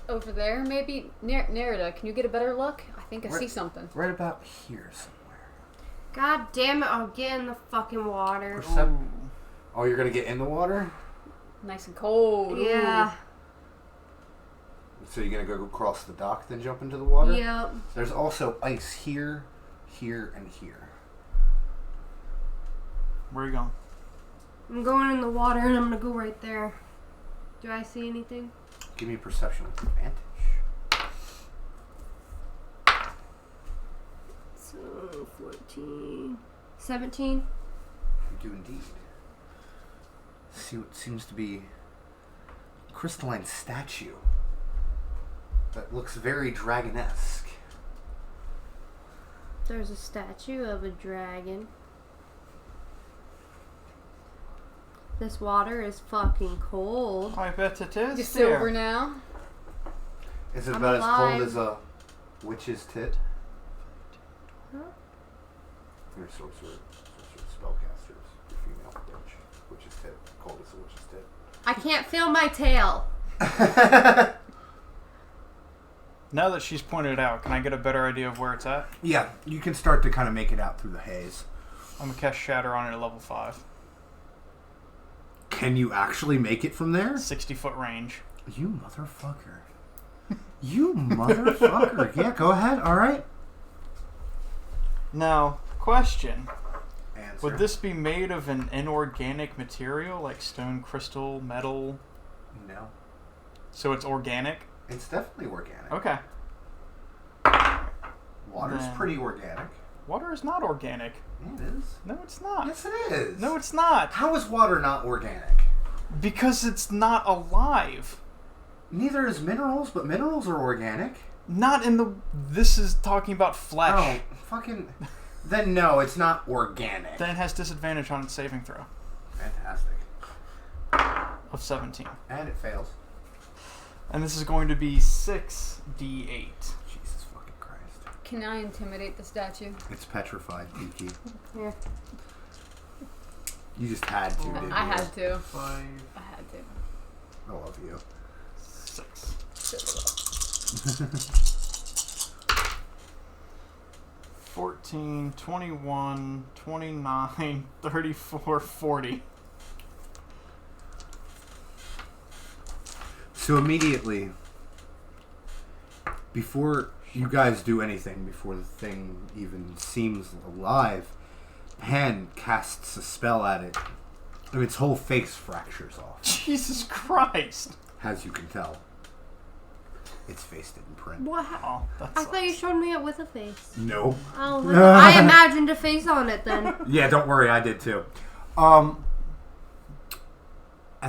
Over there, maybe? Nerida, can you get a better look? I think I see something. Right about here somewhere. God damn it, I'll get in the fucking water. Oh, you're going to get in the water? Nice and cold. Yeah. So you're going to go across the dock, then jump into the water? Yep. There's also ice here, here, and here. Where are you going? I'm going in the water and I'm gonna go right there. Do I see anything? Give me a perception with advantage. So, 14. 17. You do indeed. See what seems to be a crystalline statue that looks very dragon-esque. There's a statue of a dragon. This water is fucking cold. I bet it is. You're silver there. now. Is it I'm about alive. as cold as a witch's tit? Huh? Or sorcerer, spellcasters, female witch's tit, cold as a witch's tit. I can't feel my tail. Now that she's pointed it out, can I get a better idea of where it's at? Yeah, you can start to kind of make it out through the haze. I'm gonna cast Shatter on it at level 5. Can you actually make it from there? 60-foot range. You motherfucker. You motherfucker. Yeah, go ahead. All right. Now, question. Answer. Would this be made of an inorganic material like stone, crystal, metal? No. So it's organic? It's definitely organic. Okay. Water's Then- pretty organic. Water is not organic. Yeah, it is. No, it's not. Yes, it is. No, it's not. How is water not organic? Because it's not alive. Neither is minerals, but minerals are organic. Not in the... This is talking about flesh. Oh, fucking... Then no, it's not organic. Then it has disadvantage on its saving throw Fantastic. of 17. And it fails. And this is going to be 6d8. Jesus fucking Christ. Can I intimidate the statue? It's petrified, Kiki. Here. You just had to, didn't you? I had to. 5, I had to. I love you. 6. 14, 21, 29, 34, 40. So immediately, before you guys do anything, before the thing even seems alive, Pan casts a spell at it, and its whole face fractures off, Jesus Christ. as you can tell. Its face didn't print. What? Oh, that I thought you sucks. showed me it with a face. No. Oh, I imagined a face on it then. Yeah, don't worry, I did too. At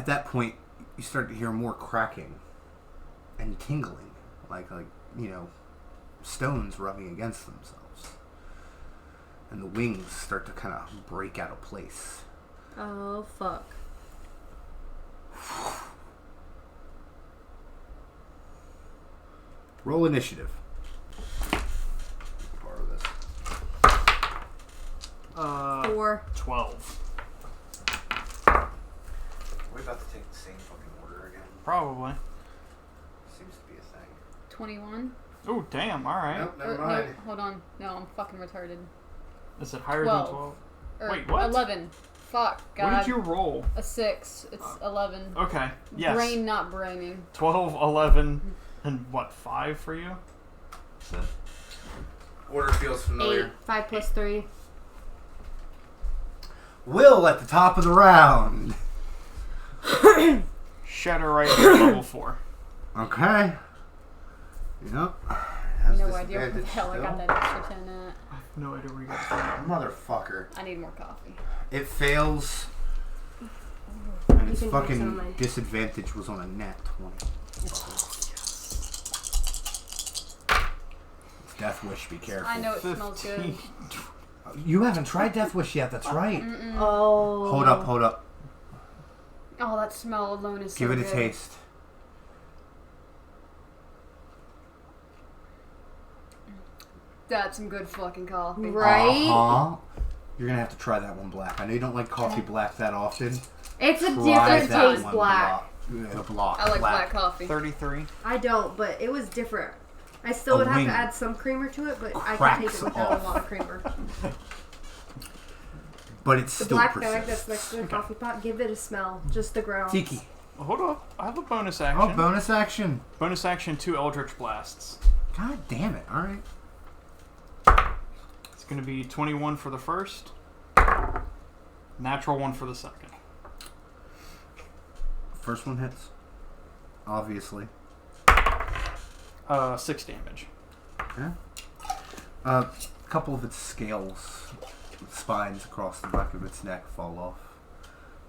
that point, you start to hear more cracking and tingling, like stones rubbing against themselves, and the wings start to kind of break out of place. Oh, fuck. Roll initiative. Borrow this. 4. 12. Are we about to take the same fucking order again? Probably. Seems to be a thing. 21. Oh, damn. All right. Nope, never No, mind. hold on. No, I'm fucking retarded. Is it higher 12. than 12? Or Wait, what? 11. Fuck, God. What did you roll? A 6. It's 11. Okay. Yes. Brain not braining. 12, 11, and what, 5 for you? So, Order feels familiar. 8. 5 plus 3. Will at the top of the round. Shatter right here, level 4. Okay. Yep. No idea where the hell I got that extra 10 at. I have no idea where you got that. Motherfucker. I need more coffee. It fails. And its You can take some of fucking mine. disadvantage was on a nat 20. It's Death Wish, be careful. I know it smells good. 15. You haven't tried Death Wish yet, that's right. Oh. Hold up. Oh, that smell alone is so Give it good. a taste. That's some good fucking coffee. Right? Uh-huh. You're gonna have to try that one black. I know you don't like coffee black that often. It's a Try different that taste one black. Black. I like black coffee. 33. I don't, but it was different. I still would have wing to add some creamer to it, but I can take cracks it without off. a lot of creamer. But it's The still black bag that's persists. next to the coffee pot, give it a smell. Just the ground. Tiki. Hold up. I have a bonus action. Oh, bonus action. Bonus action, 2 Eldritch Blasts. God damn it. Alright. It's going to be 21 for the first. Natural 1 for the second. First one hits. Obviously. 6 damage. Okay. A couple of its scales, spines across the back of its neck fall off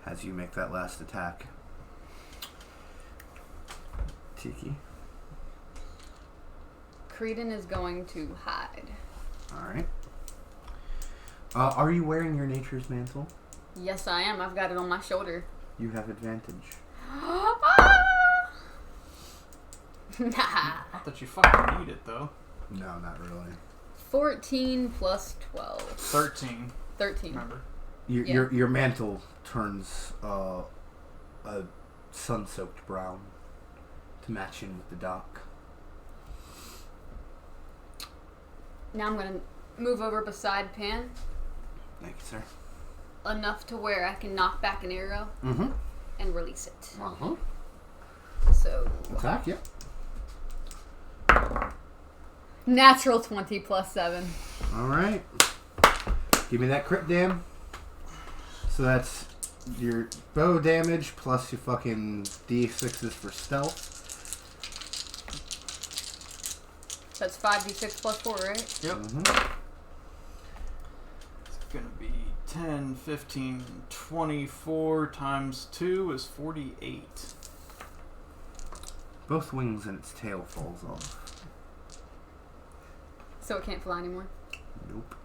as you make that last attack. Tiki. Creedon is going to hide. Alright. Are you wearing your nature's mantle? Yes, I am. I've got it on my shoulder. You have advantage. Nah. Not that you fucking need it, though. No, not really. 14 plus 12. 13, 13. remember. Your mantle turns a sun-soaked brown to match in with the dock. Now I'm going to move over beside Pan Thank you, sir. enough to where I can knock back an arrow Mm-hmm. and release it. Uh-huh. So, Attack, yep. natural 20 plus 7. Alright. Give me that crit dam. So that's your bow damage plus your fucking D6s for stealth. That's 5d6 plus 4, right? Yep. Mm-hmm. It's going to be 10, 15, 24 times 2 is 48. Both wings and its tail falls off. So it can't fly anymore. Nope.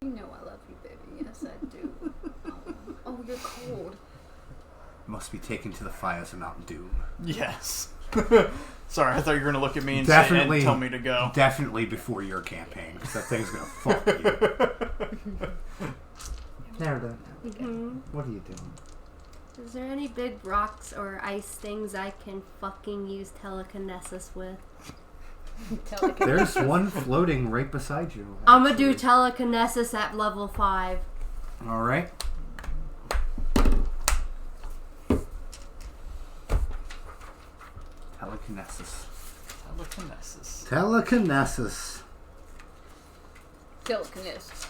You know I love you, baby. Yes, I do. Oh, you're cold. Must be taken to the fires of Mountain Doom. Yes. Sorry, I thought you were going to look at me and Definitely. say, and tell me to go. Definitely before your campaign, because that thing's gonna fuck you. Narada, what are you doing? Is there any big rocks or ice things I can fucking use telekinesis with? There's one floating right beside you. I'm gonna do telekinesis at level 5. Alright. Telekinesis. Telekinesis. Telekinesis. Telekinesis.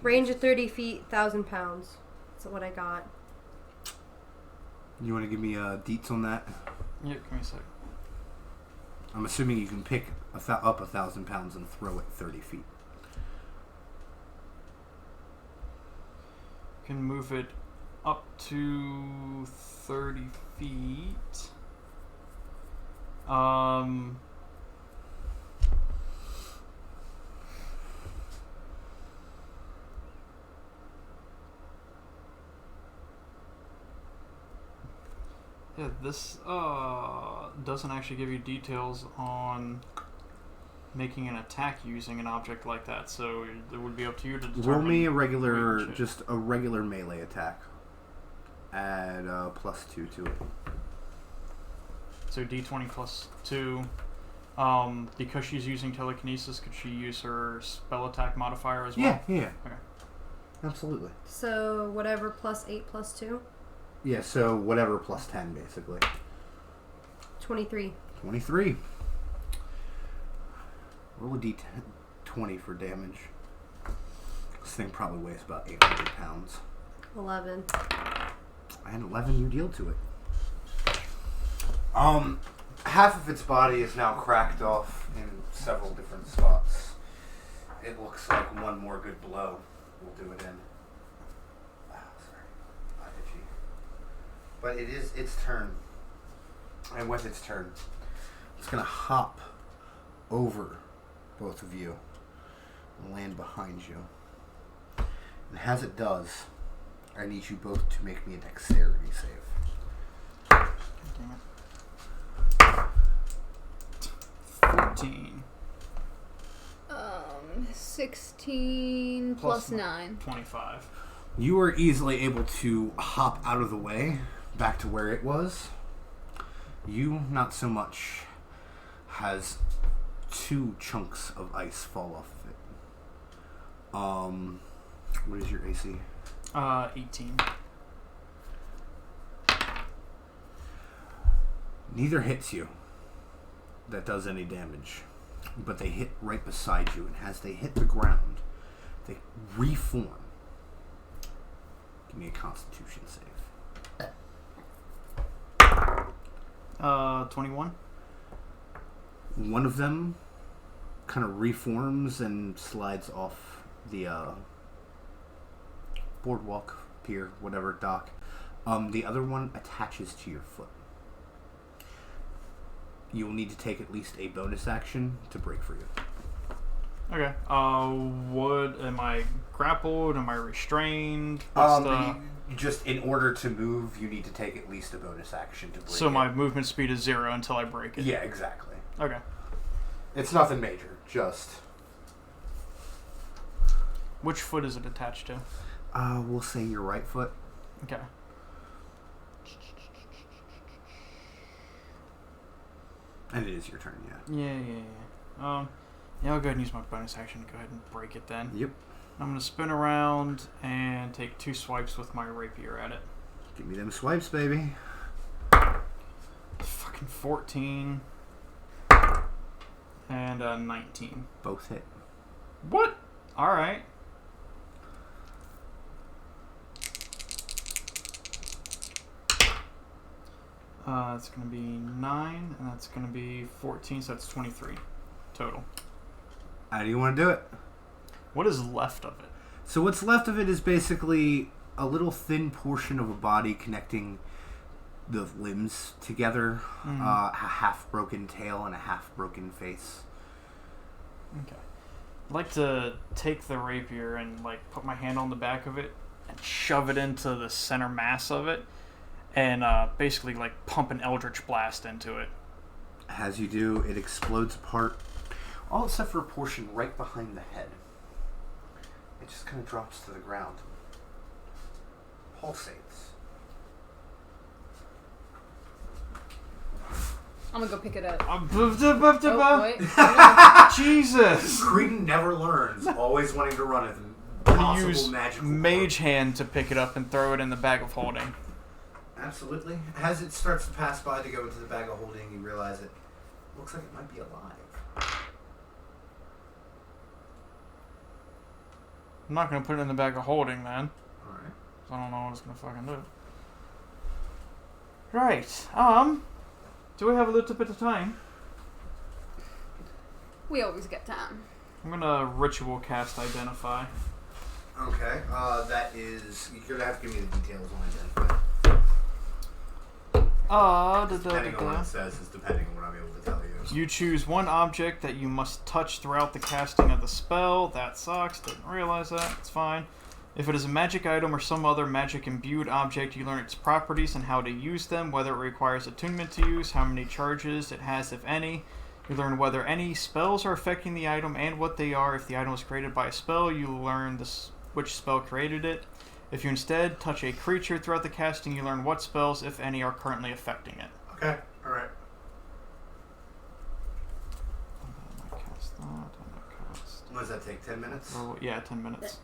Range of 30 feet, 1,000 pounds. That's what I got. You want to give me deets on that? Yeah, give me a sec. I'm assuming you can pick up 1,000 pounds and throw it 30 feet. Can move it up to 30 feet. Yeah, this doesn't actually give you details on making an attack using an object like that, so it would be up to you to determine. Roll me a regular, range. just a regular melee attack. Add +2 to it. So d20 plus 2. Because she's using telekinesis, could she use her spell attack modifier as well? Yeah. Okay. Absolutely. So whatever +8 +2. Yeah, so whatever +10, basically. 23. 23. Roll a d20 for damage. This thing probably weighs about 800 pounds. 11. And 11 you deal to it. Half of its body is now cracked off in several different spots. It looks like one more good blow will do it in. But it is its turn. And with its turn, it's going to hop over both of you and land behind you. And as it does, I need you both to make me a dexterity save. Damn it. 14. 16 plus 9. 25. You are easily able to hop out of the way back to where it was. You, not so much, has 2 chunks of ice fall off of it. What is your AC? 18. Neither hits you. That does any damage. But they hit right beside you, and as they hit the ground, they reform. Give me a Constitution save. 21. One of them kind of reforms and slides off the boardwalk, pier, whatever, dock. The other one attaches to your foot. You will need to take at least a bonus action to break free of it. Okay. Am I grappled? Am I restrained? Just in order to move, you need to take at least a bonus action to break it. So my movement speed is 0 until I break it? Yeah, exactly. Okay. It's nothing major, just... Which foot is it attached to? We'll say your right foot. Okay. And it is your turn, yeah. Yeah. Yeah, I'll go ahead and use my bonus action to go ahead and break it then. Yep. I'm going to spin around and take 2 swipes with my rapier at it. Give me them swipes, baby. Fucking 14. And 19. Both hit. What? Alright. It's going to be 9, and that's going to be 14, so that's 23 total. How do you want to do it? What is left of it? So what's left of it is basically a little thin portion of a body connecting the limbs together. Mm. A half-broken tail and a half-broken face. Okay. I'd like to take the rapier and put my hand on the back of it and shove it into the center mass of it and basically pump an eldritch blast into it. As you do, it explodes apart. All except for a portion right behind the head. It just kind of drops to the ground. Pulsates. I'm gonna go pick it up. Oh, wait. Jesus! Creedon never learns, always wanting to run at the You use possible magical mage hand to pick it up and throw it in the bag of holding. Absolutely. As it starts to pass by to go into the bag of holding, you realize it looks like it might be alive. I'm not going to put it in the bag of holding then. Alright. I don't know what it's going to fucking do. Right. Do we have a little bit of time? We always get time. I'm gonna ritual cast Identify. Okay. That is. You're gonna have to give me the details on Identify. Depending on what it says is depending on what I'm able to tell you. You choose one object that you must touch throughout the casting of the spell. That sucks. Didn't realize that. It's fine. If it is a magic item or some other magic-imbued object, you learn its properties and how to use them, whether it requires attunement to use, how many charges it has, if any. You learn whether any spells are affecting the item and what they are. If the item was created by a spell, you learn which spell created it. If you instead touch a creature throughout the casting, you learn what spells, if any, are currently affecting it. Okay. All right. I cast that, and I cast... What does that take? 10 minutes? Oh, yeah, 10 minutes.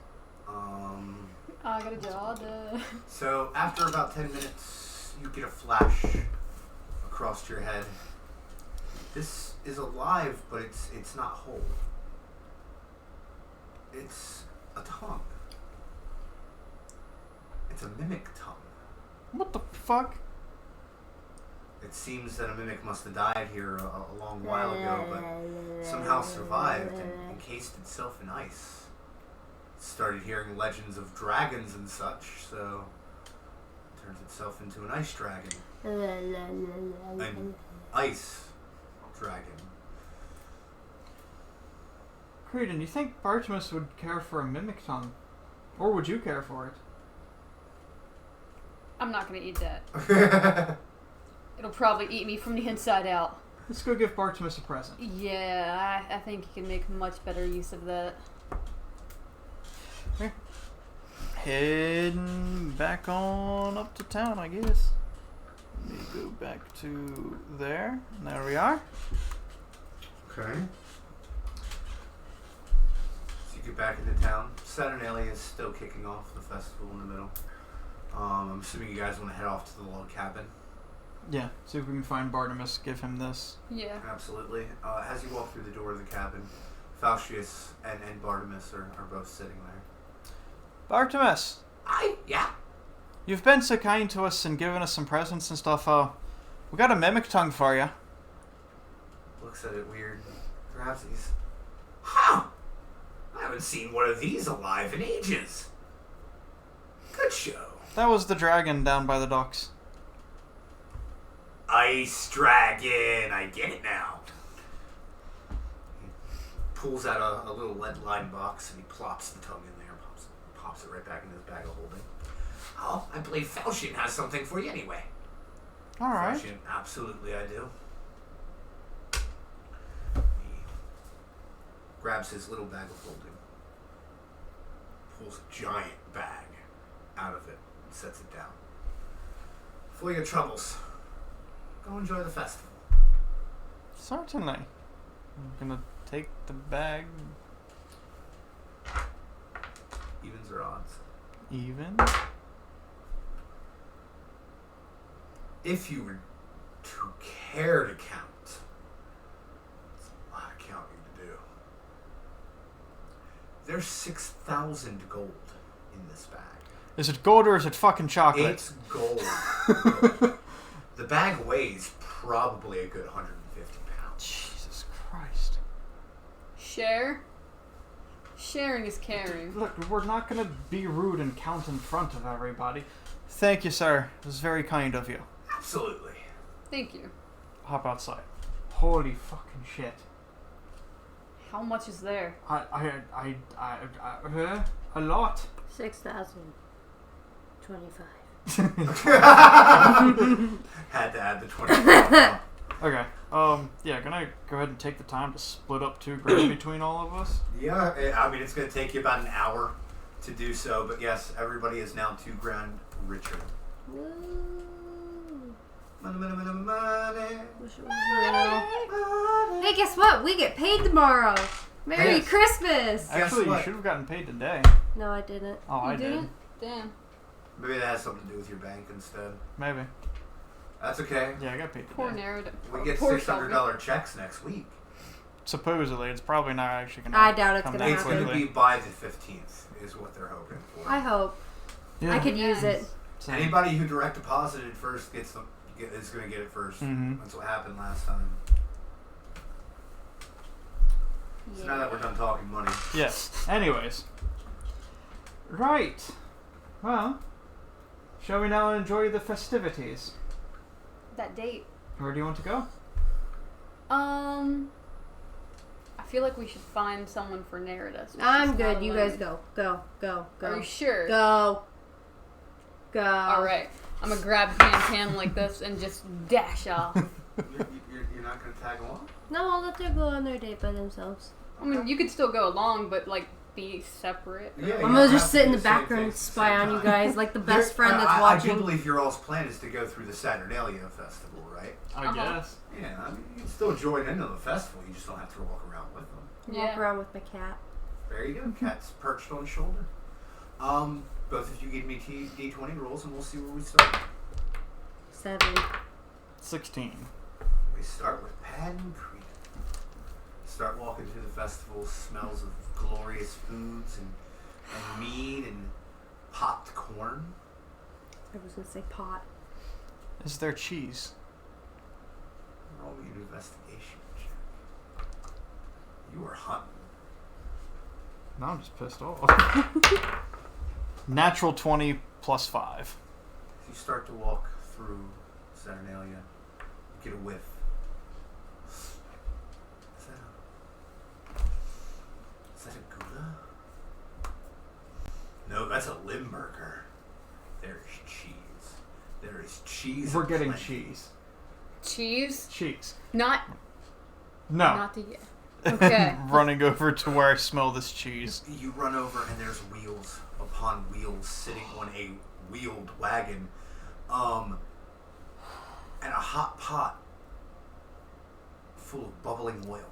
I got a job. So after about 10 minutes, you get a flash across your head. This is alive, but it's not whole. It's a tongue. It's a mimic tongue. What the fuck? It seems that a mimic must have died here a long while ago, but somehow survived and encased itself in ice. Started hearing legends of dragons and such, so it turns itself into an ice dragon. An ice dragon. Creedon, you think Bartimus would care for a mimic tongue? Or would you care for it? I'm not gonna eat that. It'll probably eat me from the inside out. Let's go give Bartimus a present. Yeah, I think you can make much better use of that. Okay. Heading back on up to town, I guess. Let me go back to there. There we are. Okay. So you get back into town. Saturnalia is still kicking off the festival in the middle. I'm assuming you guys want to head off to the log cabin. Yeah, see if we can find Bartimus, give him this. Yeah. Absolutely. As you walk through the door of the cabin, Falcius and Bartimus are both sitting there. Bartimus! Yeah? You've been so kind to us and given us some presents and stuff. We got a mimic tongue for you. Looks at it weird. Grabs it. Huh! I haven't seen one of these alive in ages. Good show. That was the dragon down by the docks. Ice dragon. I get it now. Pulls out a little lead-lined box and he plops the tongue in there. Pops it right back in his bag of holding. Oh, I believe Falchion has something for you anyway. Alright. Falchion, absolutely I do. He grabs his little bag of holding. Pulls a giant bag out of it and sets it down. For your troubles, go enjoy the festival. Certainly. I'm gonna take the bag. Evens or odds? Even. If you were to care to count, it's a lot of counting to do. There's 6,000 gold in this bag. Is it gold or is it fucking chocolate? It's gold. The bag weighs probably a good 150 pounds. Jesus Christ. Share? Sharing is caring. Look, we're not gonna be rude and count in front of everybody. Thank you, sir. It was very kind of you. Absolutely. Thank you. Hop outside. Holy fucking shit. How much is there? A lot. 6,025. Had to add the 20. Okay. Yeah, gonna go ahead and take the time to split up $2,000 between all of us. Yeah, I mean, it's going to take you about an hour to do so, but yes, everybody is now $2,000 richer. Woo. Money, money, money, money. Wish it was real. Hey, guess what? We get paid tomorrow. Merry Yes. Christmas! Actually, you what? should have gotten paid today. No, I didn't. Oh, I You did. didn't? Damn. Maybe that has something to do with your bank instead. Maybe. That's okay. Yeah, I got paid Poor today. narrative. We get Poor $600 checks next week. Supposedly, it's probably not actually gonna. I doubt it's come gonna that It's going to quickly. be by the 15th, is what they're hoping for. I hope. Yeah. I could use it. So- Anybody who direct deposited first gets is going to get it first. Mhm. That's what happened last time. So now that we're done talking money. Yes. Anyways. Right. Well, shall we now enjoy the festivities? That date. Where do you want to go? I feel like we should find someone for Nerida. So I'm she's not good. You alone. guys go. Go. Go. Go. Are you sure? Go. Go. Alright. I'm gonna grab Tam like this and just dash off. You're not going to tag along? No, I'll let them go on their date by themselves. I mean, you could still go along, but like be separate. Yeah, I'm you gonna don't just have sit to in do the same background thing and at the spy same on you time. guys, like the best friend that's I watching. do believe your all's plan is to go through the Saturnalia festival, right? I Uh-huh. guess. Yeah, I mean, you can still join into the festival. You just don't have to walk around with them. Walk around with my cat. There you go. Cat's perched on his shoulder. Both of you give me D20 rolls, and we'll see where we start. 7. 16. We start with Pancreas. Start walking through the festival. Smells of glorious foods and mead and popped corn. I was gonna say pot. Is there cheese? Roll me an investigation check. You were hunting. Now I'm just pissed off. Natural 20 plus 5. As you start to walk through Saturnalia, you get a whiff. Is that a Gouda? No, that's a Limburger. There is cheese. There is cheese. We're getting aplenty. cheese. Cheese? Cheese. Not No. not the Okay. Running over to where I smell this cheese. You run over and there's wheels upon wheels sitting on a wheeled wagon. And a hot pot full of bubbling oil.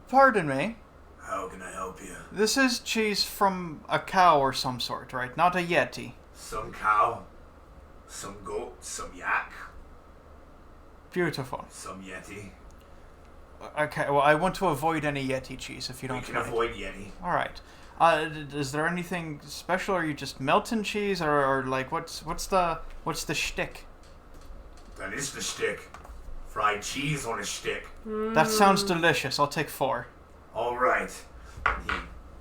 Pardon me. How can I help you? This is cheese from a cow or some sort, right? Not a Yeti. Some cow, some goat, some yak, Beautiful. some Yeti. Okay, well, I want to avoid any Yeti cheese if you We don't can mind. avoid Yeti. All right. Is there anything special? Are you just melting cheese, or like what's the shtick? That is the shtick. Fried cheese on a stick. That sounds delicious. I'll take 4. All right. He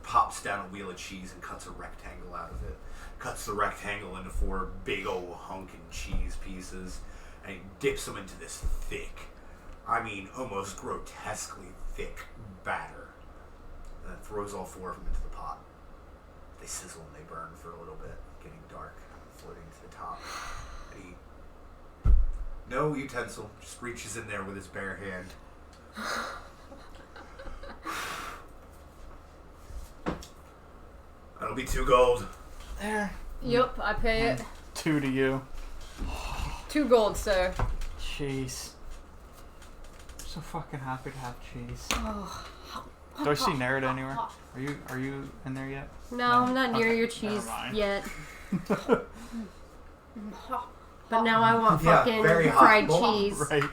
pops down a wheel of cheese and cuts a rectangle out of it. Cuts the rectangle into 4 big old hunkin' cheese pieces, and he dips them into this thick, I mean, almost grotesquely thick batter. And then throws all 4 of them into the pot. They sizzle and they burn for a little bit, getting dark, floating to the top. And he, no utensil, just reaches in there with his bare hand. That'll be 2 gold. There. Yep, I pay it. 2 to you. 2 gold, sir. Cheese. I'm so fucking happy to have cheese. Do I see Nerida anywhere? Are you in there yet? No, I'm not near Okay, your never cheese mind. yet. But now I want Yeah, fucking very hot. fried Well, cheese. Right.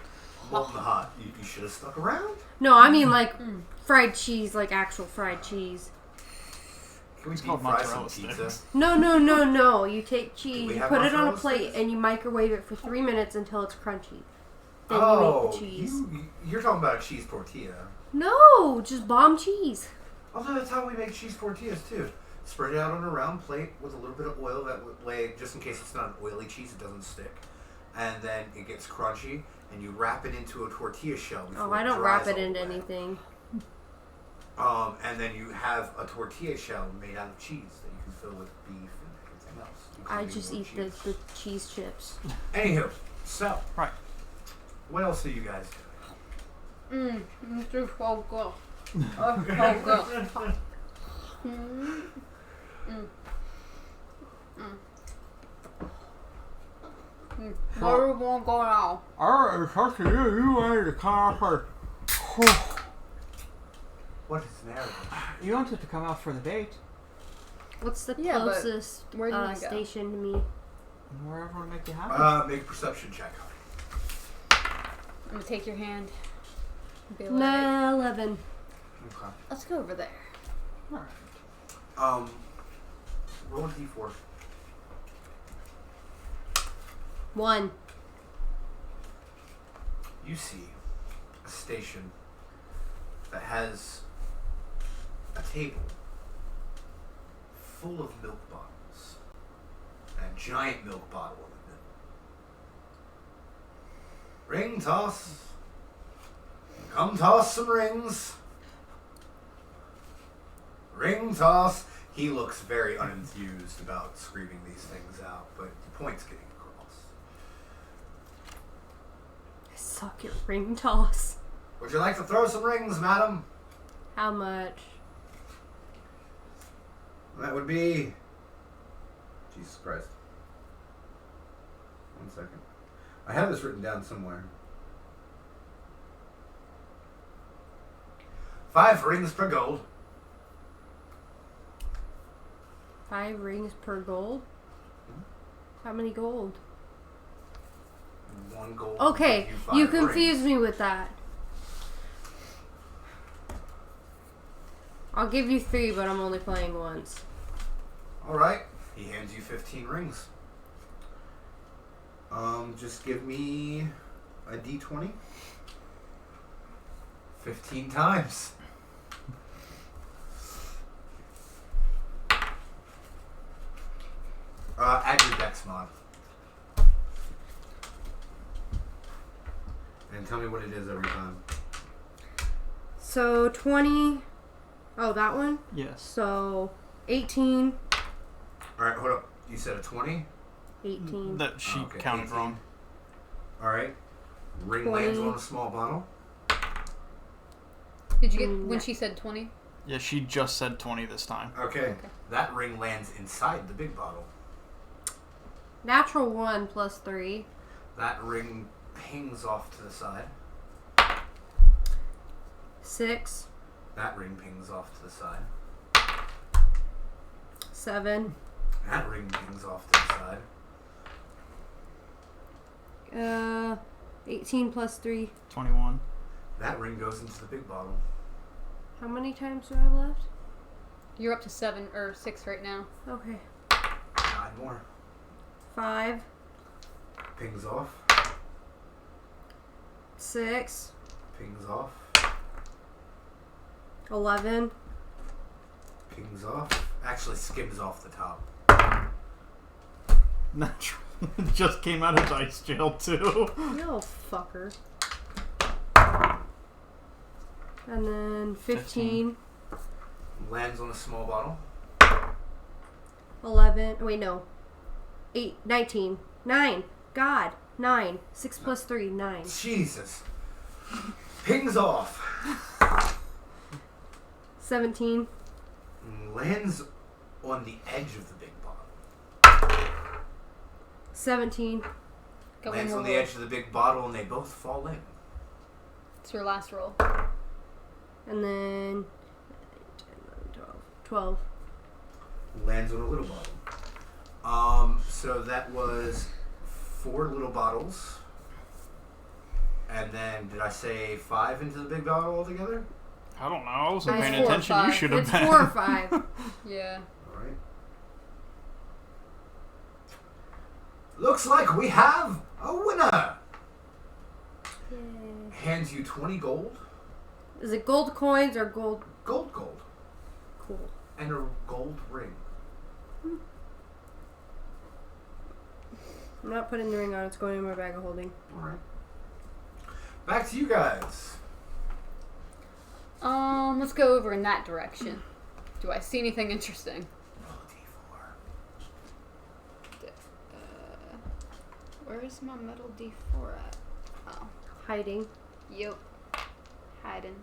Molten hot. You should have stuck around. No, I mean like fried cheese, like actual fried cheese. Can we It's deep called fry some mozzarella pizza? sticks. No. You take cheese, we you have put it on a mozzarella plate, sticks? and you microwave it for 3 minutes until it's crunchy. Then Oh, you make the cheese. you're talking about a cheese tortilla. No, just bomb cheese. Although that's how we make cheese tortillas too. Spread it out on a round plate with a little bit of oil that way, just in case it's not an oily cheese, it doesn't stick. And then it gets crunchy, and you wrap it into a tortilla shell. Oh, before I don't dries wrap it all into the way. anything. And then you have a tortilla shell made out of cheese that you can fill with beef and everything else. I including just more eat cheese. the cheese chips. Anywho, so Right. what else are you guys doing? Mr. Fogel. Fogel. Where do we want to go now? Alright, it's up to you. You wanted to come out for... What is narrative? You wanted to come out for the date. What's the Yeah, but closest where do you wanna go? station to me? Wherever will make you happy. Make a perception check. I'm going to take your hand. and Be like, Nah, 11. Okay. let's go over there. Alright. Roll a d4. 1. You see a station that has a table full of milk bottles and a giant milk bottle in the middle. Ring toss. Come toss some rings. Ring toss. He looks very unenthused about screaming these things out, but the point's getting across. I suck at ring toss. Would you like to throw some rings, madam? How much? That would be... Jesus Christ. 1 second. I have this written down somewhere. 5 rings per gold. 5 rings per gold? How many gold? 1 gold. Okay, will you give 5 confused rings. me with that. I'll give you 3, but I'm only playing once. Alright. He hands you 15 rings. Just give me a d20. 15 times. Add your dex mod. And tell me what it is every time. So 20. Oh, that one? Yes. So 18. Alright, hold up. You said a 20? 18. That she Okay, counted 18. wrong. Alright. Ring 20. lands on a small bottle. Did you get Mm, when yeah. she said 20? Yeah, she just said 20 this time. Okay. That ring lands inside the big bottle. Natural 1 plus 3. That ring pings off to the side. 6. That ring pings off to the side. 7. That ring pings off to the side. 18 plus 3. 21. That ring goes into the big bottle. How many times do I have left? You're up to 7 or 6 right now. Okay. 9 more. 5. Pings off. 6. Pings off. 11. Pings off. Actually skims off the top. Natural. Just came out of dice jail, too. You little fucker. And then 15. Lands on a small bottle. 11. Wait, no. 8. 19. 9. God. 9. 6 plus 3. 9. Jesus. Pings off. 17. Lands on the edge of the big bottle. 17. Go one Lands more on the roll. edge of the big bottle and they both fall in. It's your last roll. And then 12. Lands on a little bottle. So that was 4 little bottles. And then, did I say 5 into the big bottle altogether? I don't know. I wasn't It's paying 4 or attention. You 5. should have It's been. 4 or 5. Yeah. Alright. Looks like we have a winner! Yay. Hands you 20 gold. Is it gold coins or gold? Gold. Cool. And a gold ring. I'm not putting the ring on. It's going in my bag of holding. Alright. Back to you guys. Let's go over in that direction. Do I see anything interesting? Roll a d4. Where's my metal D4 at? Oh. Hiding. Yep. Hiding.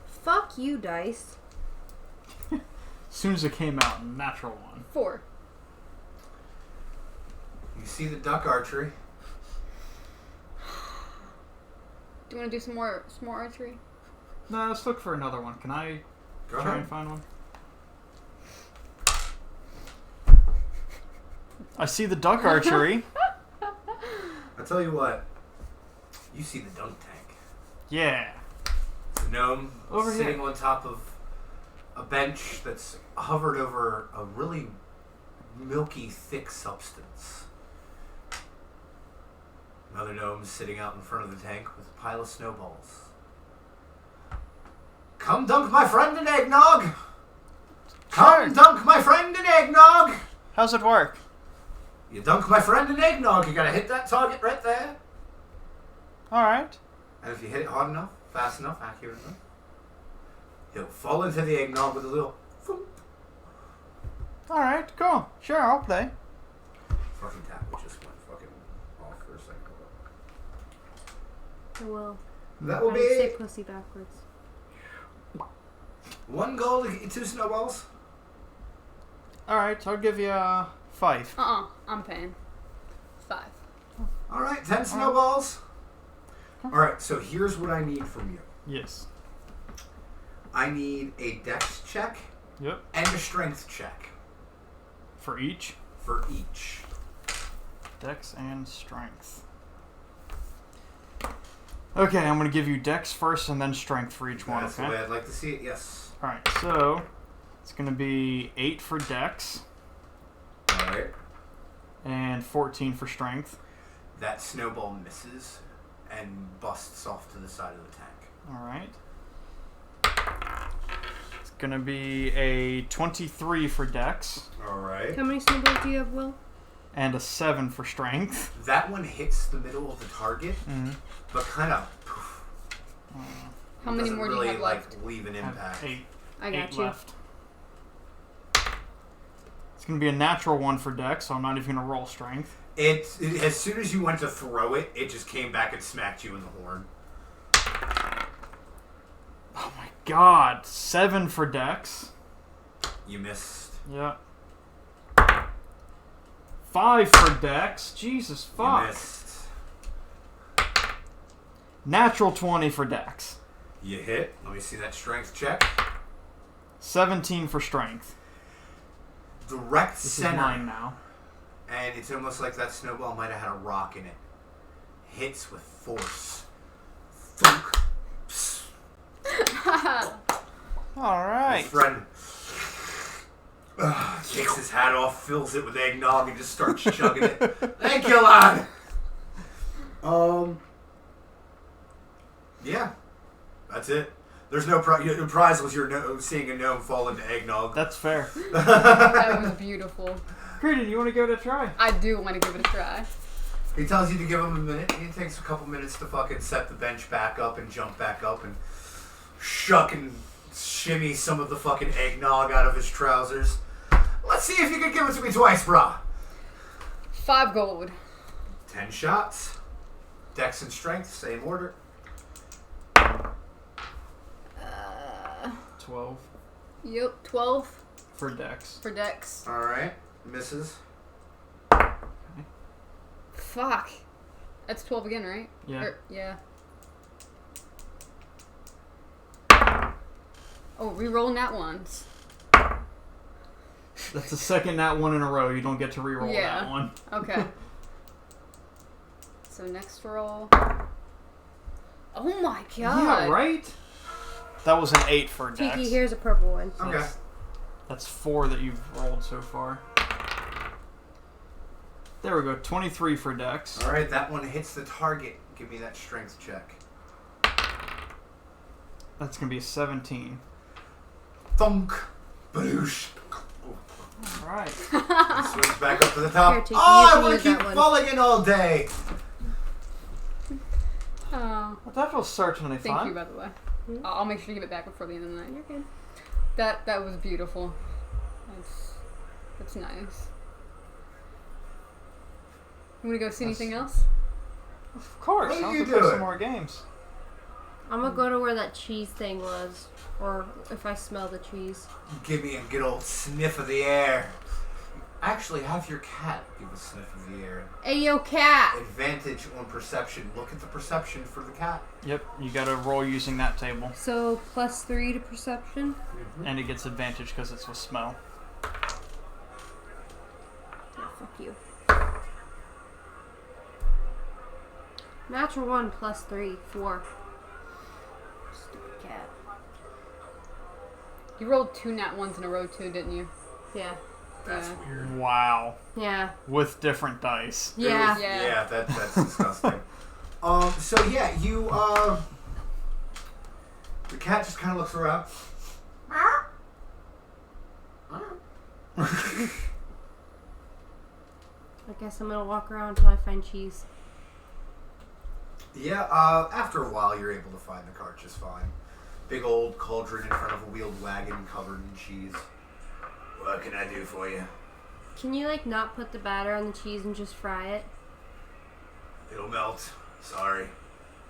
Fuck you, dice. As soon as it came out, natural 1. 4. You see the duck archery. Do you want to do some more archery? No, let's look for another one. Can I Go try ahead. and find one? I see the duck archery. I tell you what. You see the dunk tank. Yeah. It's a gnome Over sitting here. on top of a bench that's hovered over a really milky, thick substance. Another gnome sitting out in front of the tank with a pile of snowballs. Come dunk my friend in eggnog! Come dunk my friend in eggnog! How's it work? You dunk my friend in eggnog, you gotta hit that target right there. Alright. And if you hit it hard enough, fast enough, accurate enough, he'll fall into the eggnog with a little thump. Alright, cool. Sure, I'll play. Fucking tap, it just went fucking off for a second. I will. That will I would say be pussy backwards. 1 gold, 2 snowballs. Alright, I'll give you 5. I'm paying 5. Alright, 10 snowballs. Alright, so here's what I need from you. Yes. I need a dex check Yep. and a strength check For each. for each. Dex and strength. Okay, I'm going to give you dex first and then strength for each one, That's the okay? way I'd like to see it, yes. Alright, so it's going to be 8 for dex Alright. and 14 for strength. That snowball misses and busts off to the side of the tank. Alright. It's going to be a 23 for dex Alright. How many snowballs do you have, Will? and a 7 for strength. That one hits the middle of the target, Mm-hmm. but kind of poof. How many Doesn't more do you really, have left? Like, leave an impact. 8. I 8 got you. left. It's going to be a natural 1 for dex, so I'm not even going to roll strength. As soon as you went to throw it, it just came back and smacked you in the horn. Oh my god. 7 for dex. You missed. Yeah. 5 for dex. Jesus You fuck. missed. Natural 20 for dex. You hit. Let me see that strength check. 17 for strength. Direct This center. is mine now. And it's almost like that snowball might have had a rock in it. Hits with force. Thunk. Psst. Alright. His friend takes his hat off, fills it with eggnog, and just starts chugging it. Thank you, lad. Yeah, that's it. There's no the prize was your seeing a gnome fall into eggnog. That's fair. That was beautiful. Creedon, you want to give it a try? I do want to give it a try. He tells you to give him a minute. He takes a couple minutes to fucking set the bench back up and jump back up and shuck and shimmy some of the fucking eggnog out of his trousers. Let's see if you can give it to me twice, brah. 5 gold. 10 shots. Dex and strength, same order. 12 Yep, 12 for dex. for dex. Alright. Misses. Fuck. That's 12 again, right? Yeah. Yeah. Oh, re-roll nat ones. That's the second nat 1 in a row. You don't get to reroll Yeah. that one. Okay. So next roll. Oh my god. Yeah, right? That was an 8 for dex. Tiki, here's a purple one. Okay. That's 4 that you've rolled so far. There we go. 23 for dex. Alright, that one hits the target. Give me that strength check. That's going to be a 17. Thunk. Badoosh. Alright. Swings back up to the top. Here, Tiki, Oh, you I can want use to keep that one. falling in all day. Oh, Well, that was certainly thank fun. you, by the way. I'll make sure to give it back before the end of the night. You're good. That was beautiful. That's nice. You want to go see anything else? Of course. What are I'll you have to play doing? some more games. I'm gonna go to where that cheese thing was. Or if I smell the cheese. Give me a good old sniff of the air. Actually, have your cat give a sniff of the air. Hey, yo, cat! Advantage on perception. Look at the perception for the cat. Yep, you got to roll using that table. So, +3 to perception. And it gets advantage because it's with smell. Yeah, fuck you. Natural 1 +3, 4. Stupid cat. You rolled 2 nat ones in a row too, didn't you? Yeah. That's Yeah. weird. Wow. Yeah. With different dice. Yeah. Yeah. Yeah, that's disgusting. So yeah, you the cat just kind of looks around. I guess I'm gonna walk around until I find cheese. Yeah, after a while you're able to find the cart just fine. Big old cauldron in front of a wheeled wagon covered in cheese. What can I do for you? Can you like not put the batter on the cheese and just fry it? It'll melt. Sorry.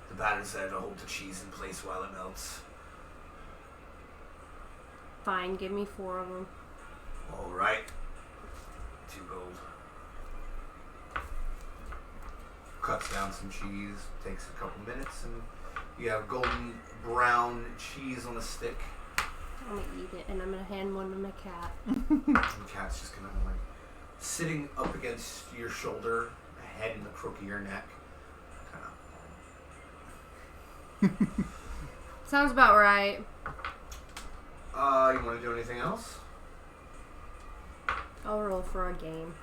The batter's there to hold the cheese in place while it melts. Fine, give me 4 of them. Alright. 2 gold. Cuts down some cheese, takes a couple minutes, and you have golden brown cheese on a stick. I'm gonna eat it, and I'm gonna hand one to my cat. And the cat's just kind of like sitting up against your shoulder, head in the crook of your neck. Sounds about right. You want to do anything else? I'll roll for a game.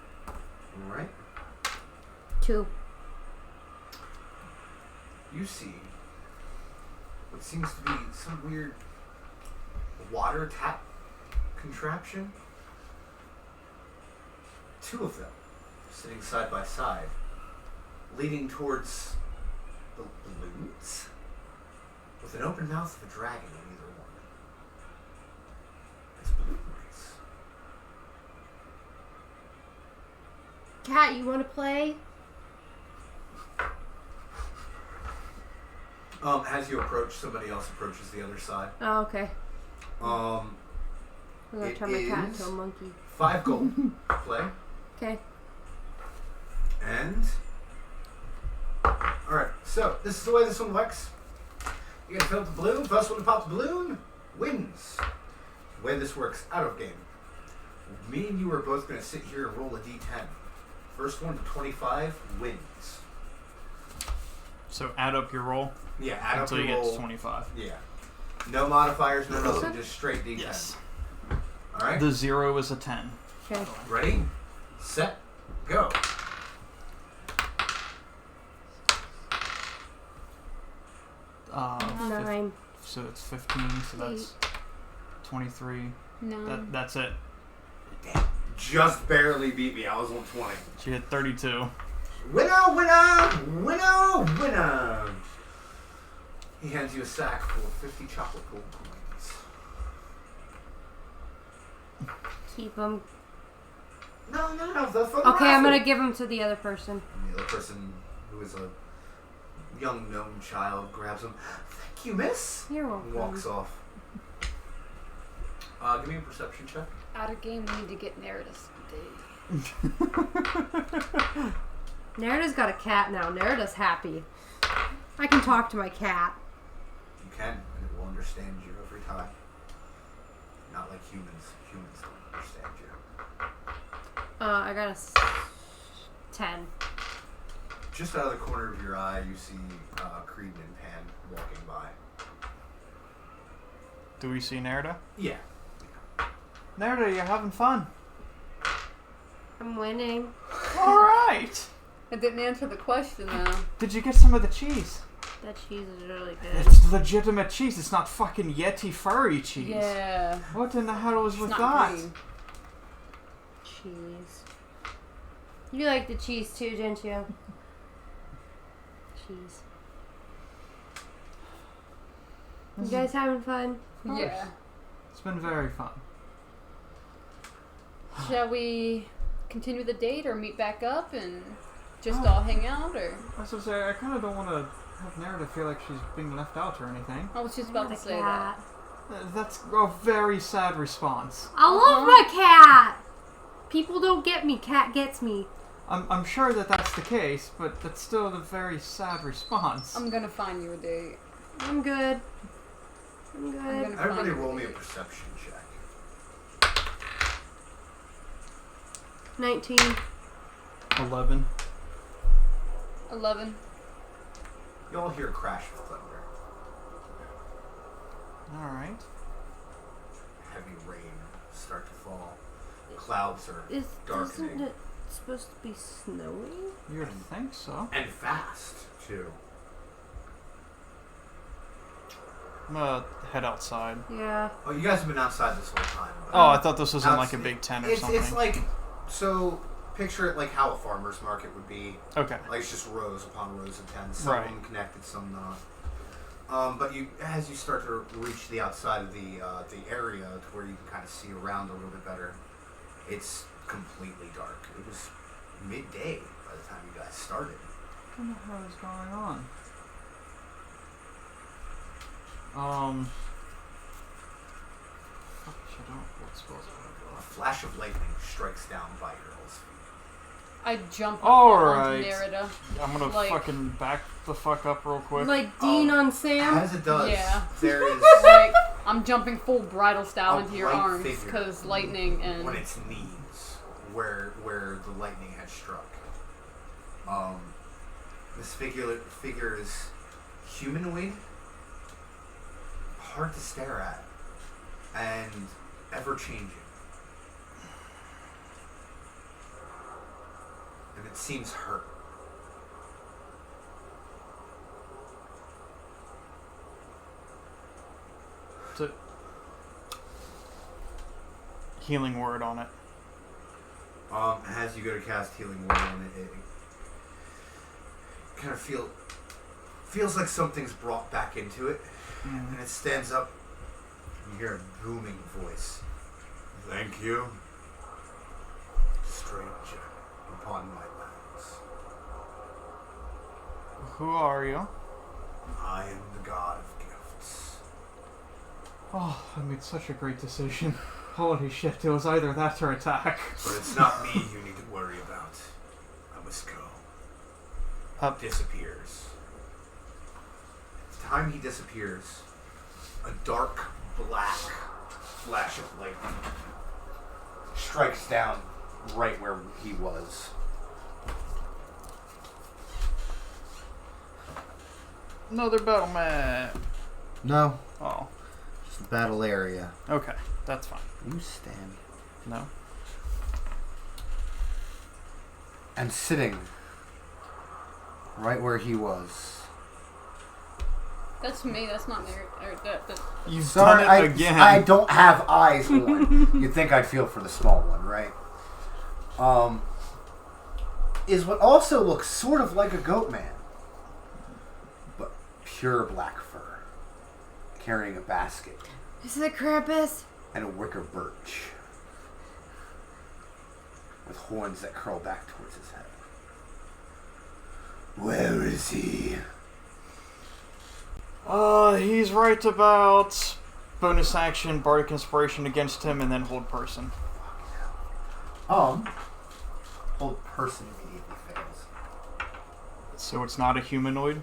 Alright. 2. You see what seems to be some weird water tap contraption. 2 of them sitting side by side, leading towards the balloons with an open mouth of a dragon in either one. It's balloons. Cat, you wanna play? As you approach, somebody else approaches the other side. Oh, okay. Um, I'm gonna It turn my cat is- into a monkey. 5 gold. Play. Okay. And alright, so this is the way this one works. You gotta fill up the balloon. First one to pop the balloon wins. The way this works out of game. Me and you are both gonna sit here and roll a d10. First one to 25 wins. So add up your roll Yeah, add until up you your get roll. to 25. Yeah. No modifiers, no nothing, just straight d10. Yes. Alright? The 0 is a 10. Okay. Ready? Set, go. Fif- 9. so it's 15, so that's 23. No. That's it. Just barely beat me. I was on 20. She hit 32. Winner, winner, winner, winner. He hands you a sack full of 50 chocolate gold coins. Keep them. No, for the Okay, I'm raffle. gonna give them to the other person. And the other person, who is a young gnome child, grabs him. Thank you, miss. You're And welcome. walks off. Give me a perception check. Out of game, we need to get Neridus. Nerida's got a cat now. Nerida's happy. I can talk to my cat. You can, and it will understand you every time. Not like humans. Humans don't understand you. I got a 10. Just out of the corner of your eye, you see Creed and Pan walking by. Do we see Nerida? Yeah. Nerida, you're having fun. I'm winning. Alright. It didn't answer the question though. Did you get some of the cheese? That cheese is really good. It's legitimate cheese. It's not fucking Yeti furry cheese. Yeah. What in the hell was It's with not that? green. Cheese. You like the cheese too, didn't you? Cheese. You guys having fun? Yeah. It's been very fun. Shall we continue the date or meet back up and just all hang out or? I was gonna say, I kind of don't want to have Nerida feel like she's being left out or anything. I was just about to The say cat. That's a very sad response. I love my cat. People don't get me. Cat gets me. I'm sure that that's the case, but that's still a very sad response. I'm gonna find you a date. I'm good. I'm good. I'm gonna Everybody find you roll me a date. perception check. 19. 11. 11. You all hear a crash of thunder. Alright. Heavy rain start to fall. Clouds are Isn't darkening. it supposed to be snowing? You would think so. And fast, too. I'm gonna head outside. Yeah. Oh, you guys have been outside this whole time. Oh, I thought this was in like a big tent or something. It's like, so picture it like how a farmer's market would be. Okay. Like it's just rows upon rows of tents. Some of them connected, some not. But as you start to reach the outside of the area to where you can kind of see around a little bit better, it's completely dark. It was midday by the time you guys started. What the hell is going on? What spells A flash of lightning strikes down by your all's feet. I jump Alright. onto Nerida. I'm gonna Like- fucking back the fuck up real quick. Like Dean on Sam. As it does, Yeah. there is Like, I'm jumping full bridal style A into your bright arms figure because lightning and... on its knees where the lightning had struck. This figure is humanoid, hard to stare at, and ever changing. And it seems hurt. It's a healing word on it. As you go to cast healing word on it, it kind of feels like something's brought back into it, and it stands up. And you hear a booming voice. Thank you, stranger, upon my lands. Who are you? I am the god of gifts. Oh, I made such a great decision. Holy shit, it was either that or attack. But it's not me you need to worry about. I must go. Disappears. The time he disappears, a dark black flash of lightning strikes down right where he was. Another battle map. No, Oh, just a battle area. okay, that's fine. You stand. No. And sitting right where he was. That's me, that's not Nerida. That. You've Sorry, done it again. I don't have eyes for one. You'd think I'd feel for the small one, right? Is what also looks sort of like a goat man, but pure black fur, carrying a basket Is it Krampus? and a wicker birch with horns that curl back towards his head. Where is he? He's right about bonus action, bardic inspiration against him, and then hold person. Hold person immediately fails. So it's not a humanoid?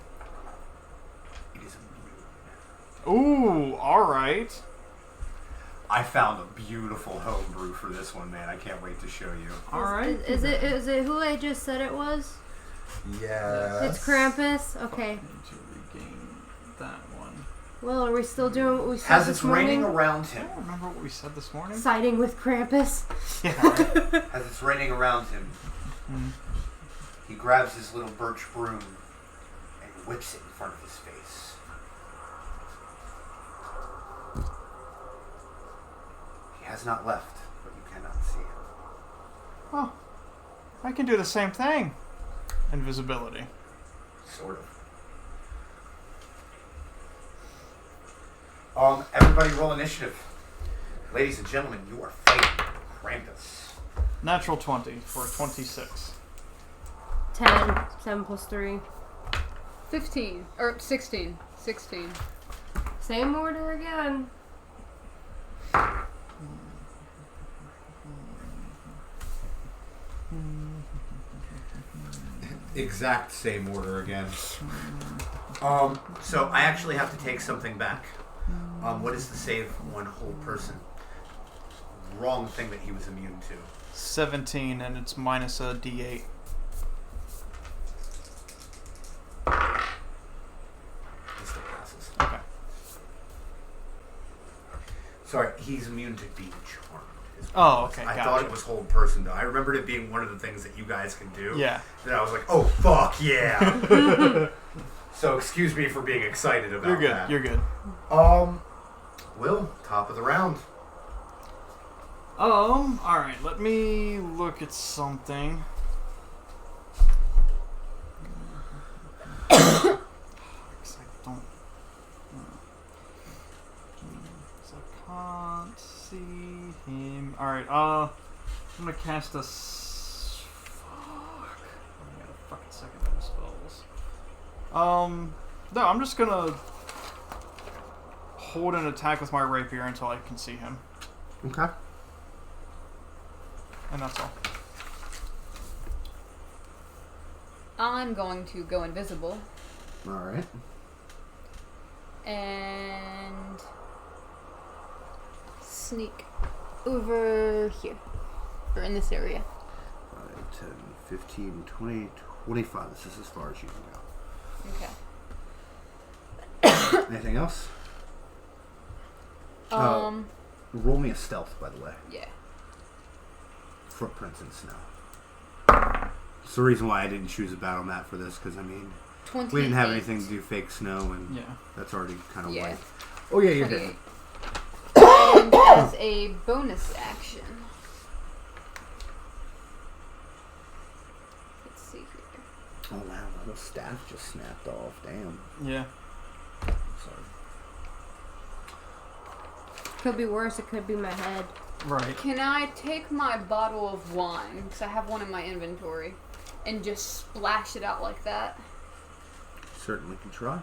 It is a moon. Ooh, alright. I found a beautiful homebrew for this one, man. I can't wait to show you. Alright. Is it who I just said it was? Yeah. It's Krampus? Okay. Need to regain that one. Well, are we still doing what we said As this it's raining morning? around I him, don't remember what we said this morning. Siding with Krampus? Yeah. as it's raining around him, he grabs his little birch broom and whips it in front of his face. He has not left, but you cannot see him. Oh, I can do the same thing. Invisibility. Sort of. Everybody roll initiative. Ladies and gentlemen, you are fighting Krampus. Natural 20 for 26. 10. 7 plus 3. 15. Or 16. 16. Same order again. Exact same order again. So I actually have to take something back. What is the save one whole person? Wrong thing that he was immune to. 17, and it's minus a d8. He still passes. Okay. Sorry, he's immune to being charmed. Oh, okay, I gotcha. thought it was hold person though. I remembered it being one of the things that you guys can do. Yeah. Then I was like, oh fuck yeah. So excuse me for being excited about You're good. that. You're good. Will, top of the round. Alright, let me look at something. Because I don't. I can't see him. Alright, I'm gonna cast a. Fuck. I got a fucking second of spells. No, I'm just gonna hold an attack with my rapier until I can see him. Okay. And that's all. I'm going to go invisible All right. and sneak over here. Or in this area. 5, 10, 15, 20, 25. This is as far as you can go. Okay. Anything else? Roll me a stealth, by the way. Yeah. Footprints in snow. It's the reason why I didn't choose a battle map for this, because, I mean, 28. we didn't have anything to do fake snow, and Yeah. that's already kind of Yeah. white. Oh, yeah, you're 28. good. And as a bonus action, let's see here. Oh, wow, the whole staff just snapped off. Damn. Yeah. Sorry. Could be worse. It could be my head. Right. Can I take my bottle of wine, because I have one in my inventory, and just splash it out like that? Certainly can try.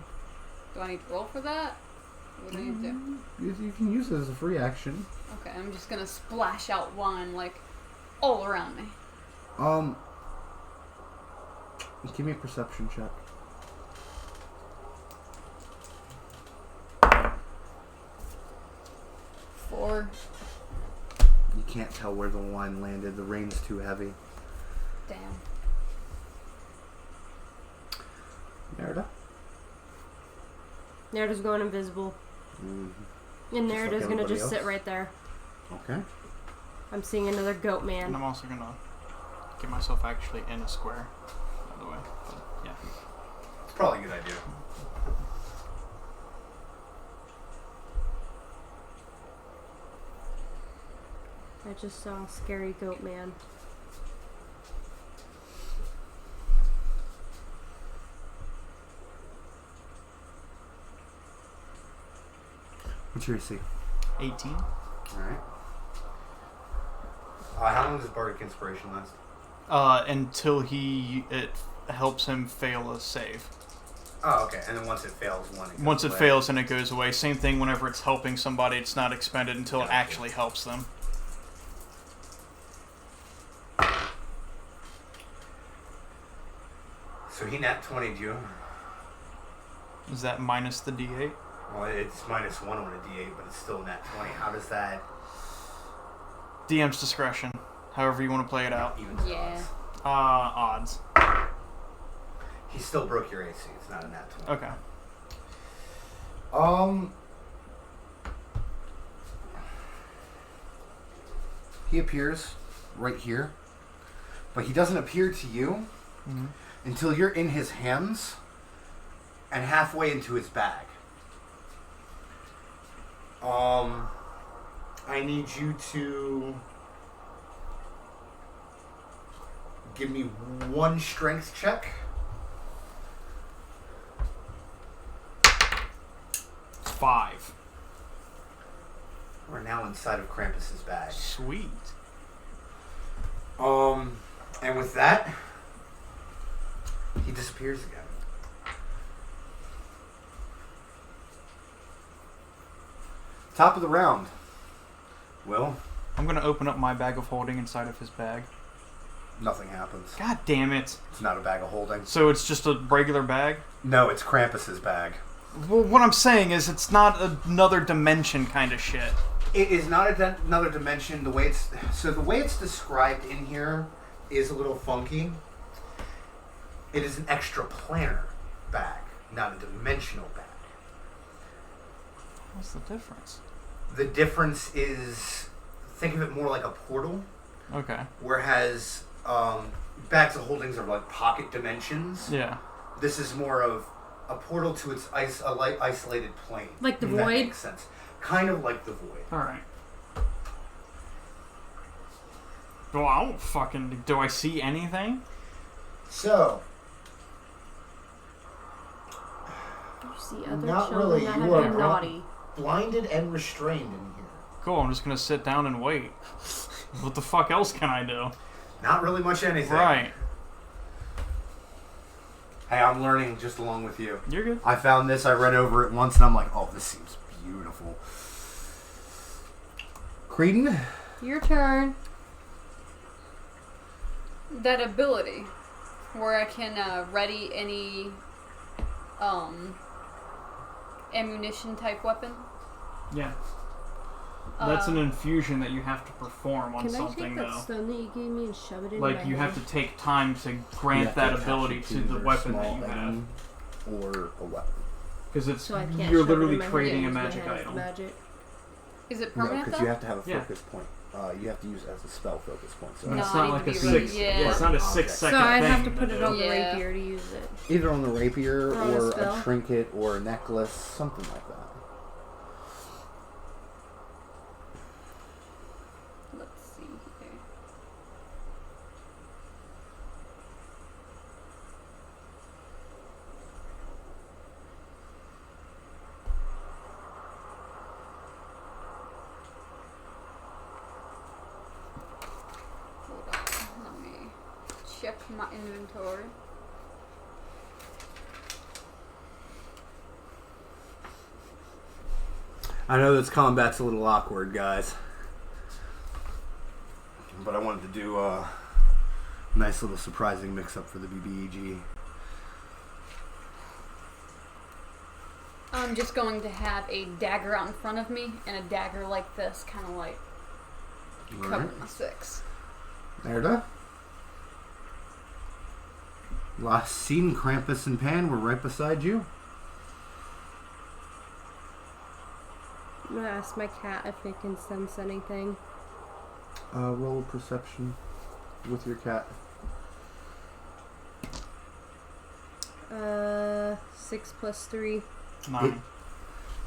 Do I need to roll for that? What do I need to do? You can use it as a free action. Okay, I'm just gonna splash out wine, like, all around me. Give me a perception check. 4. You can't tell where the wine landed. The rain's too heavy. Damn. Merida? Nerida's going invisible. Mm-hmm. And Just like Nerida's gonna everybody just sit else? right there. Okay. I'm seeing another goat And man. I'm also gonna get myself actually in a square, by the way. But, yeah. It's probably a good idea. I just saw a scary goat man. What's your AC? 18. Alright. How long does Bardic Inspiration last? Until it helps him fail a save. Oh, okay. And then once it fails, Once it away. fails, and it goes away. Same thing whenever it's helping somebody, it's not expended until it Gotcha. actually helps them. So he nat 20'd you. Is that minus the D8? Well, it's -1 on a D8, but it's still nat 20. How does that DM's discretion. However you want to play it out. even to Yeah. odds? Odds. He still broke your AC. It's not a nat 20. Okay. He appears right here, but he doesn't appear to you Mm-hmm. until you're in his hands and halfway into his bag. I need you to give me one strength check. 5. We're now inside of Krampus's bag. Sweet. And with that, he disappears again. Top of the round. Will, I'm going to open up my bag of holding inside of his bag. nothing happens. God damn it. It's not a bag of holding. So it's just a regular bag? No, it's Krampus's bag. Well, what I'm saying is it's not another dimension kind of shit. It is not another dimension. The way it's described in here is a little funky. It is an extraplanar bag, not a dimensional bag. What's the difference? The difference is, think of it more like a portal, Okay. whereas bags of holdings are like pocket dimensions. Yeah. This is more of a portal to its isolated plane. Like the if that void? makes sense. Kind of like the void. Alright. Well, I don't fucking... Do I see anything? So, You see other Not children really, that you have are been wrong. naughty. blinded and restrained in here. Cool, I'm just gonna sit down and wait. What the fuck else can I do? Not really much anything. Right. Hey, I'm learning just along with you. You're good. I found this, I read over it once, and I'm like, oh, this seems beautiful. Creedon? Your turn. That ability where I can ready any ammunition type weapon. Yeah. That's an infusion that you have to perform on Can I something, take that though. stone that you gave me and shove it in Like, my you hand? have to take time to grant that ability to the weapon that you have. Or a weapon. Because it's So I can't you're shove it in literally my hand creating a and use my magic hand as item. Magic. Is it No, permanent because though? you have to have a Yeah. focus point. You have to use it as a spell focus point. So And No, it's I not need like to a be 6. ready, yeah. It's not a Okay. 6-second So I'd thing. have to put it on the Yeah. rapier to use it. either on the rapier Or on a or spell. a trinket or a necklace, something like that. Let's see here. Hold on, let me check my inventory. I know this combat's a little awkward, guys. But I wanted to do a nice little surprising mix-up for the BBEG. I'm just going to have a dagger out in front of me and a dagger like this, kind of like covering my 6. Erda? Last seen, Krampus and Pan were right beside you. I'm gonna ask my cat if it can sense anything. Roll perception with your cat. 6 plus 3. 9.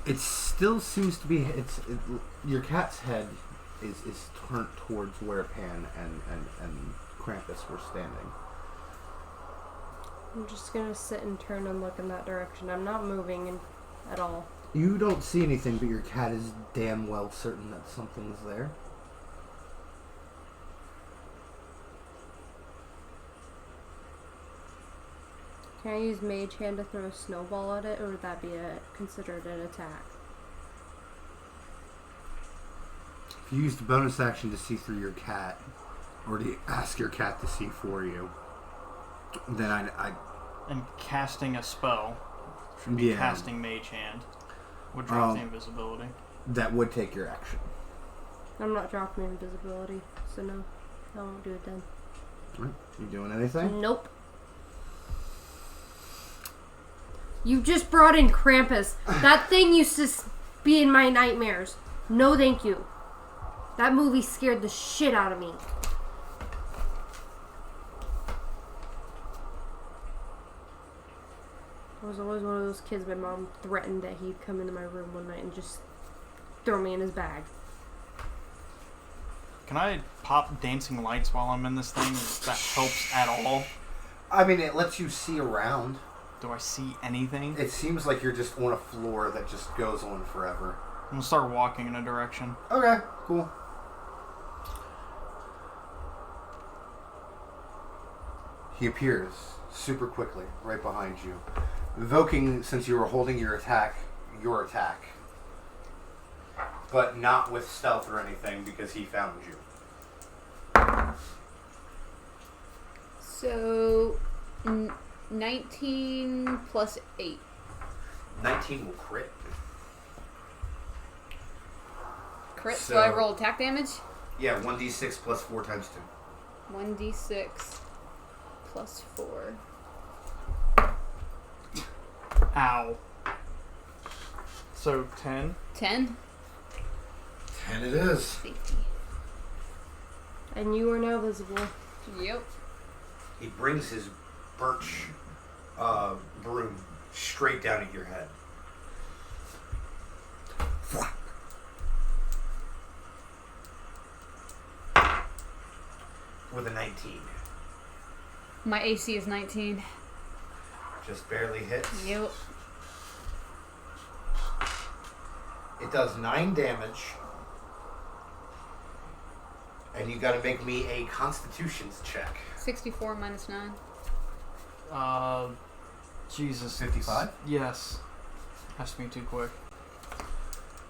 It still seems to be. Your cat's head is turned towards where Pan and Krampus were standing. I'm just gonna sit and turn and look in that direction. I'm not moving at all. You don't see anything, but your cat is damn well certain that something's there. Can I use Mage Hand to throw a snowball at it, or would that be considered an attack? If you used a bonus action to see through your cat, or to ask your cat to see for you, then I And casting a spell should be Yeah. casting Mage Hand. Would drop the invisibility. that would take your action. I'm not dropping invisibility, so no. I won't do it then. Right. You doing anything? Nope. You just brought in Krampus. That thing used to be in my nightmares. No thank you. That movie scared the shit out of me. I was always one of those kids my mom threatened that he'd come into my room one night and just throw me in his bag. Can I pop dancing lights while I'm in this thing? If that helps at all? I mean, it lets you see around. Do I see anything? It seems like you're just on a floor that just goes on forever. I'm gonna start walking in a direction. Okay, cool. He appears super quickly right behind you, evoking, since you were holding your attack, but not with stealth or anything because he found you. So, 19 plus 8. 19 will crit. Crit, so, So- I roll attack damage? Yeah, 1d6 plus 4 times 2. 1d6 plus 4. Ow. So 10. 10? 10 it is. Safety. And you are now visible. Yep. He brings his birch broom straight down at your head. With a 19. My AC is 19. Just barely hits. Yep. It does 9 damage. And you gotta make me a Constitution's check. 64 minus 9. Jesus. 55? Yes. Has to be too quick.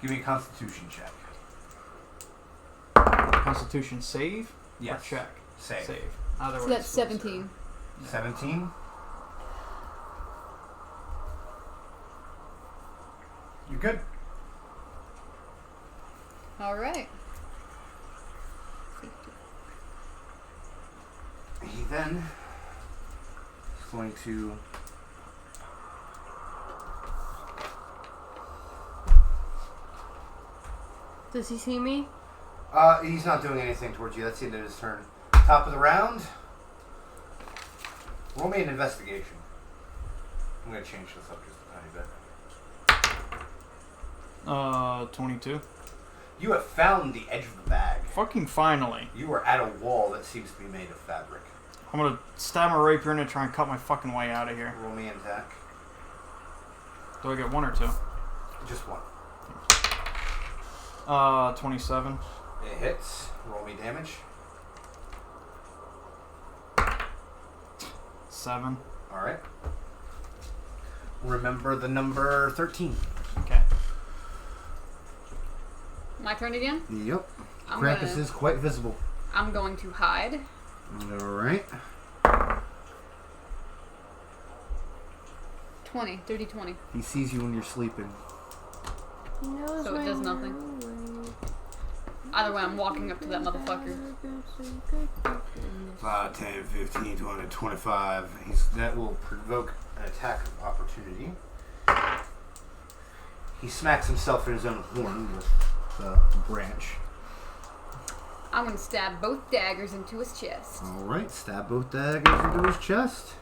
Give me a Constitution check. Constitution save? Yes. Or check? Save. Either So way, that's it's still 17. 17? You're good. Alright. He then is going to Does he see me? he's not doing anything towards you. That's the end of his turn. Top of the round. Roll me an investigation. I'm going to change this up just a tiny bit. 22. You have found the edge of the bag. Fucking finally. You are at a wall that seems to be made of fabric. I'm gonna stab my rapier in and try and cut my fucking way out of here. Roll me an attack. Do I get 1 or 2? Just one. 27. It hits. Roll me damage. 7. Alright. Remember the number 13. Okay. My turn again? Yep. I'm Krampus gonna- is quite visible. I'm going to hide. Alright. 20. Dirty 20. He sees you when you're sleeping. He knows So it does nothing. Either way, I'm walking up to that motherfucker. 5, 10, 15, 20, 25. That will provoke an attack of opportunity. He smacks himself in his own horn with The branch. I'm going to stab both daggers into his chest. Alright, stab both daggers into his chest.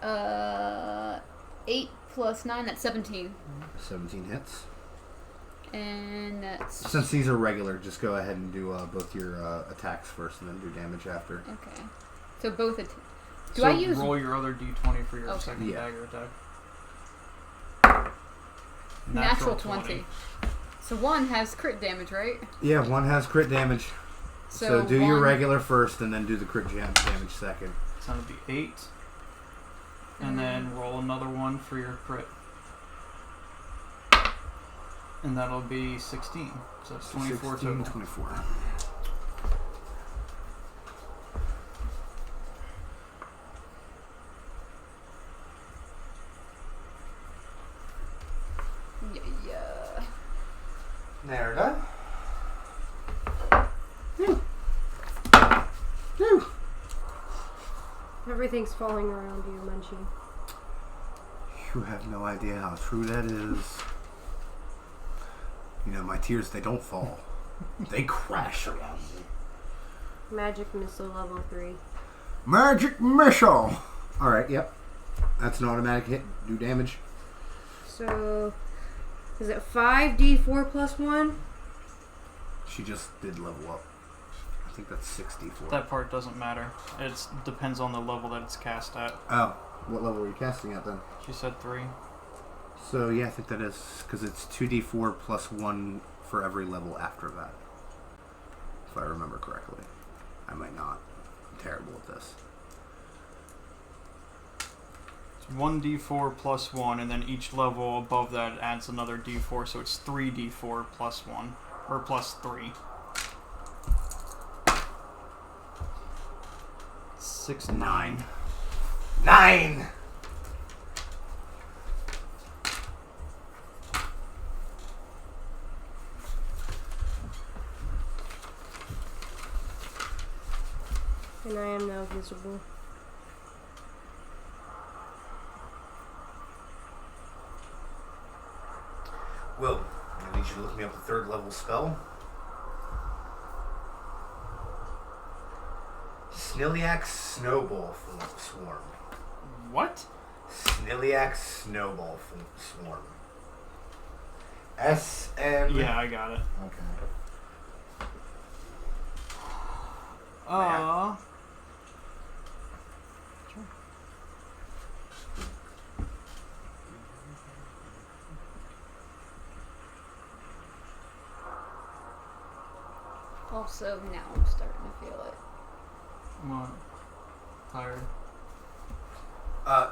8 plus 9, that's 17. 17 hits. And that's... Since these are regular, just go ahead and do both your attacks first and then do damage after. Okay. So both... Do So I use... roll your other d20 for your Okay. second Yeah. dagger attack. Natural 20. So one has crit damage, right? Yeah, one has crit damage. So do your one- regular first and then do the crit damage second. So that'll be 8. And then roll another one for your crit. And that'll be 16. So that's 24 16, total. 24. Yeah. Nerda. Everything's falling around you, Munchie. You have no idea how true that is. You know, my tears, they don't fall. They crash around me. Magic missile level 3. Magic missile! Alright, yep. That's an automatic hit. Do damage. So, is it 5d4 plus 1? She just did level up. I think that's 64. That part doesn't matter. It depends on the level that it's cast at. Oh, what level are you casting at then? She said 3. So yeah, I think that is because it's 2d4 plus 1 for every level after that. If I remember correctly. I might not. I'm terrible at this. It's 1d4 plus 1, and then each level above that adds another d4, so it's 3d4 plus 1. Or plus 3. 6, 9. 9! And I am now visible. Will, I need you to look me up the 3rd level spell. Snilliac Snowball Swarm. What? Snilliac Snowball Swarm. SM. Yeah, I got it. Okay. Also, now I'm starting to feel it. What? Tired.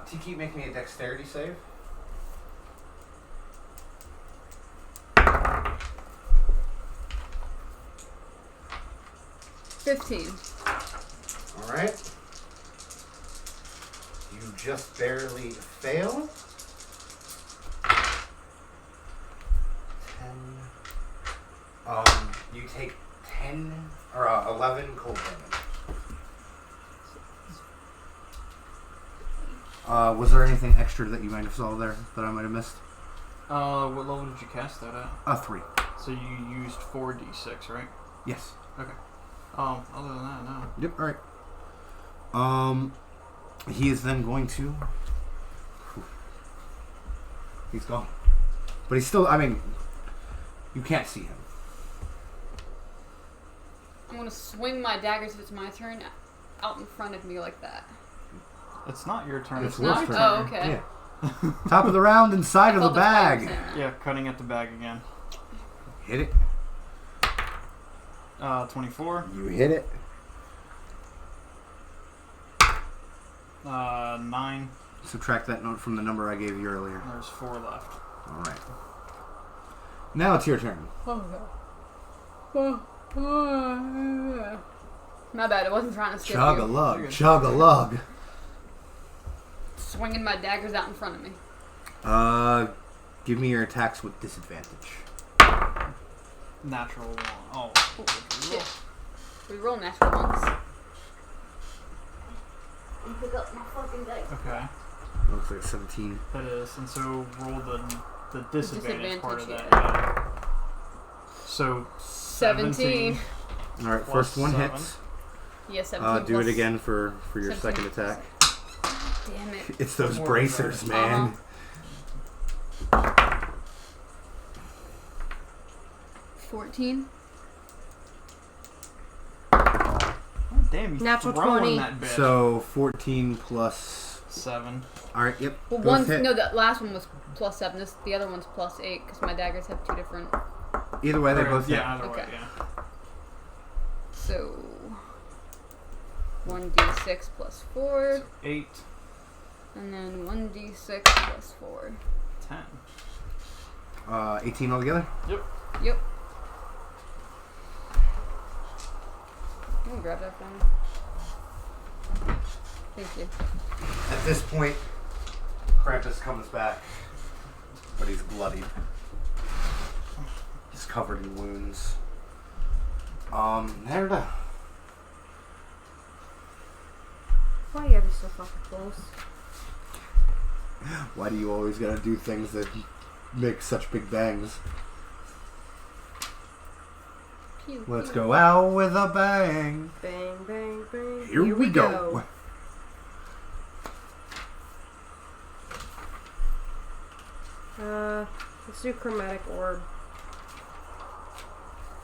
Do you keep making me a dexterity save? $15. Alright. You just barely fail. 10. You take 10 or 11 cold damage. Was there anything extra that you might have saw there that I might have missed? What level did you cast that at? 3. So you used 4d6, right? Yes. Okay. Other than that, no. Yep. All right. He is then going to. He's gone, but he's still. I mean, you can't see him. I'm gonna swing my daggers if it's my turn out in front of me like that. It's not your turn. It's not? Wolf's turn. Oh, okay. Yeah. Top of the round, inside of the thought that's why you were bag. saying that. Yeah, cutting at the bag again. Hit it. 24. You hit it. 9. Subtract that note from the number I gave you earlier. There's 4 left. All right. Now it's your turn. My bad, I wasn't trying to skip Chug a you. lug. Chug a lug. Swinging my daggers out in front of me. Give me your attacks with disadvantage. Natural 1. Oh. Shit. We roll natural ones. And pick up my fucking dice. Okay. Looks like 17. That is. And so roll the disadvantage part of that. Disadvantage, Yeah. So 17. All right, Plus first one 7. hits. Yeah, 17 Do it plus- again for your 17. second attack. Damn it. It's those More bracers, man. 14. Oh, damn, you Natural throwing 20. that bitch. So 14 plus. 7. All right, yep. Well, both hit. no, that last one was plus 7. The other one's plus 8 because my daggers have 2 different. Either way, they both hit. Yeah, either way, Okay. yeah. So 1d6 plus 4, 8, and then 1d6 plus 4. 10. 18 altogether. Yep. Yep. You can grab that for me. Thank you. At this point, Krampus comes back, but he's bloodied. He's covered in wounds. Nerda. Why you gotta be so fucking close? Why do you always gotta do things that make such big bangs? Pew, Let's pew. go out with a bang. Bang, bang, bang. Here we go. Let's do chromatic orb.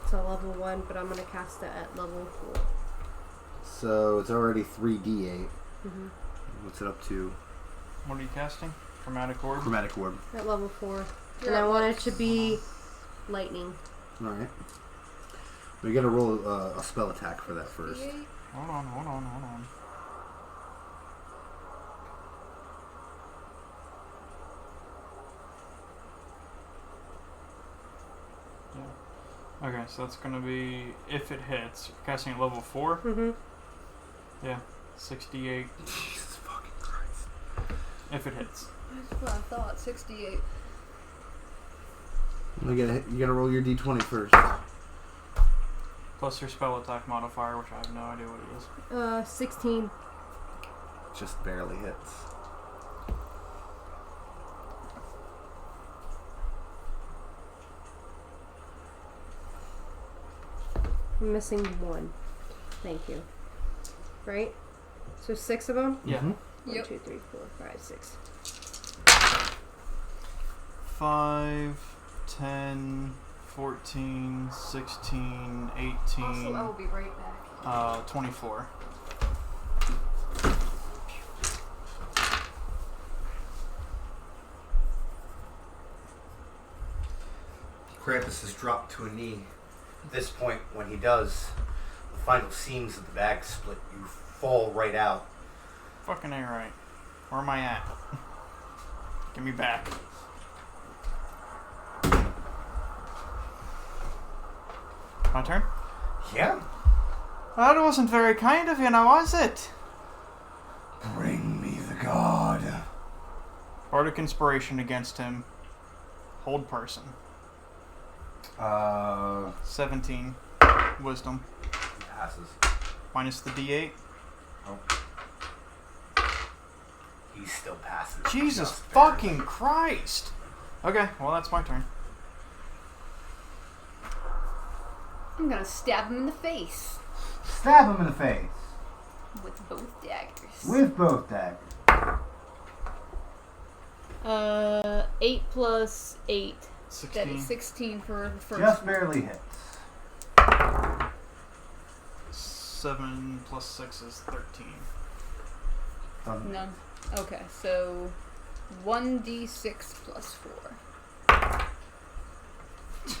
It's a level 1, but I'm gonna cast it at level 4. So it's already 3d8. Mm-hmm. What's it up to? What are you casting? Chromatic orb? Chromatic orb. At level 4. You're And I at want it to be lightning. Alright. We gotta roll a spell attack for that first. Hold on. Yeah. Okay, so that's gonna be, if it hits, casting at level 4? Mm-hmm. Yeah. 68, Jesus fucking Christ. if it hits. That's what I thought. 68. You gotta roll your d20 first. Plus your spell attack modifier, which I have no idea what it is. 16. Just barely hits. I'm missing 1. Thank you. Right? So 6 of them? Yeah. Mhm. 1, Yep. 2, 3, 4, 5, 6. 5, 10, 14, 16, 18, Also, I will be right back. 24. Krampus has dropped to a knee. At this point, when he does, the final seams of the bag split. You fall right out. Fucking A right. Where am I at? Give me back. My turn? Yeah? That wasn't very kind of you, now was it? Bring me the god. Bardic Inspiration against him. Hold person. 17. Wisdom. He passes. Minus the D8. Oh. He still passes. Jesus Just fucking Christ! Okay, well that's my turn. I'm gonna stab him in the face Stab him in the face. with both daggers. With both daggers. 8 plus 8. That 16. is 16 for the first Just one. barely hits. 7 plus 6 is 13. None. Okay, so 1d6 plus 4.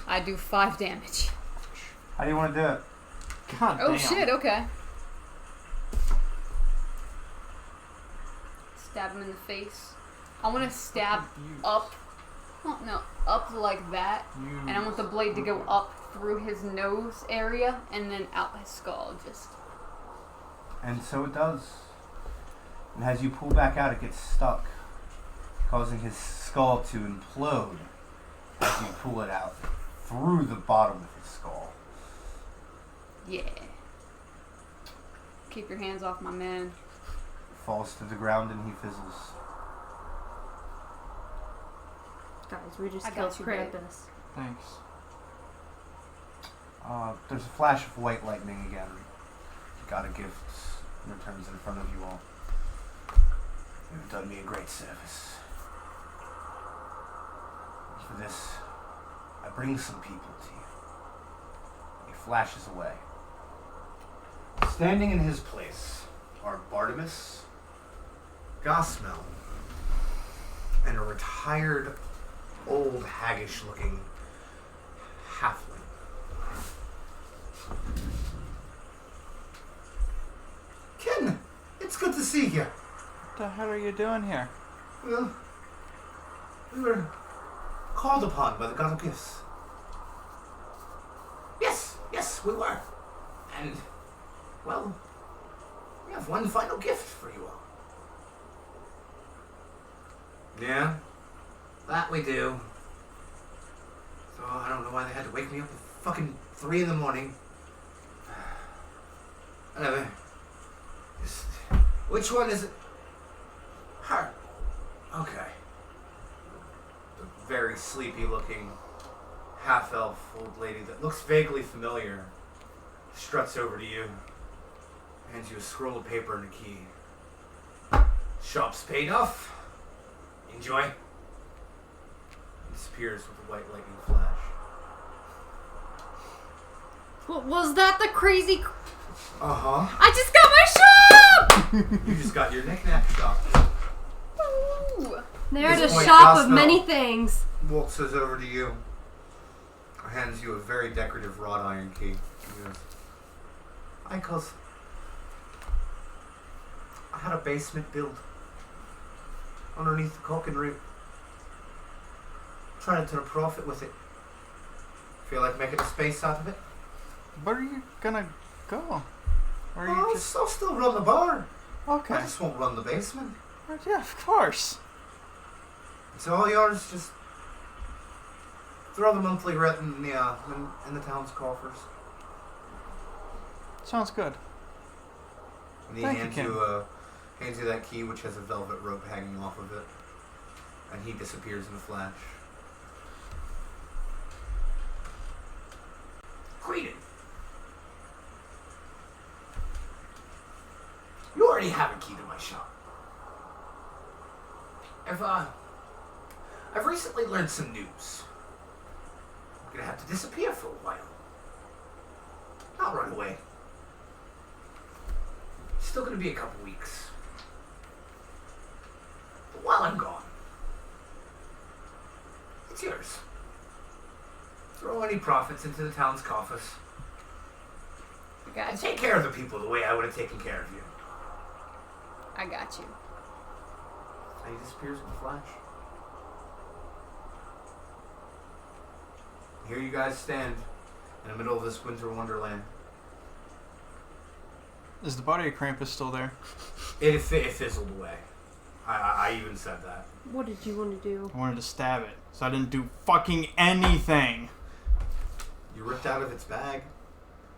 I do 5 damage. How do you want to do it? God Oh damn. shit, okay. Stab him in the face. I want to stab up. Oh, no, up like that. And I want the blade to go up through his nose area and then out his skull. Just. And so it does. And as you pull back out, it gets stuck, causing his skull to implode as you pull it out through the bottom of his skull. Yeah. Keep your hands off my man. Falls to the ground and he fizzles. Guys, we just I killed got you, babe. Krampus. Thanks. There's a flash of white lightning again. Got a gift returns in front of you all. You've done me a great service. For this, I bring some people to you. He flashes away. Standing in his place are Bartimus, Gosmel, and a retired, old, haggish-looking halfling. Ken, it's good to see you. What the hell are you doing here? Well, we were called upon by the god of gifts. Yes, we were. And, well, we have one final gift for you all. Yeah, that we do. So I don't know why they had to wake me up at fucking 3 in the morning. Whatever. Just, which one is it? Her. Okay. The very sleepy looking half-elf old lady that looks vaguely familiar struts over to you, hands you a scroll of paper and a key. Shop's paid off. Enjoy. Disappears with a white lightning flash. Was that the crazy... Uh-huh. I just got my shop! You just got your knick-knack shop. Ooh. There's a This point, shop of Gosnell many things. waltzes over to you, hands you a very decorative wrought iron key. He goes, "Hi, cuz. I had a basement built underneath the cooking room. Trying to turn a profit with it. Feel like making a space out of it? Where are you gonna go? Or are you I'll just... I'll still run the bar. Okay. I just won't run the basement. Yeah, of course. It's all yours. Just throw the monthly rent in the town's coffers." Sounds good. And he Thank you, hands Ken. hands you that key, which has a velvet rope hanging off of it, and he disappears in a flash. Greeting. You already have a key to my shop. If I I've recently learned some news. I'm gonna have to disappear for a while. Not run away. Still gonna be a couple weeks. But while I'm gone, it's yours. Throw any profits into the town's coffers. I got And you. take care of the people the way I would have taken care of you. I got you. And he disappears in a flash. Here you guys stand in the middle of this winter wonderland. Is the body of Krampus still there? It fizzled away. I even said that. What did you want to do? I wanted to stab it, so I didn't do fucking anything. You ripped out of its bag.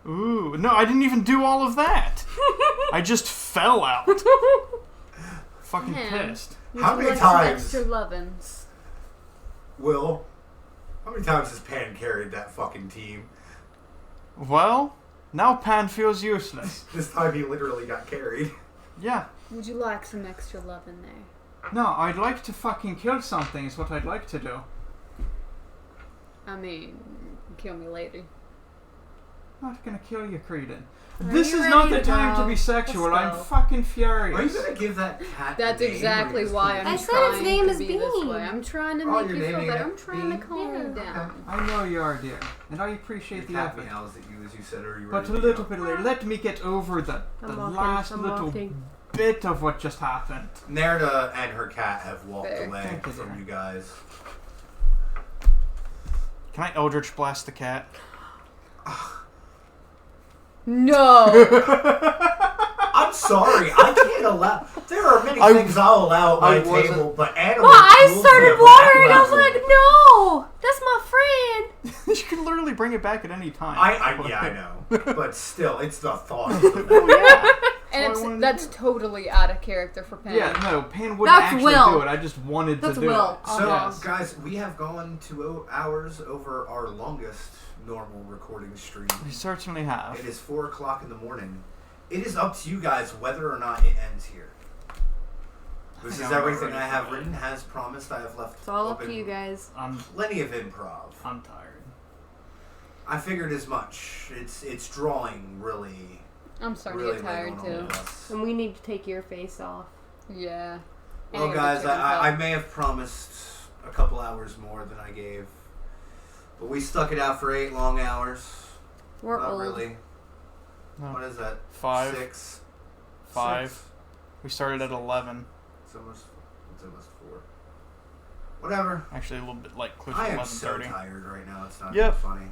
Ooh, no, I didn't even do all of that. I just fell out. Fucking Man. pissed. How Would many you like some times- extra lovin's? Will, how many times has Pan carried that fucking team? Well, now Pan feels useless. This time he literally got carried. Yeah. Would you like some extra lovin' there? No, I'd like to fucking kill something is what I'd like to do. I mean, kill me later. Not gonna kill you, Creedon. Are This you is not ready the to time go? to be sexual. Let's I'm go. fucking Are you furious. gonna give that cat That's a name, or exactly you just why gonna- I'm I said trying his name to is be this Bean. way. I'm trying to Oh, make you're you feel naming better. it I'm trying Bean? to calm you Yeah. down. I know you are, dear, and I Your appreciate the cat effort. meows at you as you said, "Are you But ready a to little go?" bit later, let me get over the last little bit of what just happened. Nerda and her cat have walked Fair. away Thank you, from dear. you guys. Can I Eldritch Blast the cat? No! I'm sorry, I can't allow. There are many things I'll allow at my I wasn't- table, but animals. Well, I cruelty started of watering. I was that like, level. no, that's my friend. You can literally bring it back at any time. Yeah, I know, but still, it's the thought. Of the yeah. And That's what I wanted that's to do. totally out of character for Pan. Yeah, no, Pan wouldn't That's actually Will. do it. I just wanted That's to do Will. it. So, Yes. guys, we have gone 2 hours over our longest normal recording stream. We certainly have. It is 4 o'clock in the morning. It is up to you guys whether or not it ends here. This is think I'm everything already I have tired. written. As promised, I have left It's all up open to you guys. I'm plenty of improv. tired. I figured as much. It's drawing really, I'm starting really to get tired late on too. all of us. And we need to take your face off. Yeah. Well, And guys, chicken I cup. may have promised a couple hours more than I gave, but we stuck it out for 8 long hours. We're Not old. really. No. What is that? 5. 6. 5. 6. We started at 11. It's almost 4. Whatever. Actually, a little bit like close to I am so 11:30. tired right now. It's not Yep. even funny.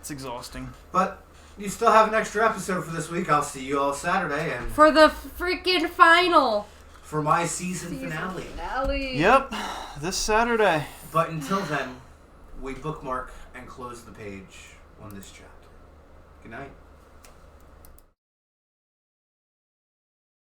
It's exhausting. But you still have an extra episode for this week. I'll see you all Saturday and For the freaking final. for my season finale. Finale. Yep, this Saturday. But until then, we bookmark and close the page on this chapter. Good night.